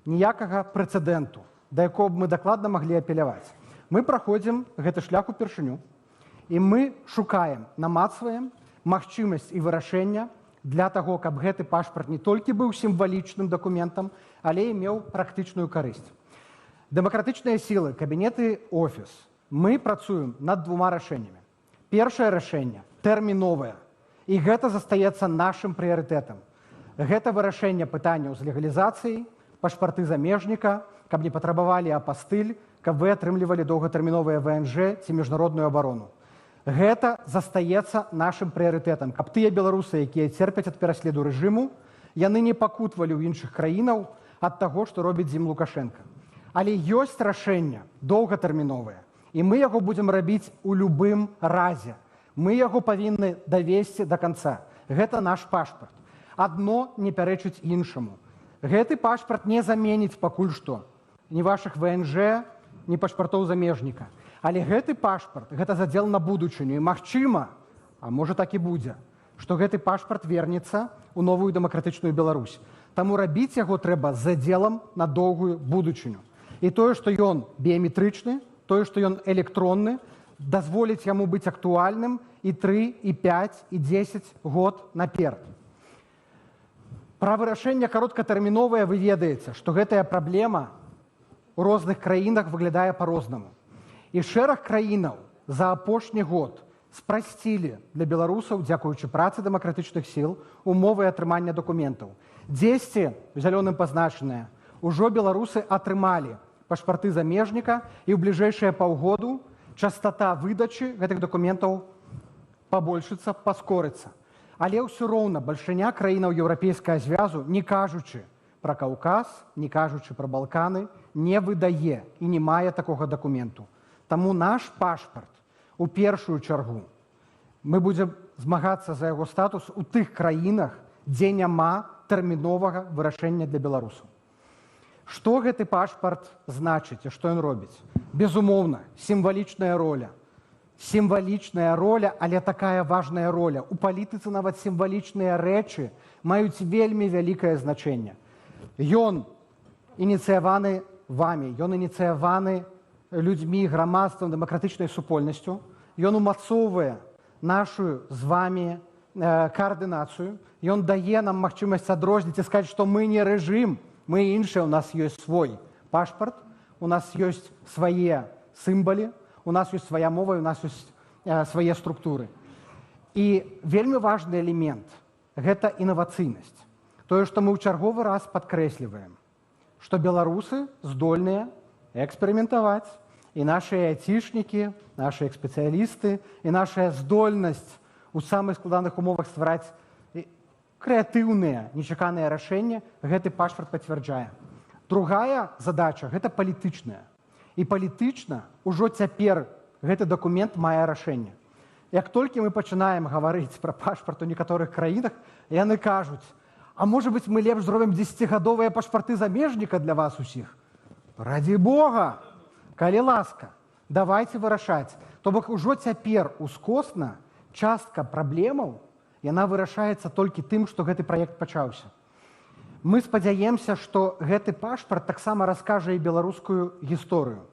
ніякага прэцэдэнту, да якога б мы дакладна маглі апеляваць. Мы праходзім гэты шлях упершыню, і мы шукаем, намацваем магчымасць і вырашэння для таго, каб гэты пашпарт не толькі быў сімвалічным дакументам, але і меў практычную карысць. Дэмакратычныя сілы, кабінеты, офіс. Мы працуем над двума рашэннямі. Першае рашэнне тэрміновае, і гэта застаецца нашым прыярытэтам. Гэта вырашэнне пытанняў з легалізацыяй, пашпарты замежніка, каб не патрабавалі апастыль, каб вы атрымлівалі доўгатэрміновыя ВНЖ ці міжнародную абарону. Гэта застаецца нашым прыярытэтам, каб тыя беларусы, якія церпяць ад пераследу рэжыму, яны не пакутвалі ў іншых краінаў ад таго, што робіць з ім Лукашенка. Але ёсць рашэнне доўгатэрміновае, і мы яго будзем рабіць у любым разе. Мы яго павінны давесці да канца. Гэта наш пашпарт. Адно не пярэчыць іншаму. Гэты пашпарт не заменіць пакуль што ні вашых ВНЖ, ні пашпартоў замежніка. Але гэты пашпарт, гэта задзел на будучыню. І магчыма, а можа так і будзе, што гэты пашпарт вернецца ў новую дэмакратычную Беларусь. Таму рабіць яго трэба з задзелам на доўгую будучыню. І тое, што ён біяметрычны, тое, што ён электронны, дазволіць яму быць актуальным і 3, і 5, і 10 год наперад. Пра вырашэнне кароткатэрміновае вы ведаеце, што гэтая праблема у розных краінах выглядае па-рознаму. І шэраг краінаў за апошні год спрасцілі для беларусаў, дзякуючы працы дэмакратычных сіл, умовы атрымання дакументаў. 10 зялёным пазначаныя ўжо беларусы атрымалі пашпарты замежніка, і ў бліжэйшыя паўгоду частота выдачы гэтых дакументаў пабольшыцца, паскорыцца. Але ўсё роўна бальшыня краінаў еўрапейскага звязу, не кажучы пра Каўказ, не кажучы пра Балканы, не выдае і не мае такога дакументу. Таму наш пашпарт у першую чаргу мы будзем змагацца за яго статус у тых краінах, дзе няма тэрміновага вырашэння для беларусаў. Што гэты пашпарт значыць і што ён робіць? Безумоўна, сімвалічная роля. Сімвалічная роля, але такая важная роля. У палітыцы нават сімвалічныя рэчы маюць вельмі вялікае значэнне. Ён ініцыяваны вамі, ён ініцыяваны людзьмі, грамадствам, дэмакратычнай супольнасцю. Ён умацоўвае нашу з вамі коаардынацыю. Ён дае нам магчымасць адрозніць і сказаць, што мы не рэжым, мы іншыя, у нас ёсць свой пашпарт, у нас ёсць свае сімвалы, у нас ёсць свая мова, у нас ёсць свае структуры. І вельмі важны элемент – гэта інавацыйнасць. Тое, што мы ў чарговы раз падкрэсліваем, што беларусы здольныя эксперыментаваць, і нашыя айцішнікі, нашыя спецыялісты, і наша здольнасць у самых складаных умовах ствараць крэатыўныя, нечаканыя рашэнні, гэты пашпарт пацвярджае. Другая задача – гэта палітычная. І палітычна ўжо цяпер гэты дакумент мае рашэнне. Як толькі мы пачынаем гаварыць пра пашпарт у некаторых краінах, яны кажуць, а можа быць, мы лепш зробім 10гадовыя пашпарты замежніка для вас усіх? Раді Бога! Калі ласка, давайце вырашаць. То бок ужо цяпер ускосна частка праблемаў яна вырашаецца толькі тым, што гэты праект пачаўся. Мы спадзяемся, што гэты пашпарт таксама раскажа і беларускую гісторыю.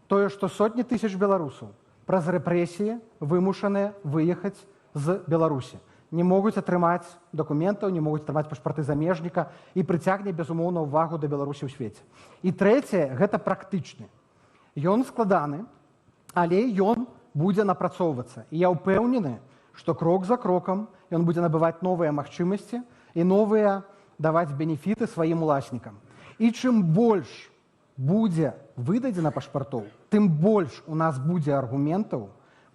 Тое, што сотні тысяч беларусаў праз рэпрэсіі вымушаныя выехаць з Беларусі. Не могуць атрымаць дакументаў, не могуць атрымаць пашпарты замежніка і прыцягне, безумоўна, увагу да Беларусі ў свеце. І трэцяе – гэта практычны. Ён складаны, але ён будзе напрацоўвацца. І я ўпэўнены, што крок за крокам ён будзе набываць новыя магчымасці і новыя даваць бенефіты сваім уласнікам. І чым больш будзе выдадзена пашпартоў, тым больш у нас будзе аргументаў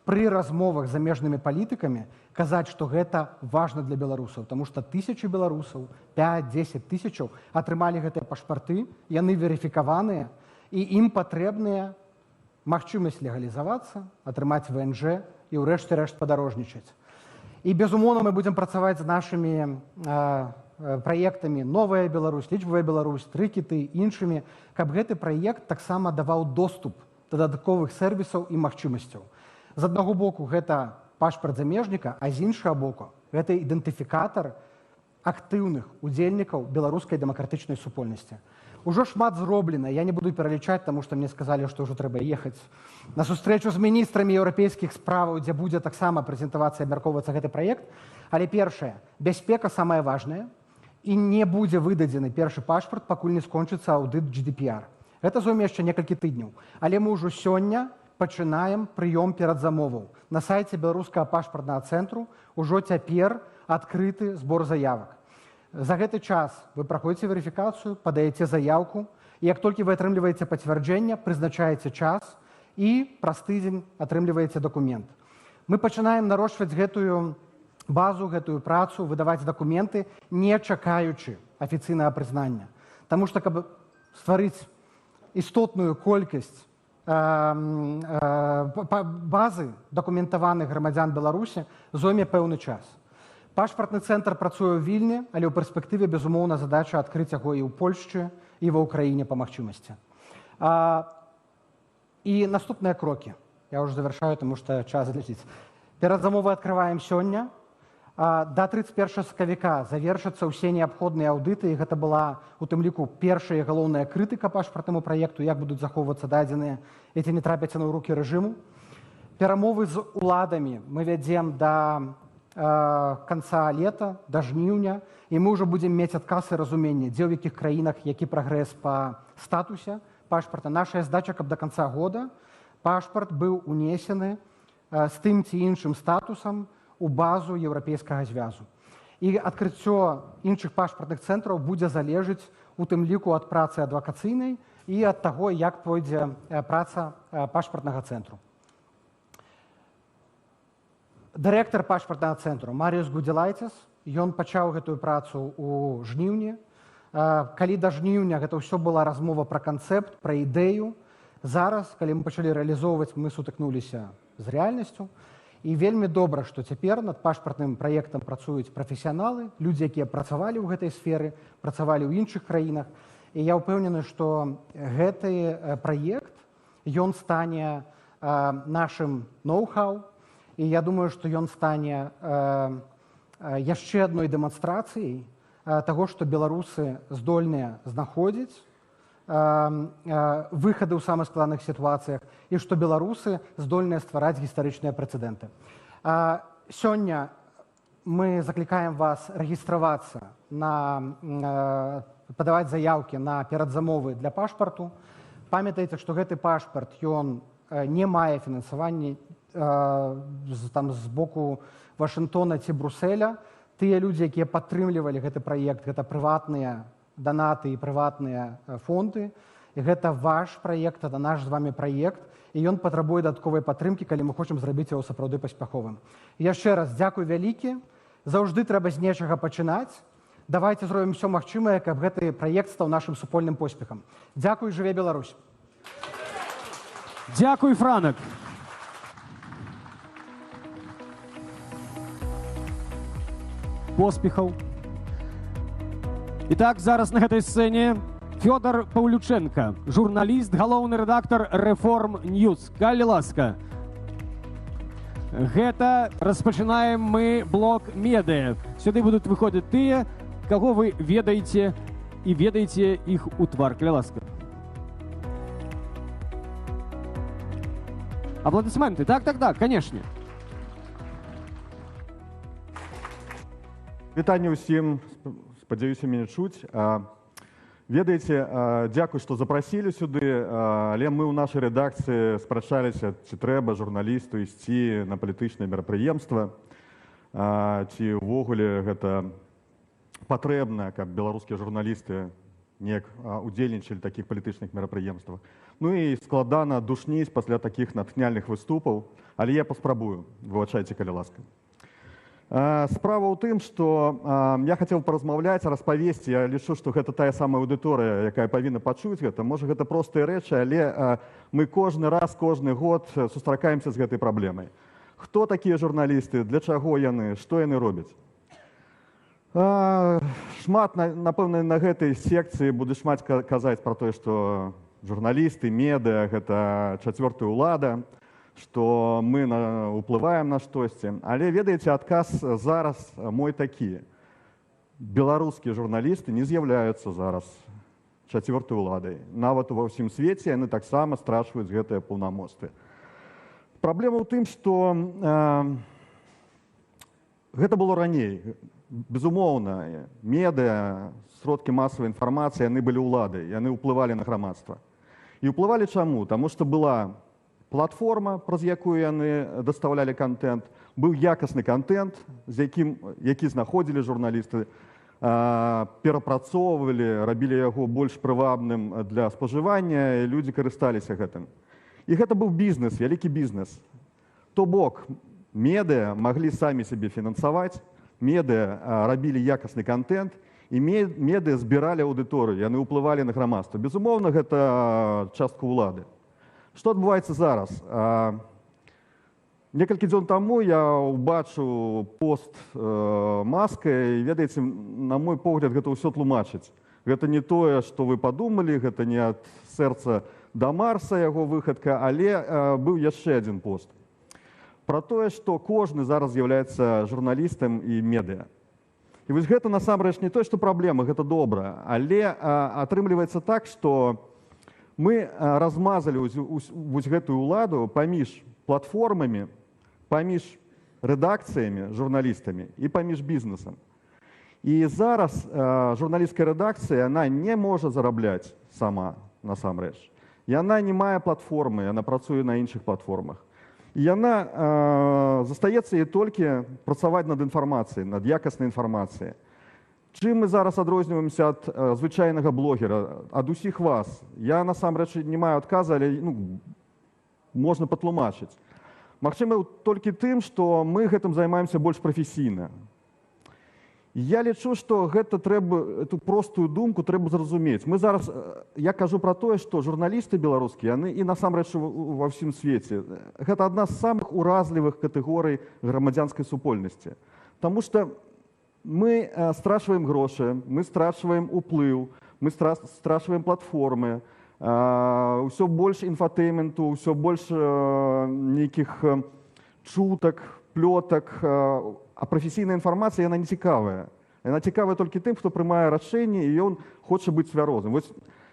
пры размовах з замежнымі палітыкамі казаць, што гэта важна для беларусаў, таму што тысячы беларусаў, 5-10 тысячаў атрымалі гэтыя пашпарты, яны верыфікаваныя, і ім патрэбная магчымасць легалізавацца, атрымаць ВНЖ і ўрэшце рэшт падарожнічаць. І, безумоўна, мы будзем працаваць з нашымі праектамі «Новая Беларусь», «Лічбавая Беларусь», «Трыкіты», іншымі, каб гэты праект таксама даваў доступ да дадатковых сервісаў і магчымасцяў. З аднаго боку, гэта пашпарт замежніка, а з іншага боку, гэта ідэнтыфікатар актыўных удзельнікаў беларускай дэмакратычнай супольнасці. Ужо шмат зроблена, я не буду пералічаць, таму што мне сказалі, што ўжо трэба ехаць на сустрэчу з міністрамі еўрапейскіх справаў, дзе будзе таксама прэзентавацца і абмяркоўвацца гэты праект. Але першае, бяспека самае важнае, і не будзе выдадзены першы пашпарт, пакуль не скончыцца аўдыт GDPR. Гэта зойме яшчэ некалькі тыдняў. Але мы ўжо сёння пачынаем прыём перадзамоваў. На сайце беларускага пашпартнага цэнтру ўжо цяпер адкрыты збор заявак. За гэты час вы праходзіце верыфікацыю, падаеце заяўку, і як толькі вы атрымліваеце пацвярджэнне, прызначаеце час і праз тыдзень атрымліваеце дакумент. Мы пачынаем нарошчваць гэтую базу, гэтую працу, выдаваць дакументы, не чакаючы афіцыйнага прызнання. Таму што, каб стварыць істотную колькасць базы дакументаваных грамадзян Беларусі, зойме пэўны час. Пашпартны цэнтр працуе ў Вільні, але ў перспектыве, безумоўна, задача адкрыць яго і ў Польшчы, і ва ўкраіне па магчымасці. І наступныя крокі. Я ўжо завяршаю, таму што час ляціць. Перадзамовы адкрываем сёння. Да 31 сакавіка завершацца ўсе неабходныя аўдыты, і гэта была, у тым ліку, першая і галоўная крытыка пашпартнаму праекту, як будуць захоўвацца дадзеныя, які не трапяцца на рукі рэжыму. Перамовы з уладамі мы вядзем да канца лета, да жніўня, і мы ўжо будзем мець адказ і разуменне, дзе ў якіх краінах які прагрэс па статусе пашпарта. Наша задача, каб да канца года пашпарт быў унесены з тым ці іншым статусам у базу еўрапейскага звязу. І адкрыццё іншых пашпартных цэнтраў будзе залежыць у тым ліку ад працы адвакацыйнай і ад таго, як пойдзе праца пашпартнага цэнтру. Дырэктар пашпартнага цэнтру Маріус Гудзелайцес, ён пачаў гэтую працу ў жніўні. Калі да жніўня гэта ўсё была размова пра канцэпт, пра ідэю, зараз, калі мы пачалі рэалізоўваць, мы сутыкнуліся з рэальнасцю. І вельмі добра, што цяпер над пашпартным праектам працуюць прафесіяналы, людзі, якія працавалі ў гэтай сферы, працавалі ў іншых краінах. І я ўпэўнены, што гэты праект, ён стане нашым ноу-хау, і я думаю, што ён стане яшчэ адной дэманстрацыяй таго, што беларусы здольныя знаходзіць выхады ў самых складаных сітуацыях і што беларусы здольныя ствараць гістарычныя прэцэдэнты. Сёння мы заклікаем вас рэгістравацца, падаваць заяўкі на перадзамовы для пашпарту. Памятайце, што гэты пашпарт ён не мае фінансавання з боку Вашынгтона ці Бруселя. Тыя людзі, якія падтрымлівалі гэты праект, гэта прыватныя данаты і прыватныя фонды. І гэта ваш праект, это наш з вами праект, і ён патрабуе дадатковай падтрымкі, калі мы хочам зрабіць яго сапраўды паспяховым. Яшчэ раз дзякуй вялікі. Заўжды трэба з нечага пачынаць. Давайце зробім усё магчымае, каб гэты праект стаў нашым супольным поспехам. Дзякуй, жыве Беларусь. Дзякуй, Франак. Поспехаў. Итак, зараз на гэтай сцэне Фёдор Паўлюченко, журналіст, галоўны рэдактар Рэформ Ньюс. Калі ласка. Гэта распачынаем мы блок медыа. Сюды будуць выходзіць тыя, каго вы ведаеце і ведаеце іх у твар. Калі ласка. Аплодисменты. Так, конечно. Вітанне ўсім. Спадзяюся, мяне чуць. Ведаеце, дзякуй, што запрасілі сюды, але мы ў нашай рэдакцыі спрачаліся, ці трэба журналісту ісці на палітычнае мерапрыемства, ці ўвогуле гэта патрэбна, каб беларускія журналісты неяк удзельнічалі такіх палітычных мерапрыемствах. Ну і складана душніць пасля такіх натхняльных выступаў, але я паспрабую, выбачайце, калі ласка. Справа ў тым, што я хацеў паразмаўляць, распавесці, я лічу, што гэта тая самая аўдыторыя, якая павінна пачуць гэта. Можа, гэта простыя рэчы, але мы кожны раз, кожны год сустракаемся з гэтай праблемай. Хто такія журналісты, для чаго яны, што яны робяць? Шмат, напэўна, на гэтай секцыі буду шмат казаць пра тое, што журналісты, медыа, гэта чацвёртая ўлада, што мы ўплываем на штосьці. Але, ведаеце, адказ зараз мой такі. Беларускія журналісты не з'яўляюцца зараз чацвёртай уладай. Нават ва ўсім свеце яны таксама страчваюць гэтыя паўнамоцтвы. Праблема ў тым, што гэта было раней. Безумоўна, медыа, сродкі масавай інфармацыі, яны былі ўладай, яны ўплывалі на грамадства. І ўплывалі чаму? Таму што была платформа, праз якую яны даставлялі контент, быў якасны контент, які знаходзілі журналісты, перапрацоўвалі, рабілі яго больш прывабным для спажывання, і людзі карысталіся гэтым. І гэта быў бізнес, вялікі бізнес. То бок, медыа маглі самі сябе фінансаваць, медыа рабілі якасны контент, і медыа збіралі аўдыторыю, яны ўплывалі на грамадства. Безумоўна, гэта частка ўлады. Што адбываецца зараз? Некалькі дзён таму я ўбачыў пост Маска, і, ведаеце, на мой погляд, гэта ўсё тлумачыць. Гэта не тое, што вы падумалі, гэта не ад сэрца да Марса яго выхадка, але быў яшчэ адзін пост. Пра тое, што кожны зараз з'яўляецца журналістам і медыа. І вось гэта насамрэч не то, што праблема, гэта добра, але атрымліваецца так, што мы размазалі вось гэтую ўладу паміж платформамі, паміж рэдакцыямі, журналістамі і паміж бізнесам. І зараз журналісцкая рэдакцыя, яна не можа зарабляць сама, насамрэч. Яна не мае платформы, яна працуе на іншых платформах. І яна застаецца ей толькі працаваць над інфармацыяй, над якаснай інфармацыяй. Чым мы зараз адрозніваемся ад звычайнага блогера, ад усіх вас? Я, насамрэч, не маю адказа, але можна патлумачыць. Магчыма, толькі тым, што мы гэтым займаемся больш прафесійна. Я лічу, што гэта трэба, эту простую думку трэба зразумець. Мы зараз, я кажу пра тое, што журналісты беларускія, яны і насамрэч ва ўсім свеце. Гэта адна з самых уразлівых катэгорый грамадзянскай супольнасці. Таму што мы страчваем грошы, мы страчваем уплыў, мы страчваем платформы, ўсё больш інфатэйменту, ўсё больш нейкіх чутак, плётак, а прафесійная інфармацыя, яна не цікавая. Яна цікавая толькі тым, хто прымае рашэнне, і ён хоча быць цвярозым. Вось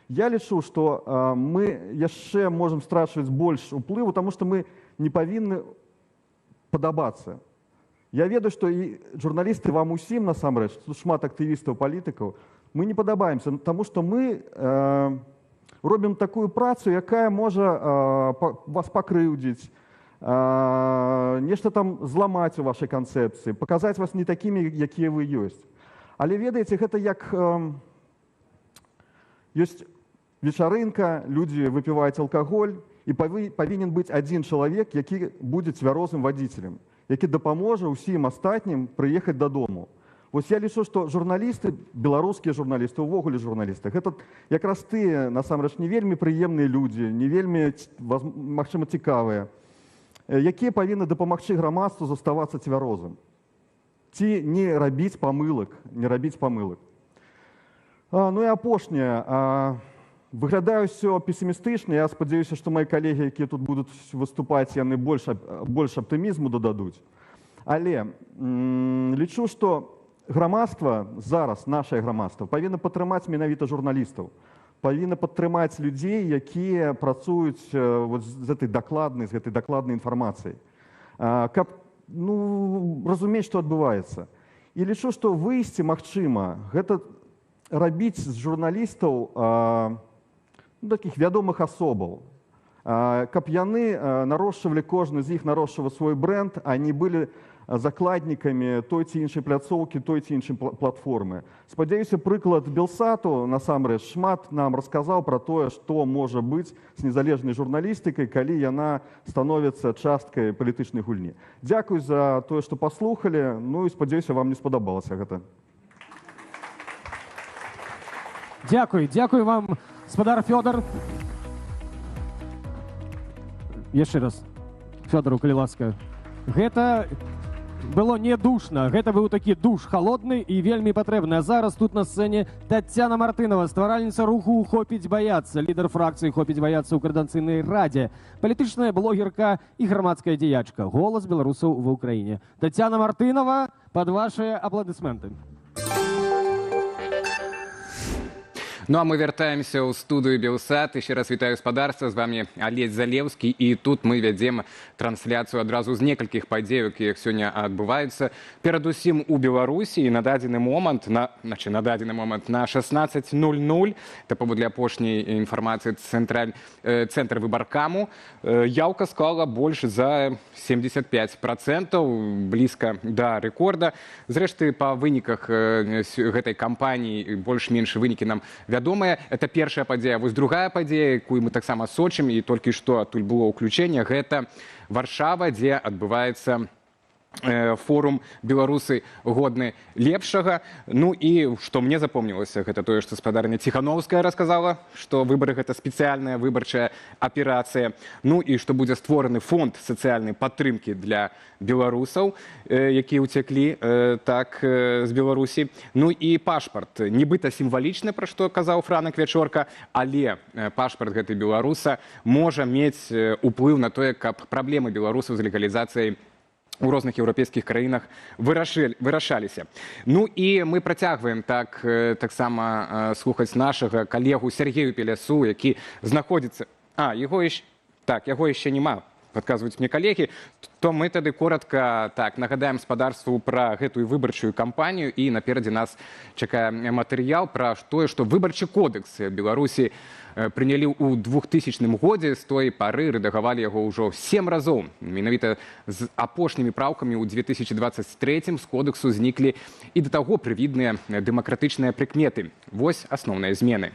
я лічу, што мы яшчэ можам страчваць больш уплыву, таму што мы не павінны падабацца. Я ведаю, што і журналісты вам усім, насамрэч, тут шмат актывістаў, палітыкаў, мы не падабаемся, таму што мы робім такую працу, якая можа вас пакрыўдзіць, нешта там зламаць у вашай канцэпцыі, паказаць вас не такімі, якія вы ёсць. Але ведаеце, гэта як ёсць вечарынка, людзі выпіваюць алкаголь, і павінен быць адзін чалавек, які будзе цвярозым вадзіцелем, які дапаможа ўсім астатнім прыехаць дадому. Вось я лічу, што журналісты, беларускія журналісты, увогуле журналісты, гэта якраз тыя, насамрэч, не вельмі прыемныя людзі, не вельмі, магчыма, цікавыя, якія павінны дапамагчы грамадству заставацца цвярозым. Ці не рабіць памылак, не рабіць памылак. Ну і апошняе. Выглядае ўсё песімістычна. Я спадзяюся, што мае калегі, якія тут будуць выступаць, яны больш аптымізму дададуць. Але лічу, што грамадства зараз, нашае грамадства, павінна падтрымаць менавіта журналістаў, павінна падтрымаць людзей, якія працуюць з гэтай дакладнай інфармацыяй, каб разумець, што адбываецца. І лічу, што выйсці магчыма, гэта рабіць з журналістаў такіх вядомых асобаў, каб яны нарошчвалі, кожны з іх нарошчваў свой брэнд, а не былі закладнікамі той ці іншай пляцоўкі, той ці іншай платформы. Спадзяюся, прыклад Белсату, насамрэч, шмат нам расказаў пра тое, што можа быць з незалежнай журналістыкай, калі яна становіцца часткай палітычнай гульні. Дзякуй за тое, што паслухалі, ну і спадзяюся, вам не спадабалася гэта. Дякую вам, гаспадар Фёдор. Яшчэ раз, Фёдору, калі ласка. Гэта было не душна, гэта быў такі душ халодны і вельмі патрэбны. А зараз тут на сцэне Таццяна Мартынова, стваральніца руху «Хопіць баяцца», лідар фракцыі «Хопіць баяцца» ў Коордынацыйнай радзе, палітычная блогерка і грамадская дзеячка, голас беларусаў ва ўкраіне. Таццяна Мартынова, пад вашыя апладысменты. Ну а мы вяртаемся ў студыю Белсат. Еще раз вітаю гаспадарства, з вами Олесь Залевскі, і тут мы вядзем трансляцыю адразу з некалькіх падзей, якія сёння адбываюцца. Перадусім у Беларусі, і на дадзены момант на 16:00, это паводле апошняй інфармацыі цэнтр выбаркаму, яўка склала больш за 75%, блізка да рэкорда. Зрэшты, па выніках гэтай кампаніі больш-менш вынікі нам вядомыя. Это першая падзея. Вось другая падзея, якую мы таксама сочым, і толькі што адтуль было ўключэнне, гэта Варшава, дзе адбываецца форум «Беларусы годны лепшага». Ну і што мне запомнілася, гэта тое, што спадарня Ціхановская расказала, што выбары гэта спецыяльная выбарчая аперацыя. Ну і што будзе створаны фонд сацыяльнай падтрымкі для беларусаў, якія ўцяклі так з Беларусі. Ну і пашпарт. Нібыта сімвалічны, пра што казаў Франак Вячорка, але пашпарт гэтай беларуса можа мець уплыў на тое, каб праблемы беларусаў з легалізацыяй у розных еўрапейскіх краінах вырашаліся. Ну і мы працягваем таксама слухаць нашага калегу Сергею Пелясу, які знаходзіцца... яго яшчэ няма, падказваюць мне калегі. То мы тады коротка нагадаем спадарству пра гэтую выбарчую кампанію, і наперадзе нас чакае матэрыял пра тое, што выбарчы кодекс Беларусі прынялі ў 2000 годзе, з той пары рэдагавалі яго ўжо 7 разоў. Менавіта з апошнімі праўкамі ў 2023 з кодексу зніклі і да таго прывідныя дэмакратычныя прыкметы. Вось асноўныя змены.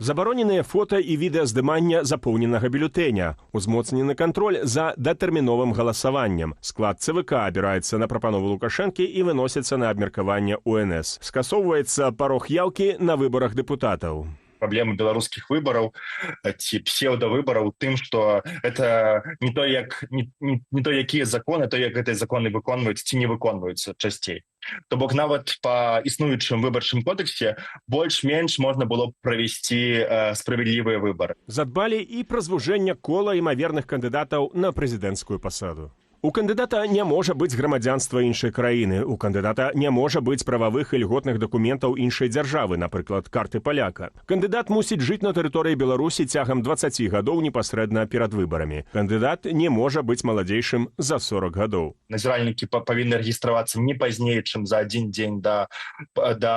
Забароненыя фота і відэаздымання запоўненага бюлетэня, узмоцнены кантроль за датэрміновым галасаваннем. Склад ЦВК абіраецца на прапанову Лукашэнкі і выносіцца на абмеркаванне УНС. Скасоўваецца парог яўкі на выбарах дэпутатаў. Праблема беларускіх выбараў ці псеўдавыбараў у тым, што это не то, якія законы, то як гэтыя законы выконваюць ці не выконваюцца часцей. То бок нават па існуючым выбарчым кодексе больш-менш можна было правесці справядлівыя выбары. Задбалі і пра звужэнне кола імаверных кандыдатаў на прэзідэнцкую пасаду. У кандыдата не можа быць грамадзянства іншай краіны. У кандыдата не можа быць прававых і льготных дакументаў іншай дзяржавы, напрыклад, карты паляка. Кандыдат мусіць жыць на тэрыторыі Беларусі цягам 20 гадоў непасрэдна перад выбарамі. Кандыдат не можа быць маладзейшым за 40 гадоў. Назіральнікі павінны рэгістравацца не пазней, чым за адзін дзень да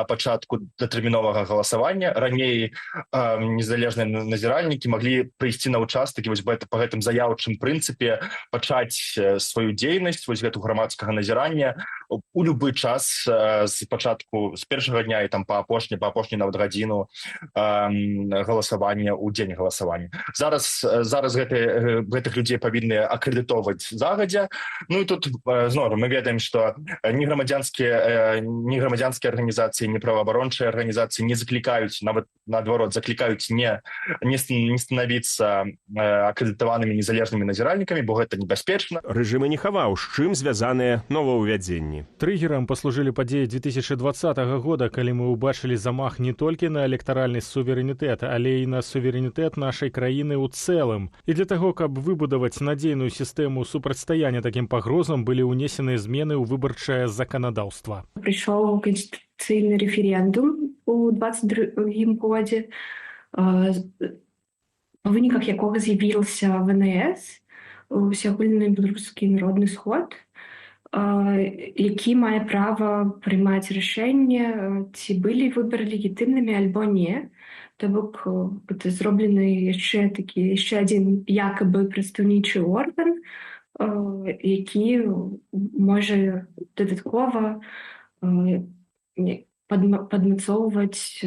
пачатку датэрміновага галасавання. Раней незалежныя назіральнікі маглі прыйсці на ўчастак і вось па гэтым заяўчым прынцыпе пачаць сваю дзейнасць, вось гэту грамадскага назірання у любы час з першага дня і па апошні нават гадзіну галасавання ў дзень галасавання. Зараз гэтых людзей павінны акрэдытоўваць загадзя. Ну і тут зноў мы ведаем, што ні грамадзянскія арганізацыі, ні праваабарончыя арганізацыі не заклікаюць, нават наадварот заклікаюць не станавіцца акрэдытаванымі незалежнымі назіральнікамі, бо гэта небяспечна. Рэжым не хаваў, з чым звязаныя новаўвядзенні. Трыггерам паслужылі падзеі 2020 года, калі мы ўбачылі замах не толькі на электаральны суверэнітэт, але і на суверэнітэт нашай краіны ў цэлым. І для таго, каб выбудаваць надзейную сістэму супрацьстаяння такім пагрозам, былі ўнесеныя змены ў выбарчае заканадаўства. Прыйшоў канстытуцыйны рэферэндум у 2022 годзе, па выніках якога з'явіўся ВНС, усеагульны беларускі народны сход, які мае права прымаць рашэнне, ці былі выбары легітымнымі альбо не. То бок гэта зроблены яшчэ адзін якабы прадстаўнічы орган, які можа дадаткова падмацоўваць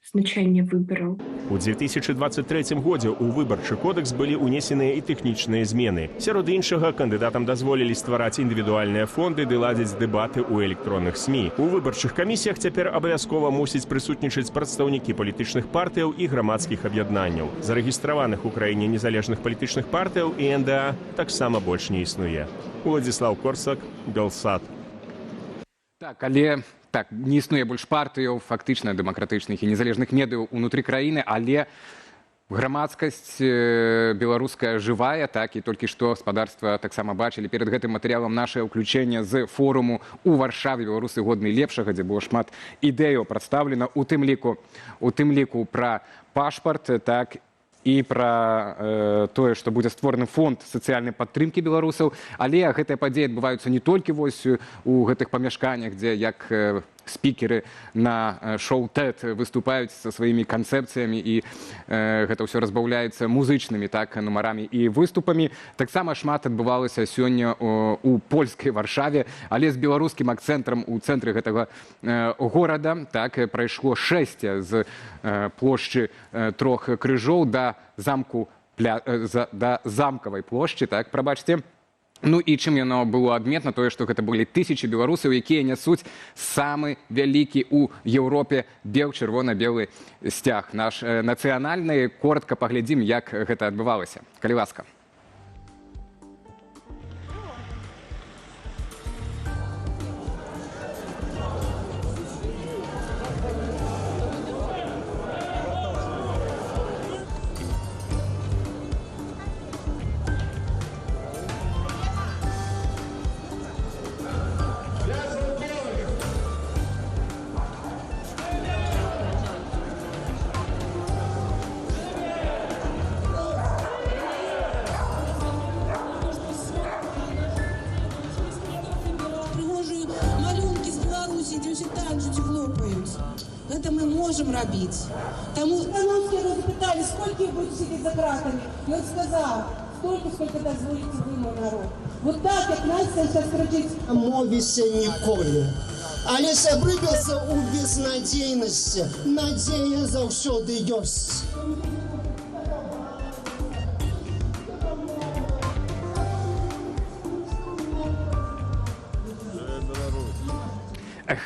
значэнне выбараў. У 2023 годзе ў выбарчы кодекс былі ўнесеныя і тэхнічныя змены. Сярод іншага, кандыдатам дазволілі ствараць індывідуальныя фонды ды ладзіць дэбаты ў электронных СМІ. У выбарчых камісіях цяпер абавязкова мусіць прысутнічаць прадстаўнікі палітычных партыяў і грамадскіх аб'яднанняў. Зарэгістраваных у краіне незалежных палітычных партыяў і НДА таксама больш не існуе. Уладзіслаў Корсак, Белсат. Але не існуе больш партыяў фактычна дэмакратычных і незалежных медыяў унутры краіны, але Грамадскасць беларуская жывая, так, і толькі што гаспадарства таксама бачылі перад гэтым матэрыялам нашае ўключэнне з форуму ў Варшаве «Беларусы годны лепшага», дзе было шмат ідэяў прадстаўлена, у тым ліку пра пашпарт, так, і пра тое, што будзе створаны фонд сацыяльнай падтрымкі беларусаў, але гэтыя падзеі адбываюцца не толькі вось у гэтых памяшканнях, дзе як спікеры на шоу TED выступаюць са сваімі канцэпцыямі, і гэта ўсё разбаўляецца музычнымі, так, нумарамі і выступамі. Таксама шмат адбывалася сёння у польскай Варшаве, але з беларускім акцэнтам у цэнтры гэтага горада, так, прайшло шэсце з плошчы Трох крыжоў да замкавай плошчы, так, прабачце. Ну і чым яно было адметна, тое, што гэта былі тысячы беларусаў, якія нясуць самы вялікі ў Еўропе чырвона-белы сцяг. Наш нацыянальны, коротка паглядзім, як гэта адбывалася. Калі ласка. Это мы можем робить. Тому все запитали, сколько их будет сидеть за кратами. И он сказал, столько, сколько дозволите вы, мой народ. Вот так, как нація сейчас кричить. Мовіся ніколи. Але забрыбился у безнадейности. Надея заўсёды ёсць.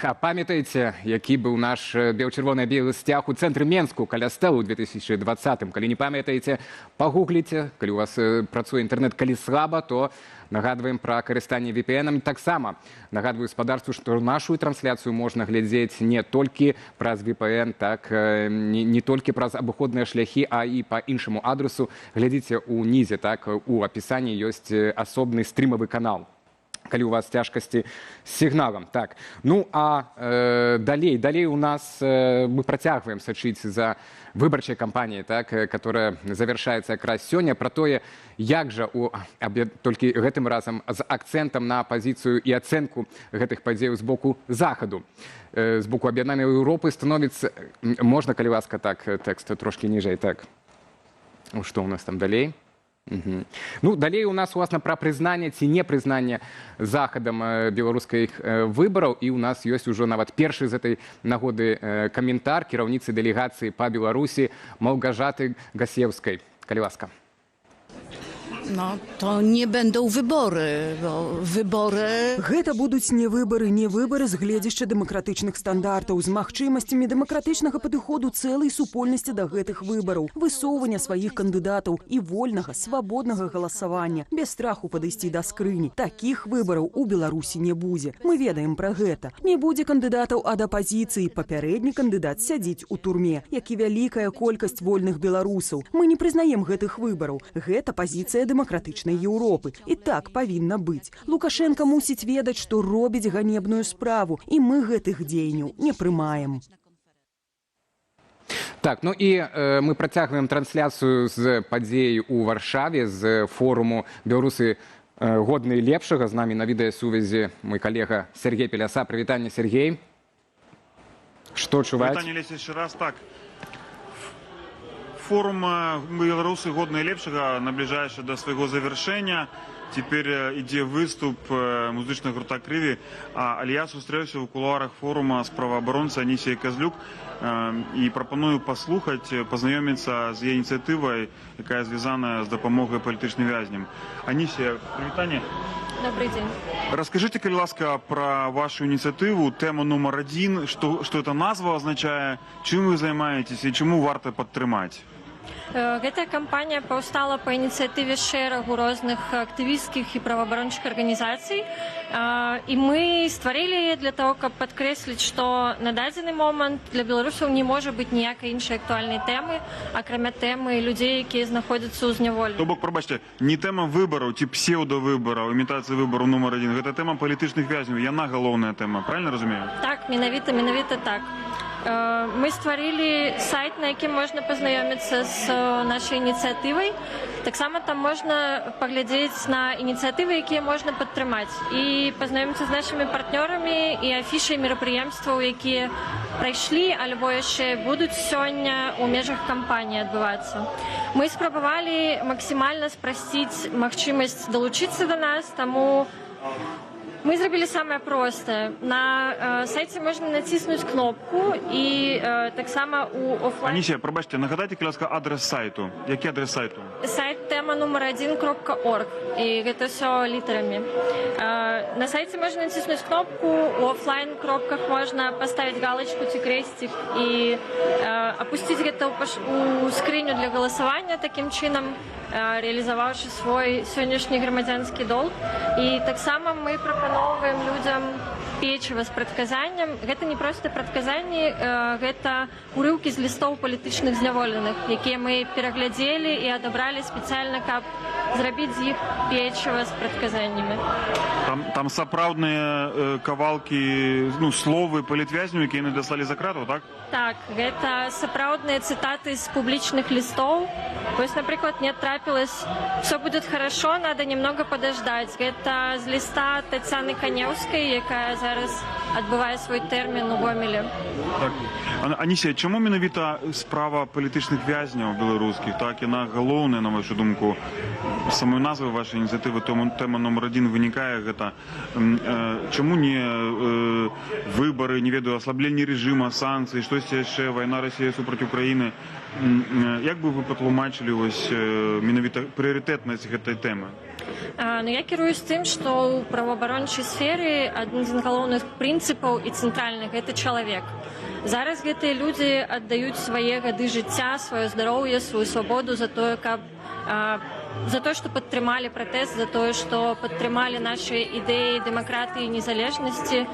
А памятаеце, які быў наш бел-чырвона-белы сцяг у цэнтры Менску каля стэлы ў 2020-м? Калі не памятаеце, пагугліце. Калі у вас працуе інтэрнэт, калі слаба, то нагадваем пра карыстанне VPN-ам. Таксама нагадваю гаспадарству, што нашу трансляцыю можна глядзець не толькі праз VPN, так, не толькі праз абыходныя шляхі, а і па іншаму адресу. Глядзіце ўнізе, так, у апісанні ёсць асобны стрімавы канал, калі у вас цяжкасці з сігналам. Так. Ну, а далей у нас мы працягваем сачыць за выбарчай кампаніяй, так, которая завершаецца якраз сёння, пра тое, як жа толькі гэтым разам з акцэнтам на пазіцыю і ацэнку гэтых падзеяў з боку захаду. З боку аб'яднанай Еўропы становіцца... Можна, калі ласка, так, тэкст трошкі ніжэй, так. Што у нас там далей? Ну, далей у нас, уласна, пра прызнанне ці непрызнанне захадам беларускіх выбараў, і у нас ёсць ужо нават першы з этой нагоды каментар кіраўніцы дэлегацыі па Беларусі Мałgorzaty Gasiewskiej. Калі ласка. No, to nie będą wybory, bo wybory... Гэта будуць не выбары з гледзяшча дэмакратычных стандартаў, з магчымасцямі дэмакратычнага падыходу цэлай супольнасці да гэтых выбараў, высоўвання сваіх кандыдатаў і вольнага, свабоднага галасавання, без страху падысці да скрыні. Такіх выбараў у Беларусі не будзе. Мы ведаем пра гэта. Не будзе кандыдатаў ад апазіцыі. Папярэдні кандыдат сядзіць у турме, як і вялікая колькасць вольных беларусаў. Мы не прызнаем гэтых выбараў. Гэта пазіцыя дэмакратычнай Еўропы. І так павінна быць. Лукашенко мусіць ведаць, што робіць ганебную справу, і мы гэтых дзеянняў не прымаем. Так, ну і мы працягваем трансляцыю з падзеі ў Варшаве, з форуму «Беларусы годны лепшага». З намі на відэасувязі мой калега Сергей Пеляса. Прывітанне, Сергей. Што чуваць? Прывітанне, Леся, яшчэ раз. Так, форум «Беларусы годны лепшага» наближаецца да свайго завяршэння. Теперь ідзе выступ музычнай гурта «Крыві». Але я сустрэўся ў кулуарах форума з праваабаронцай Анісіяй Казлюк і прапаную паслухаць, пазнаёміцца з яе ініцыятывай, якая звязаная з дапамогай палітычным вязням. Анісія, прывітанне. Добрый день. Расскажите, калі ласка, про вашу инициативу, тема номер 1, что эта назва означает, чим вы займаетесь и чему варто подтримать? Гэтая кампанія паўстала па ініцыятыве шэрагу розных актывісцкіх і праваабарончых арганізацый. І мы стварылі яе для того, каб падкрэсліць, што на дадзены момант для беларусаў не можа быць ніякай іншай актуальнай тэмы, акрамя тэмы людзей, якія знаходзяцца ў зняволі. То бок, прабачце, не тэма выбараў ці псеўдавыбараў, імітацыі выбару нумар 1, гэта тэма палітычных вязняў, яна галоўная тэма, правильно разумею? Так, менавіта так. Мы стварылі сайт, на якім можна пазнаёміцца з нашай ініцыятывай. Таксама там можна паглядзець на ініцыятывы, якія можна падтрымаць. І пазнаёміцца з нашымі партнёрамі і афішай мерапрыемстваў, якія прайшлі, альбо яшчэ будуць сёння ў межах кампаніі адбывацца. Мы спрабавалі максімальна спрасціць магчымасць далучыцца да нас, таму мы зрабілі самае простае. На сайце можна націснуць кнопку і таксама у офлайн... Анісія, прабачце, нагадайце, калі ласка, адрес сайту. Які адрес сайту? Сайт тема нумар1.org. І гэта ўсё літарамі. На сайце можна націснуць кнопку, у офлайн кропках можна паставіць галочку ці крэсцік і апусціць гэта ў скрыню для галасавання, такім чынам реалізаваўшы свой сённяшні грамадзянскі долг. І таксама мы прапаноўваем людзям печыва з прадказаннем. Гэта не проста прадказанні, гэта урыўкі з лістоў палітычных зняволеных, якія мы пераглядзелі і адабралі спецыяльна, каб зрабіць з іх печыва з прадказаннямі. Там сапраўдныя кавалкі, словы палітвязню, якія надаслалі за крату, так? Так, гэта сапраўдныя цытаты з публічных лістов. Вось, напрыклад, мне трапілось «Все будет хорошо, надо немного подождать». Гэта з ліста Тацяны Канеўскай, якая зараз адбывае свой тэрмін у Гомелі. Так. Анісія, чаму менавіта справа палітычных вязняў беларускіх, так, яна галоўная, на вашу думку? З самой назвы вашай ініцыятывы тэма нумар 1 вынікае гэта. Чаму не выбары, не ведаю, аслабленне рэжыма, санкцыі, штосьці яшчэ, вайна Расіі супраць Украіны? Як бы вы патлумачылі менавіта прыярытэтнасць гэтай тэмы? Я кіруюсь тым, што ў праваабарончай сферы адзін з галоўных прынцыпаў і цэнтральных – гэта чалавек. Зараз гэтыя людзі аддаюць свае гады жыцця, сваё здароўе, сваю свабоду за тое, што падтрымалі пратэст, за тое, што падтрымалі нашы ідэі дэмакратыі і незалежнасці.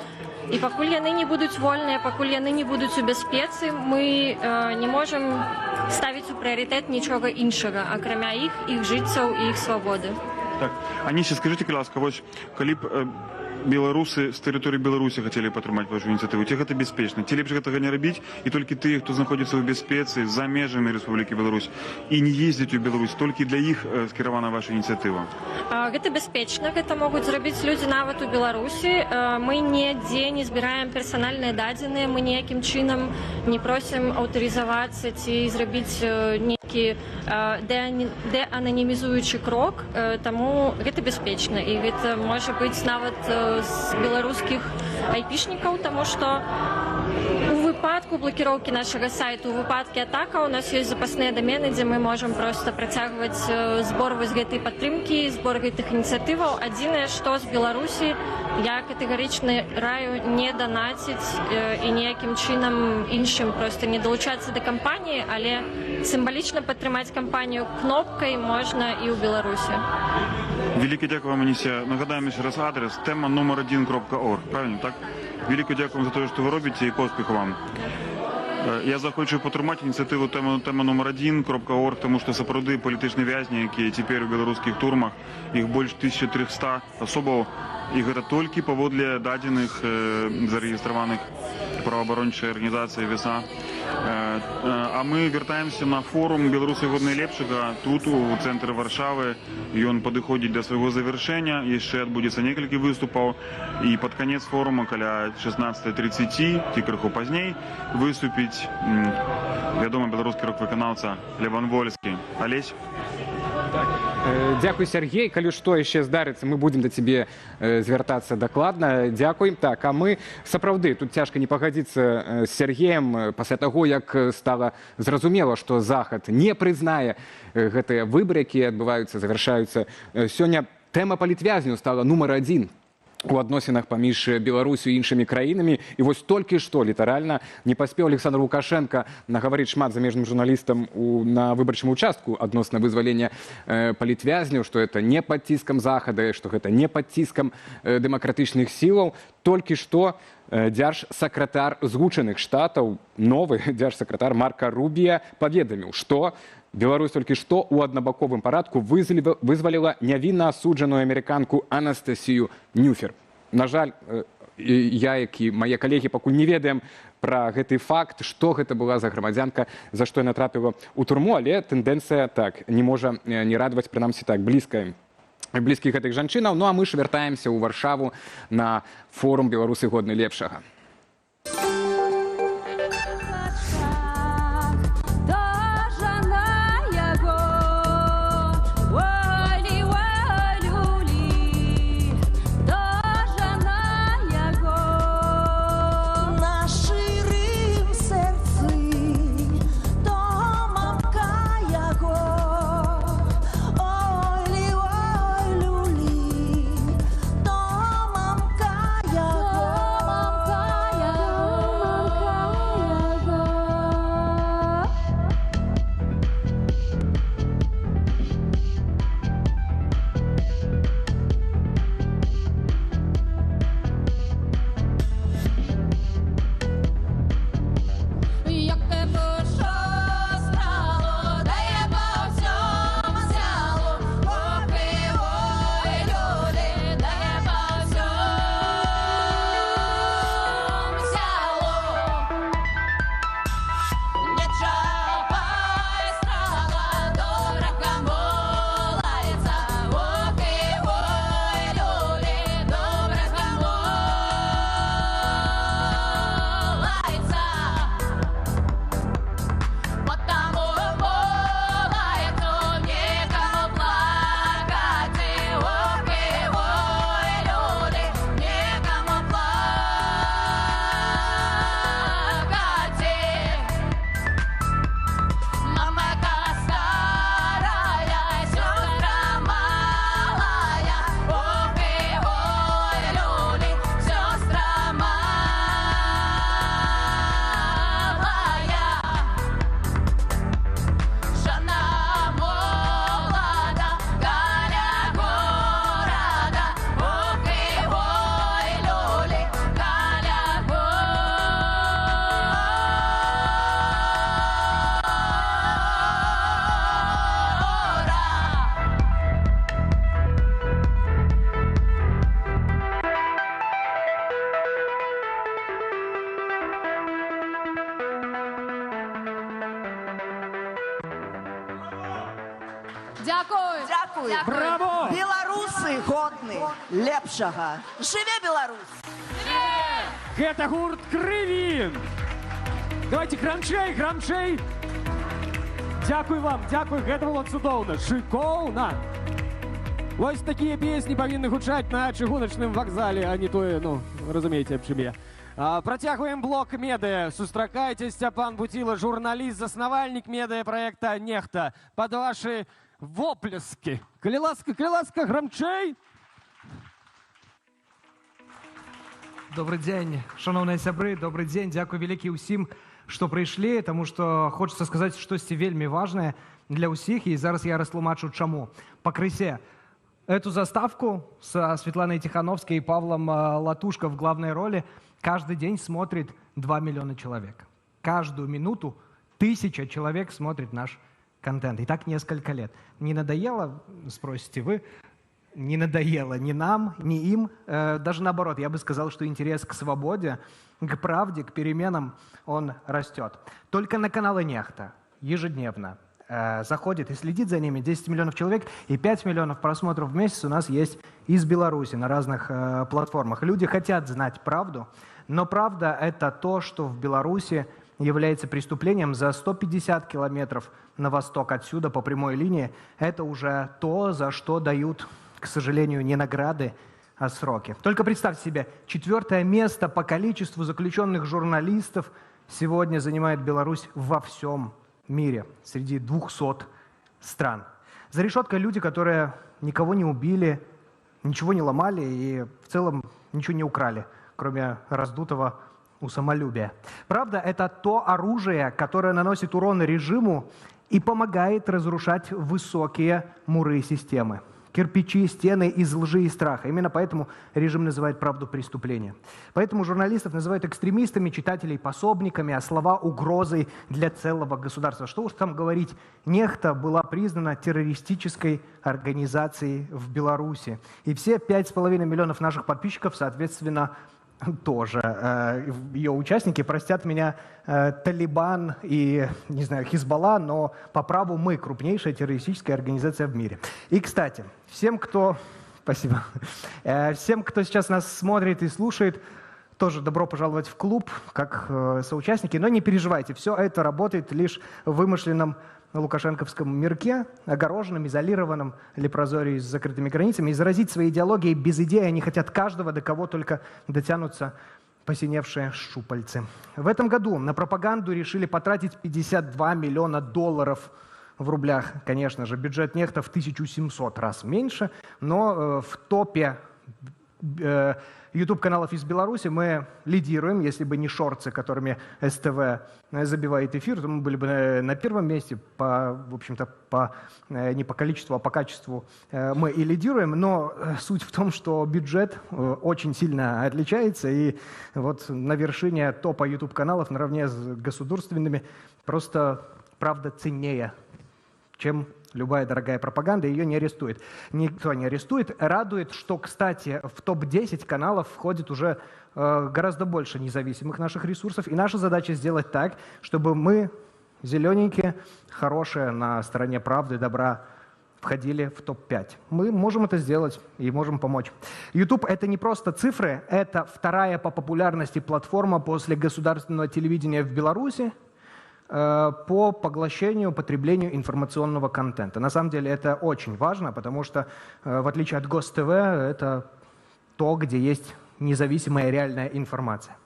І пакуль яны не будуць вольныя, пакуль яны не будуць у бяспецы, мы не можам ставіць у прыярытэт нічога іншага, акрамя іх жыццяў і іх свабоды. Так, Анісія, скажыце, калі ласка, вось, калі б беларусы з тэрыторыі Беларусі хацелі падтрымаць вашу ініцыятыву, ці гэта бяспечна? Ці лепш гэтага не рабіць, і толькі тыя, хто знаходзіцца ў бяспецы за межамі Рэспублікі Беларусь, і не ездзіць у Беларусь, толькі для іх скіравана ваша ініцыятыва? Гэта бяспечна, гэта могуць зрабіць людзі нават у Беларусі. Мы нідзе не збіраем персанальныя дадзеныя, мы ніякім чынам не просім аўтарызавацца ці зрабіць нейкі деананімізуючы крок, таму гэта бяспечна, і гэта можа быць нават з беларускіх айпішнікаў, таму што у выпадку блакіроўкі нашага сайту, у выпадку атака, у нас ёсць запасныя дамены, дзе мы можам проста працягваць збор вось гэтай падтрымкі, збор гэтых ініцыятываў. Адзінае, што з Беларусі я катэгарычна раю не данаціць і ніякім чынам іншым проста не далучацца да кампаніі, але сімвалічна падтрымаць кампанію кнопкай можна і ў Беларусі. Велике дякую вам, Анісія. Нагадаємо ще раз адрес тема нумар1.org. Правильно, так? Велике дякую за те, що ви робите, і успіху вам. Я захочу підтримати ініціативу тема нумар1.org, тому що сапраўды політичні в'язні, які тепер у білоруських турмах, їх більш 1300 особаў, і гэта толькі паводле дадзеных зарэгістраваных праваабарончай арганізацыі «Весна». А мы вяртаемся на форум «Беларусы годныя лепшага» тут, у цэнтры Варшавы. Ён падыходзіць да свайго завяршэння, яшчэ адбудзецца некалькі выступаў, і пад канец форума каля 16:30, ці крыху пазней, выступіць вядомы беларускі рок-выканаўца Леван Вольскі. Алесь? Дзякуй, Сергей. Калі што яшчэ здарыцца, мы будзем да цябе звяртацца дакладна. Дзякуй. Так, а мы сапраўды тут цяжка не пагадзіцца з Сергеем пасля таго, як стала зразумела, што Захад не прызнае гэтыя выбары, якія адбываюцца, завяршаюцца сёння. Тэма палітвязняў стала нумар 1. у адносінах паміж Беларусю і іншымі краінамі. І вось толькі што літаральна не паспеў Александр Лукашенко нагаварыць шмат замежным журналістам на выбарчым участку адносна вызвалення палітвязняў, што это не пад ціскам захада, што гэта не пад ціскам дэмакратычных сілаў. Толькі што дзяржсакратар Злучаных Штатаў, новы дзяржсакратар Марка Рубія паведаміў, што Беларусь толькі што ў аднабаковым парадку вызваліла нявінна асуджаную амерыканку Анастасію Нюфер. На жаль, я, як і мае калегі, пакуль не ведаем пра гэты факт, што гэта была за грамадзянка, за што яна трапіла ў турму, але тэндэнцыя так не можа не радаваць, прынамсі так, блізкіх гэтых жанчынаў. Ну а мы ж вяртаемся ў Варшаву на форум «Беларусы годны лепшага». Дякую. Браво! Беларусы годны лепшага. Жыве Беларусь! Гэта гурт «Крывін». Давайте грамчэй. Дякую вам, дякую, гэта было цудоўна, шыкоўна. Вось такія песні павінны гучаць на чыгуначным вакзале, а не тое, ну, разумееце, аб чым я. Працягваем блок медыа. Сустракайце, Сцяпан Буціла, журналіст, заснавальнік медыа-праекта «Нехта». Пад вашы воплескі. Калі ласка, грамчэй. Добрый дзень, шановныя сябры, добрый дзень. Дзякуй вялікі ўсім, што прыйшлі, таму што хочацца сказаць штосьці вельмі важнае для ўсіх, і зараз я растлумачу чаму. Пакрысе. Эту заставку со Светланой Тихановской и Павлом Латушко в главной роли каждый день смотрит 2 миллиона человек. Каждую минуту 1000 человек смотрит наш контент. И так несколько лет. Не надоело, спросите вы? Не надоело ни нам, ни им. Даже наоборот, я бы сказал, что интерес к свободе, к правде, к переменам, он растет. Только на каналы «Нехта» ежедневно заходит и следит за ними 10 миллионов человек, и 5 миллионов просмотров в месяц у нас есть из Беларуси на разных платформах. Люди хотят знать правду, но правда — это то, что в Беларуси является преступлением за 150 километров на восток отсюда по прямой линии. Это уже то, за что дают, к сожалению, не награды, а сроки. Только представьте себе, 4-е место по количеству заключенных журналистов сегодня занимает Беларусь во всем мире, среди 200 стран. За решеткой люди, которые никого не убили, ничего не ломали и в целом ничего не украли, кроме раздутого у самолюбия. Правда, это то оружие, которое наносит урон режиму и помогает разрушать высокие муры системы. Кирпичи, стены из лжи и страха. Именно поэтому режим называет правду преступлением. Поэтому журналистов называют экстремистами, читателей пособниками, а слова угрозой для целого государства. Что уж там говорить, Нехта была признана террористической организацией в Беларуси. И все 5,5 миллионов наших подписчиков, соответственно, тоже. Ее участники, простят меня, Талибан и, не знаю, Хизбалла, но по праву мы крупнейшая террористическая организация в мире. И, кстати, всем, кто... Спасибо. Всем, кто сейчас нас смотрит и слушает, тоже добро пожаловать в клуб, как соучастники. Но не переживайте, все это работает лишь в вымышленном лукашенковском мирке, огороженном, изолированном, лепрозории с закрытыми границами. И заразить своей идеологией без идеи они хотят каждого, до кого только дотянутся посиневшие щупальцы. В этом году на пропаганду решили потратить $52 миллиона в рублях. Конечно же, бюджет Нехта в 1700 раз меньше, но в топе YouTube-каналов из Беларуси мы лидируем. Если бы не шорты, которыми СТВ забивает эфир, то мы были бы на первом месте. В общем-то, не по количеству, а по качеству мы и лидируем. Но суть в том, что бюджет очень сильно отличается. И вот на вершине топа YouTube-каналов наравне с государственными просто правда ценнее, чем любая дорогая пропаганда, ее не арестует. Никто не арестует. Радует, что, кстати, в топ-10 каналов входит уже гораздо больше независимых наших ресурсов. И наша задача сделать так, чтобы мы, зелененькие, хорошие, на стороне правды, добра, входили в топ-5. Мы можем это сделать и можем помочь. YouTube — это не просто цифры, это вторая по популярности платформа после государственного телевидения в Беларуси по поглощению, потреблению информационного контента. На самом деле это очень важно, потому что, в отличие от ГосТВ, это то, где есть независимая реальная информация.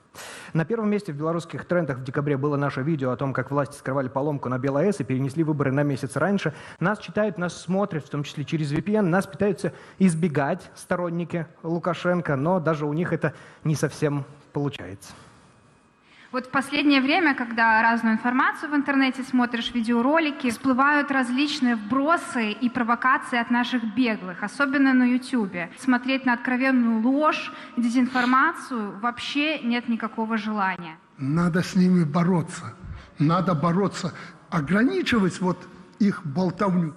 На первом месте в белорусских трендах в декабре было наше видео о том, как власти скрывали поломку на БелАЭС и перенесли выборы на месяц раньше. Нас читают, нас смотрят, в том числе через VPN. Нас пытаются избегать сторонники Лукашенко, но даже у них это не совсем получается. Вот в последнее время, когда разную информацию в интернете смотришь, видеоролики, всплывают различные вбросы и провокации от наших беглых, особенно на YouTube. Смотреть на откровенную ложь, дезинформацию вообще нет никакого желания. Надо с ними бороться. Надо бороться, ограничивать вот их болтовню.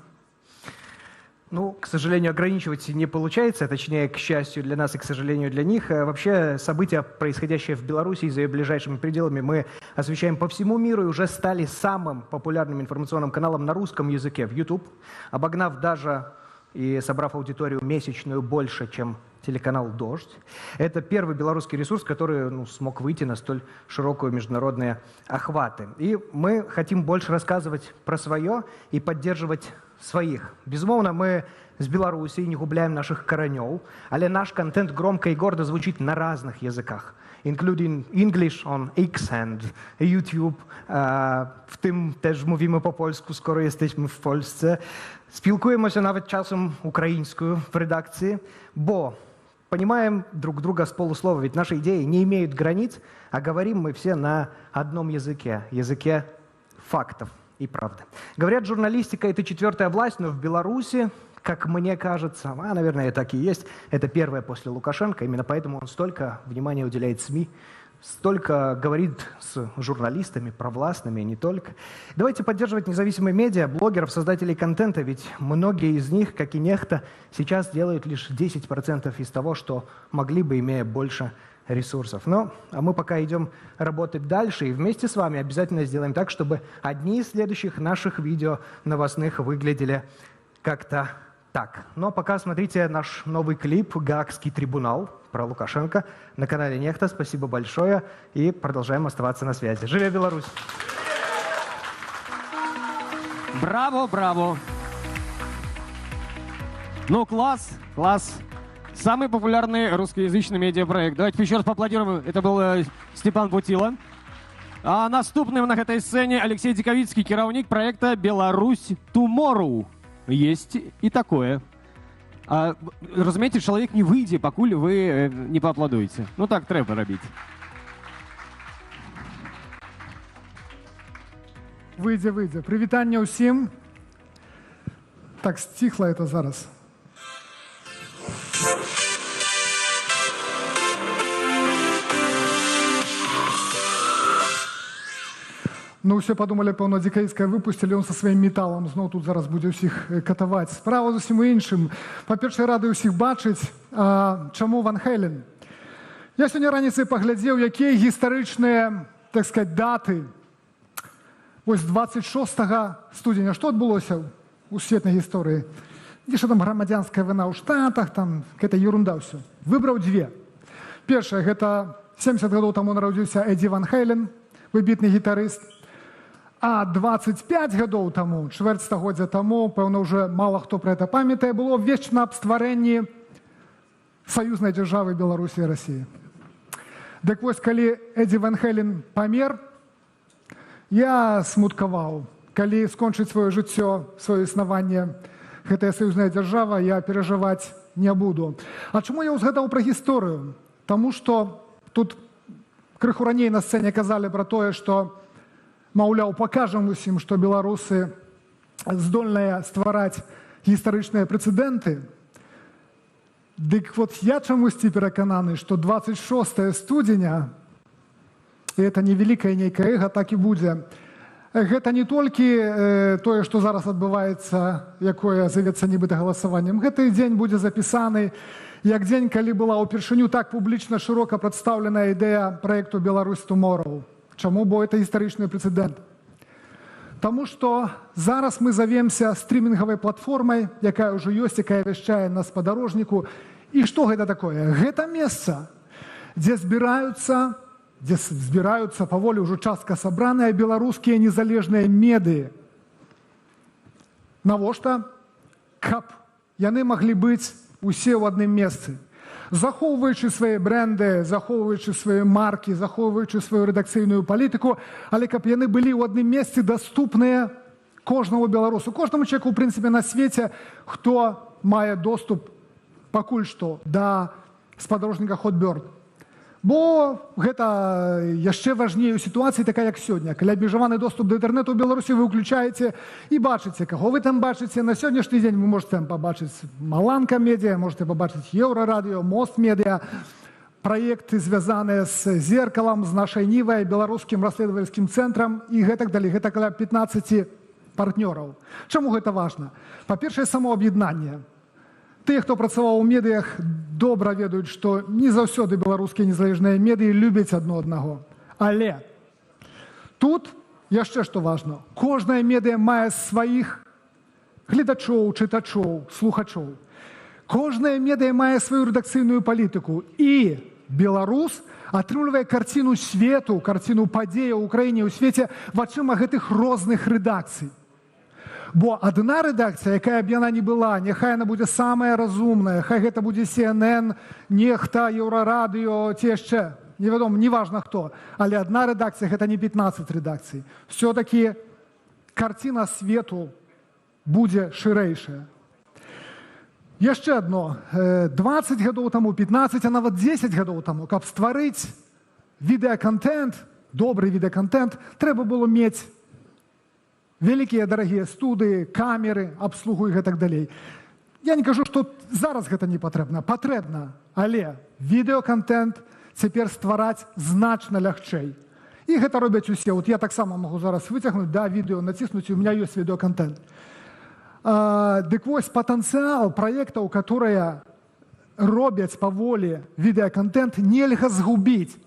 Ну, к сожалению, ограничивать не получается, точнее, к счастью для нас и, к сожалению, для них. Вообще, события, происходящие в Беларуси и за ее ближайшими пределами, мы освещаем по всему миру и уже стали самым популярным информационным каналом на русском языке в YouTube, обогнав даже и собрав аудиторию месячную больше, чем телеканал «Дождь». Это первый белорусский ресурс, который смог выйти на столь широкую международные охваты. И мы хотим больше рассказывать про свое и поддерживать своих. Безумовно, мы с Беларуси не губляем наших коренев, але наш контент громко и гордо звучит на разных языках, including English on X and YouTube. W tym też mówimy po polsku, skoro jesteśmy w Polsce. Спілкуємося навіть часом українською в редакции, бо понимаем друг друга с полуслова, ведь наши идеи не имеют границ, а говорим мы все на одном языке фактов и правды. Говорят, журналистика — это четвертая власть, но в Беларуси, как мне кажется, наверное, так и есть, это первая после Лукашенко, именно поэтому он столько внимания уделяет СМИ, столько говорит с журналистами, провластными, и не только. Давайте поддерживать независимые медиа, блогеров, создателей контента, ведь многие из них, как и Нехта, сейчас делают лишь 10% из того, что могли бы, имея больше ресурсов. А мы пока идем работать дальше и вместе с вами обязательно сделаем так, чтобы одни из следующих наших видео новостных выглядели как-то так. Но пока смотрите наш новый клип «Гаагский трибунал» про Лукашенко на канале Нехта. Спасибо большое и продолжаем оставаться на связи. Живе Беларусь! Браво, браво! Ну, класс, класс! Самый популярный русскоязычный медиапроект. Давайте еще раз поаплодируем. Это был Степан Бутила. А наступным на этой сцене Алексей Диковицкий, кіраўнік проекта «Беларусь Tomorrow». Есть и такое. Разумеете, чалавек не выйдзе, пакуль вы не паапладуеце. Ну так трэба рабіць. Выйдзе. Прывітанне ўсім. Так сціхла это зараз. Ну, все подумали, пэўна, дзікаіцкае выпусцілі, он со сваім металам зноў тут зараз будзе ўсіх катаваць. Справа зусім у іншым. Па-першае, рады ўсіх бачыць. Чаму Ван Хелен? Я сёння раніцай паглядзеў, якія гістарычныя, так сказать, даты. Вось 26 студзеня. Што адбылося ў светнай гісторыі? Дзе там грамадзянская вайна ў Штатах, там гэта ерунда ўсё. Выбраў дзве. Першая, гэта 70 гадоў таму нарадзіўся Эдді Ван Хелен, выбітны гітарыст. А 25 гадоў таму, чвэрць стагоддзя таму, пэўна, ўжо мала хто пра гэта памятае, было абвешчана аб стварэнні саюзнай дзяржавы Беларусі і Расіі. Дык вось, калі Эдді Ван Хелен памер, я смуткаваў. Калі скончыць сваё жыццё, сваё існаванне, гэтая саюзная дзяржава, я перажываць не буду. А чаму я ўзгадаў пра гісторыю? Таму што тут крыху раней на сцэне казалі пра тое, што маўляў, пакажам усім, што беларусы здольныя ствараць гістарычныя прэцэдэнты. Дык вот я чамусьці перакананы, што 26 студзеня, і гэта не вялікае нейкае эга, так і будзе. Гэта не толькі тое, што зараз адбываецца, якое завецца нібыта галасаваннем. Гэты дзень будзе запісаны як дзень, калі была ўпершыню так публічна шырока прадстаўленая ідэя праекту «Беларусь Tomorrow». Чаму? Бо это гістарычны прэцэдэнт. Таму што зараз мы завемся стрімінгавай платформай, якая ўжо ёсць, якая вяшчае на спадарожніку. І што гэта такое? Гэта месца, дзе збіраюцца паволі ўжо частка сабраныя беларускія незалежныя медыі. Навошта? Каб яны маглі быць усе ў адным месцы. Захоўваючы свае брэнды, захоўваючы свае маркі, захоўваючы сваю рэдакцыйную палітыку, але каб яны былі ў адным месцы даступныя кожнаму беларусу, кожнаму чалавеку, ў прынцыпе, на свеце, хто мае доступ пакуль што да спадарожніка Hotbird. Бо гэта яшчэ важней у сітуацыі такая, як сёння. Калі абмежаваны доступ да інтэрнэту ў Беларусі, вы ўключаеце і бачыце, каго вы там бачыце. На сённяшні дзень вы можете там пабачыць Маланка медіа, можете пабачыць Еўрарадыё, Мост медіа, праекты, звязаныя з зеркалам, з нашай Нівай, беларускім расследавальскім цэнтрам і гэтак далей. Гэта каля 15 партнёраў. Чаму гэта важна? Па-першае, само аб'яднанне. Тыя, хто працаваў у медыях, добра ведаюць, што не заўсёды беларускія незалежныя медыі любяць адно аднаго. Але тут яшчэ што важна. Кожная медыя мае сваіх гледачоў, чытачоў, слухачоў. Кожная медыя мае сваю рэдакцыйную палітыку. І беларус атрымлівае карціну свету, карціну падзеяў у краіне, у свеце вачыма гэтых розных рэдакцый. Бо адна рэдакцыя, якая б яна не была, няхай яна будзе самая разумная, хай гэта будзе CNN, нехта, Еўрарадыё, ці яшчэ, невядома, неважна хто, але адна рэдакцыя, гэта не 15 рэдакцый. Все-таки карціна свету будзе шырэйшая. Яшчэ адно, 20 гадоў таму, 15, а нават 10 гадоў таму, каб стварыць відэаконтент, добры відэаконтент, трэба было мець вялікія дарагія студыі, камеры, абслугу і гэтак далей. Я не кажу, што зараз гэта не патрэбна. Патрэбна, але відэаконтент цяпер ствараць значна лягчэй. І гэта робяць усе. Вот я таксама магу зараз выцягнуць, да, відэо, націснуць, у меня ёсць відэаконтент. Дык вось патэнцыял праектаў, которые робяць паволі відэаконтент, нельга згубіць.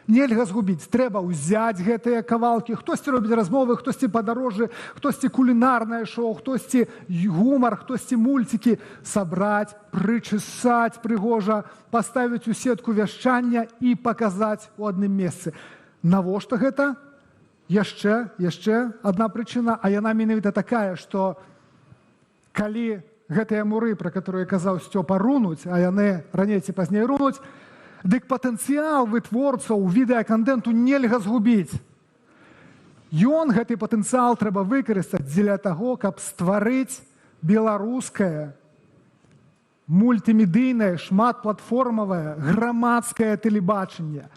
Нельга згубіць. Трэба ўзяць гэтыя кавалкі. Хтосьці робіць размовы, хтосьці падарожжы, хтосьці кулінарнае шоу, хтосьці гумар, хтосьці мульцікі. Сабраць, прычесаць прыгожа, паставіць у сетку вяшчання і паказаць у адным месцы. Навошта гэта? Яшчэ адна прычына, а яна менавіта такая, што калі гэтыя муры, пра которые казаў Сцёпа, рунуць, а яны раней ці пазней рунуць, дык патэнцыял вытворцаў відэаконтенту нельга згубіць. Гэты патэнцыял трэба выкарыстаць дзеля таго, каб стварыць беларускае мультимедыйнае, шматплатформавае, грамадскае тэлебачанне.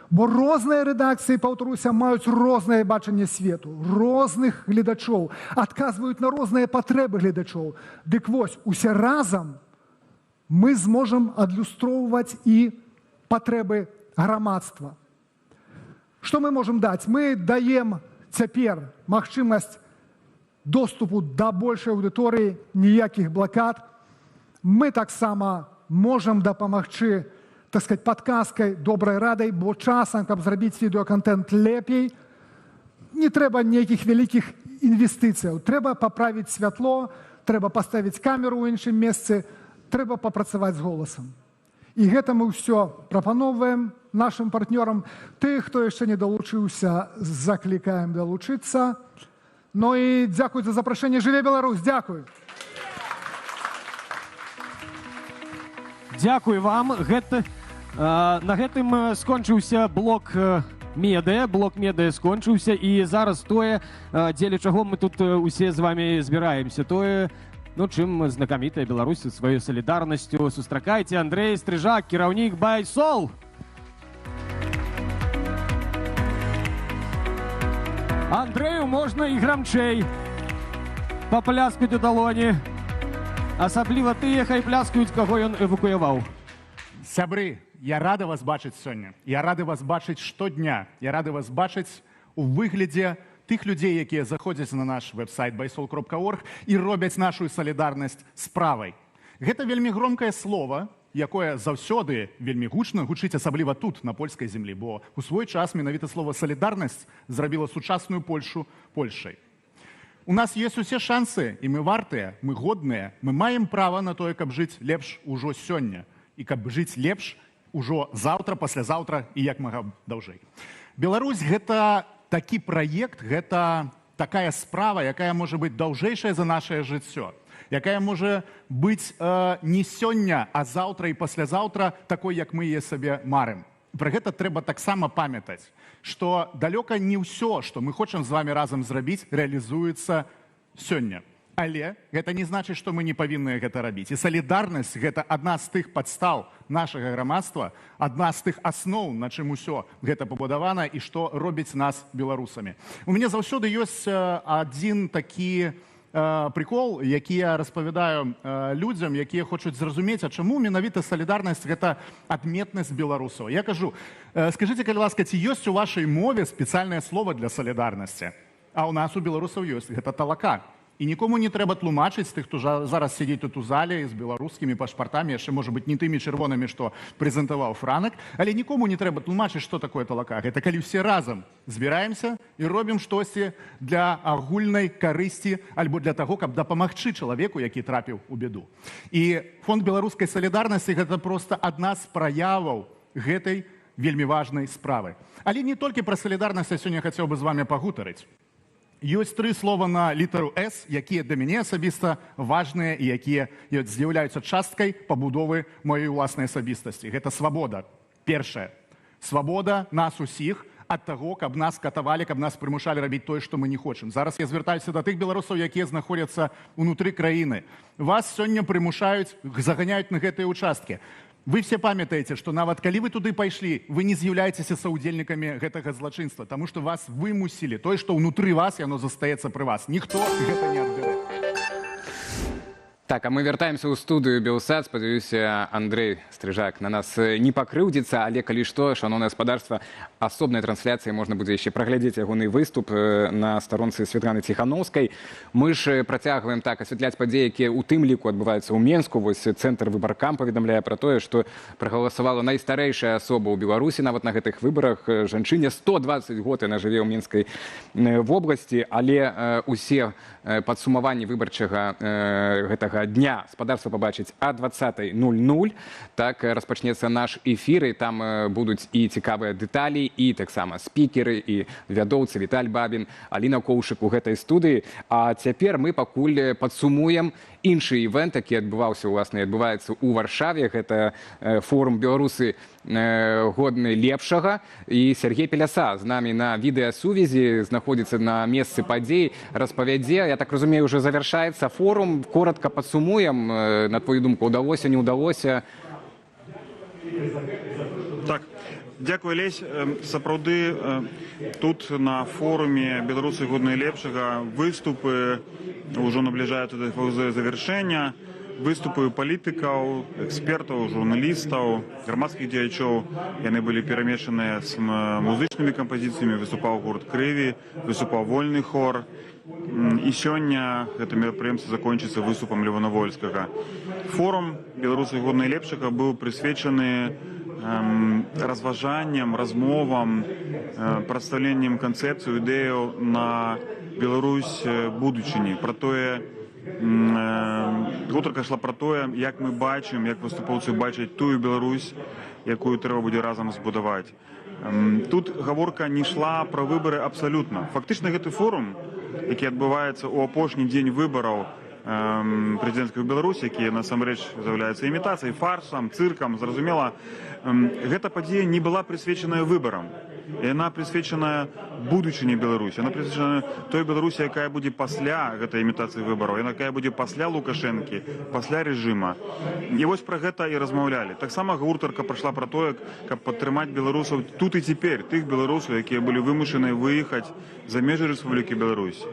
Бо розныя рэдакцыі, паўтаруся, маюць рознае бачанне свету, розных гледачоў, адказваюць на розныя патрэбы гледачоў. Дык вось, усе разам мы зможам адлюстроўваць і патрэбы грамадства. Што мы можам даць? Мы даем цяпер магчымасць доступу да большай аўдыторыі, ніякіх блакад. Мы таксама можам дапамагчы, так сказать, падказкай, добрай радай, бо часам, каб зрабіць відэаконтент лепей, не трэба нейкіх вялікіх інвестыцыяў. Трэба паправіць святло, трэба паставіць камеру ў іншым месцы, трэба папрацаваць з голасам. І гэта мы ўсё прапаноўваем нашим партнёрам. Тых, хто яшчэ не далучыўся, заклікаем далучыцца. Ну і дзякуй за запрашэнне. Жыве Беларусь! Дзякуй! Дзякуй вам. На гэтым скончыўся блок медыа. Блок медыа скончыўся. І зараз тое, дзеля чаго мы тут усе з вами збіраемся. Тое, чым знакамітая Беларусь сваёй салідарнасцю. Сустракайце, Андрэй Стрыжак, кіраўнік Байсол. Андрэю можна і грамчэй папляскаць у далоні. Асабліва тыя, хай пляскаюць, каго ён эвакуяваў. Сябры, я рада вас бачыць сёння. Я рады вас бачыць штодня. Я рады вас бачыць у выглядзе тых людзей, якія заходзяць на наш веб-сайт baisol.org і робяць нашу салідарнасць справай. Гэта вельмі громкае слово, якое заўсёды вельмі гучна гучыць, асабліва тут, на польскай землі, бо у свой час менавіта слова «салідарнасць» зрабіла сучасную Польшу Польшай. У нас ёсць усе шансы, і мы вартыя, мы годныя, мы маем права на тое, каб жыць лепш ужо сёння, і каб жыць лепш ужо заўтра, паслязаўтра і як мага даўжэй. Беларусь — гэта такі праект, гэта такая справа, якая можа быць даўжэйшая за нашае жыццё, якая можа быць не сёння, а заўтра і паслязаўтра такой, як мы яе сабе марым. Пра гэта трэба таксама памятаць, што далёка не ўсё, што мы хочам з вами разам зрабіць, рэалізуецца сёння. Але гэта не значыць, што мы не павінны гэта рабіць. І салідарнасць — гэта адна з тых падстаў нашага грамадства, адна з тых асноў, на чым усё гэта пабудавана і што робіць нас беларусамі. У мяне заўсёды ёсць адзін такі прикол, які я распавядаю людзям, якія хочуць зразумець, а чаму менавіта салідарнасць — гэта адметнасць беларусаў. Я кажу, скажыце, калі ласка, ці ёсць у вашай мове спецыяльнае слово для салідарнасці? А у нас у беларусаў ёсць, гэта талака. І нікому не трэба тлумачыць тых, хто зараз сидзіць тут у зале з беларускімі пашпартамі, яшчэ, можа быць, не тымі чырвонамі, што прэзентаваў Франак, але нікому не трэба тлумачыць, што такое талака. Гэта калі ўсе разам збіраемся і робім штосьці для агульнай карысці альбо для таго, каб дапамагчы чалавеку, які трапіў у беду. І фонд беларускай салідарнасці — гэта проста адна з праяваў гэтай вельмі важнай справы. Але не толькі пра салідарнасць я сёння хацеў бы з вами пагутарыць. Ёсць 3 слова на літару «С», якія для мяне асабіста важныя і якія з'яўляюцца часткай пабудовы маёй уласнай асабістасці. Гэта свабода. Першае. Свабода нас усіх ад таго, каб нас катавалі, каб нас прымушалі рабіць тое, што мы не хочам. Зараз я звяртаюся да тых беларусаў, якія знаходзяцца ўнутры краіны. Вас сёння прымушаюць, заганяюць на гэтыя ўчасткі. Вы все памятаеце, што нават калі вы туды пайшлі, вы не з'яўляецеся саўдзельнікамі гэтага злачынства, таму што вас вымусілі. Тое, што ўнутры вас, яно застаецца пры вас. Ніхто гэта не адбярэ. Так, а мы вяртаемся ў студыю Белсат. Спадзяюся, Андрэй Стрыжак на нас не пакрыўдзіцца, але калі што, шаноўнае гаспадарства, асобнай трансляцыі можна будзе яшчэ праглядзець ягоны выступ на старонцы Светланы Ціханаўскай. Мы ж працягваем так асвятляць падзеі, якія ў тым ліку адбываюцца ў Менску. Вось цэнтр выбаркам паведамляе пра тое, што прагаласавала найстарэйшая асоба ў Беларусі нават на гэтых выбарах. Жанчыне 120 год, яна жыве ў Мінскай вобласці, але усе падсумаванні выбарчага гэтага дня спадарства пабачыць а 20:00. Так распачнецца наш эфір, і там будуць і цікавыя дэталі, і таксама спікеры, і вядоўцы Віталь Бабін, Аліна Коўшык у гэтай студыі. А цяпер мы пакуль падсумуем іншы івент, які адбываўся, уласна, адбываецца ў Варшаве. Гэта форум «Беларусы годны лепшага». І Сергей Пеляса з намі на відэасувязі знаходзіцца на месцы падзей, распавядзе. Я так разумею, уже завяршаецца форум. Коротко падсумуем, на твою думку, удалося, не удалося? Так, дякую, Лесь. Сапраўды, тут на форуме «Беларусы годны лепшага» выступы ўжо набліжаюцца да завяршэння. Выступы палітыкаў, экспертаў, журналістаў, грамадскіх дзеячоў. Яны былі перамешаныя з музычнымі кампазіцыямі. Выступаў гурт «Крыві», выступаў вольны хор. І сёння гэта мерапрыемства закончыцца выступам Левона Вольскага. Форум «Беларусы годны лепшага» быў прысвечаны разважанням, размовам, прадстаўленнем канцэпцыю, ідэю на Беларусь будучыні. Пра тое, гутарка ішла пра тое, як мы бачым, як выступоўцы бачаць тую Беларусь, якую трэба будзе разам збудаваць. Тут гаворка не ішла пра выбары абсалютна. Фактычна гэты форум, які адбываецца ў апошні дзень выбараў прэзідэнцкіх у Беларусі, якія насамрэч з'яўляюцца імітацыяй, фарсам, цыркам, зразумела, гэта падзея не была прысвечаная выбарам. Яна прысвечаная будучыні Беларусі. Яна прысвечана той Беларусі, якая будзе пасля гэтай імітацыі выбараў, якая будзе пасля Лукашэнкі, пасля рэжыма. І вось пра гэта і размаўлялі. Таксама гутарка прайшла пра тое, каб падтрымаць беларусаў тут і цяпер, тых беларусаў, якія былі вымушаны выехаць за межы Рэспублікі Беларусь.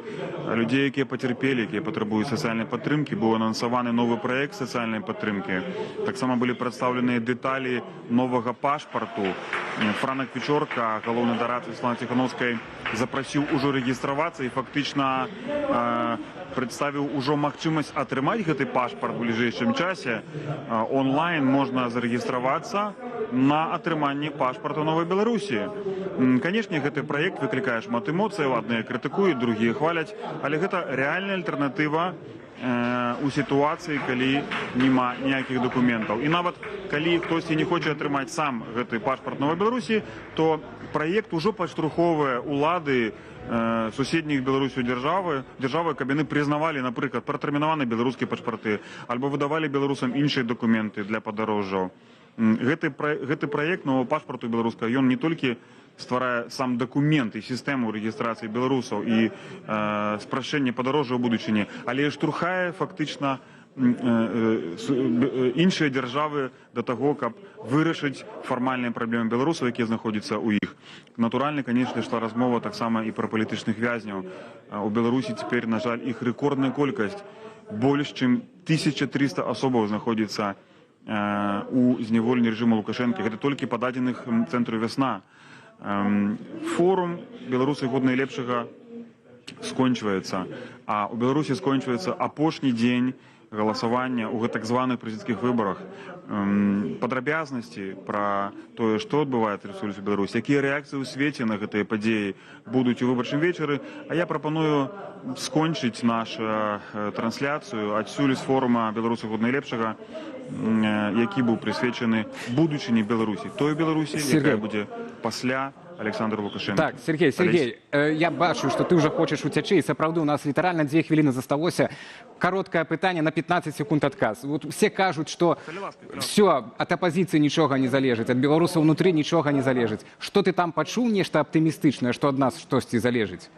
Людзей, якія пацярпелі, якія патрабуюць сацыяльнай падтрымкі, быў анансаваны новы праект сацыяльнай падтрымкі. Таксама былі прадстаўленыя дэталі новага пашпарту. Франак Печорка, галоўны дарад Святланы Ціхановскай, запрасіў ужо рэгістравацца і фактычна прадставіў ужо магчымасць атрымаць гэты пашпарт у бліжэйшым часе. Онлайн можна зарэгістравацца на атрыманне пашпарта Новай Беларусі. Канешне, гэты праект выклікае шмат эмоцыяў, адныя крытыкуюць, другія хваляць, але гэта рэальная альтэрнатыва у сітуацыі, калі няма ніякіх дакументаў. І нават калі хтосьці не хоча атрымаць сам гэты пашпарт Новай Беларусі, то праект ужо падштурхоўвае улады суседніх Беларусю дзяржавы, каб яны прызнавалі, напрыклад, пратэрмінаваныя беларускія пашпарты, альбо выдавалі беларусам іншыя дакументы для падарожжаў. Гэты праект нового пашпарту беларускага, ён не толькі стварае сам дакумент і сістэму рэгістрацыі беларусаў і спрашчэння падарожжа ў будучыні, але штурхае фактычна іншыя дзяржавы да таго, каб вырашыць фармальныя праблемы беларусаў, якія знаходзяцца ў іх. Натуральна, канешне, ішла размова таксама і пра палітычных вязняў. У Беларусі цяпер, на жаль, іх рэкордная колькасць. Больш чым 1300 асобаў знаходзіцца у зняволенні рэжыму Лукашэнкі. Гэта толькі па дадзеных цэнтру «Вясна». Форум «Беларусы годны лепшага» скончваецца, а ў Беларусі скончваецца апошні дзень галасавання ў гэтак званых прэзідэнцкіх выбарах. Падрабязнасці пра тое, што адбываецца ў Рэспубліцы Беларусь, якія рэакцыі ў свеце на гэтыя падзеі будуць у выбарчым вечары, а я прапаную скончыць нашу трансляцыю адсюль з форума «Беларусы годны лепшага», які быў прысвечаны будучыні Беларусі, той Беларусі, якая будзе пасля Александра Лукашенко. Так, Сергей, я бачу, што ты ўжо хочаш уцячы, і сапраўды у нас літаральна 2 хвіліны засталося. Кароткае пытанне на 15 секунд адказ. Вот все кажуць, што все, ад апазіцыі нічога не залежыць, ад беларусаў унутры нічога не залежыць. Што ты там пачуў нешта аптымістычнае, што ад нас штосьці залежыць?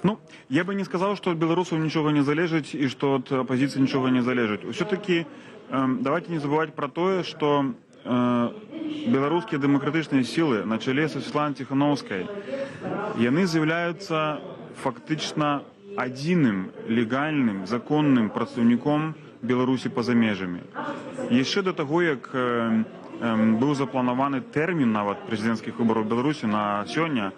Ну, я бы не сказал, что от белорусов ничего не залежит и что от оппозиции ничего не залежит. Все-таки давайте не забывать про то, что белорусские демократичные силы на чоле со Святланай Тихановской, яны з'являються фактично адзіным легальным, законным прадстаўніком Беларусі па-за межамі. Яшчэ до того, як быў запланаваны тэрмін нават прэзідэнцкіх выбараў Беларусі на сёння,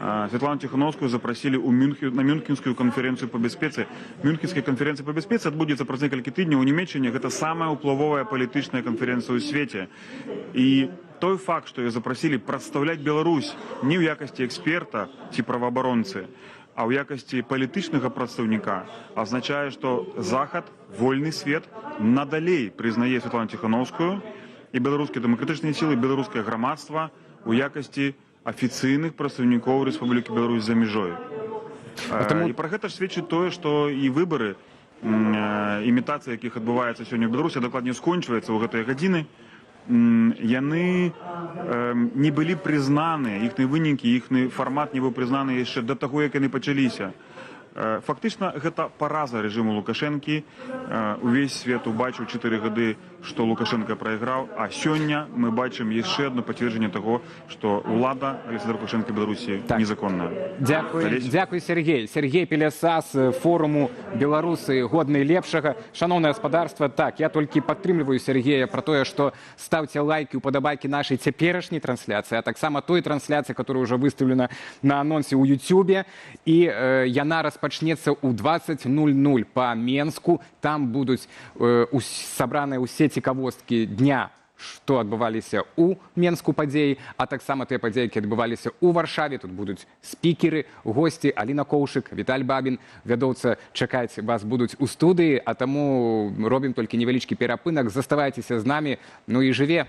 Святлану Тихановскую запросили на Мюнхенскую конференцию по бяспецы. Мюнхенская конференция по бяспецы адбудзецца праз некалькі тыдняў у Нямецчыне. Гэта самая ўплывовая палітычная канферэнцыя ў свеце. І той факт, што ее запросили прадстаўляць Беларусь не ў якасці эксперта ці праваабаронцы, а ў якасці палітычнага прадстаўніка, азначае, што Захад, вольны свет надалей прызнае Святлану Тихановскую і беларускія дэмакратычныя сілы, беларускае грамадства ў якасці афіцыйных прадстаўнікоў Рэспублікі Беларусь за мяжой. І пра гэта ж сведчыць тое, што і выбары імітацыі, якіх адбываецца сёння ў Беларусі, дакладней скончваецца ў гэтыя гадзіны, яны не былі прызнаны, іхныя вынікі, іхны фармат не быў прызнаны яшчэ да таго, як яны пачаліся. Фактычна, гэта параза рэжыму Лукашэнкі. Увесь свет убачыў 4 гады, што Лукашенко прайграў, а сёння мы бачым яшчэ одно пацверджанне таго, што ўлада Александра Лукашенка Беларусі незаконная. Дзякуй, Сергей. Сергей Пеляса з форуму «Беларусы годны лепшага». Шановнае гаспадарства, так, я толькі падтрымліваю Сергея пра тое, што ставце лайки, упадабайкі нашай цяперашняй трансляцыі, а таксама той трансляцыі, которая ўжо выстаўлена на анонсе ў Ютубе, і яна распачнецца ў 20:00 па Менску. Там будуць сабраныя ўсе цікавосткі дня, што адбываліся ў Менску падзеі, а таксама тыя падзеі, які адбываліся ў Варшаве. Тут будуць спікеры, госці, Аліна Коўшык, Віталь Бабін. Вядоўца чакаць вас будуць у студыі, а таму робім толькі невялічкі перапынак. Заставайцеся з намі, ну і жыве!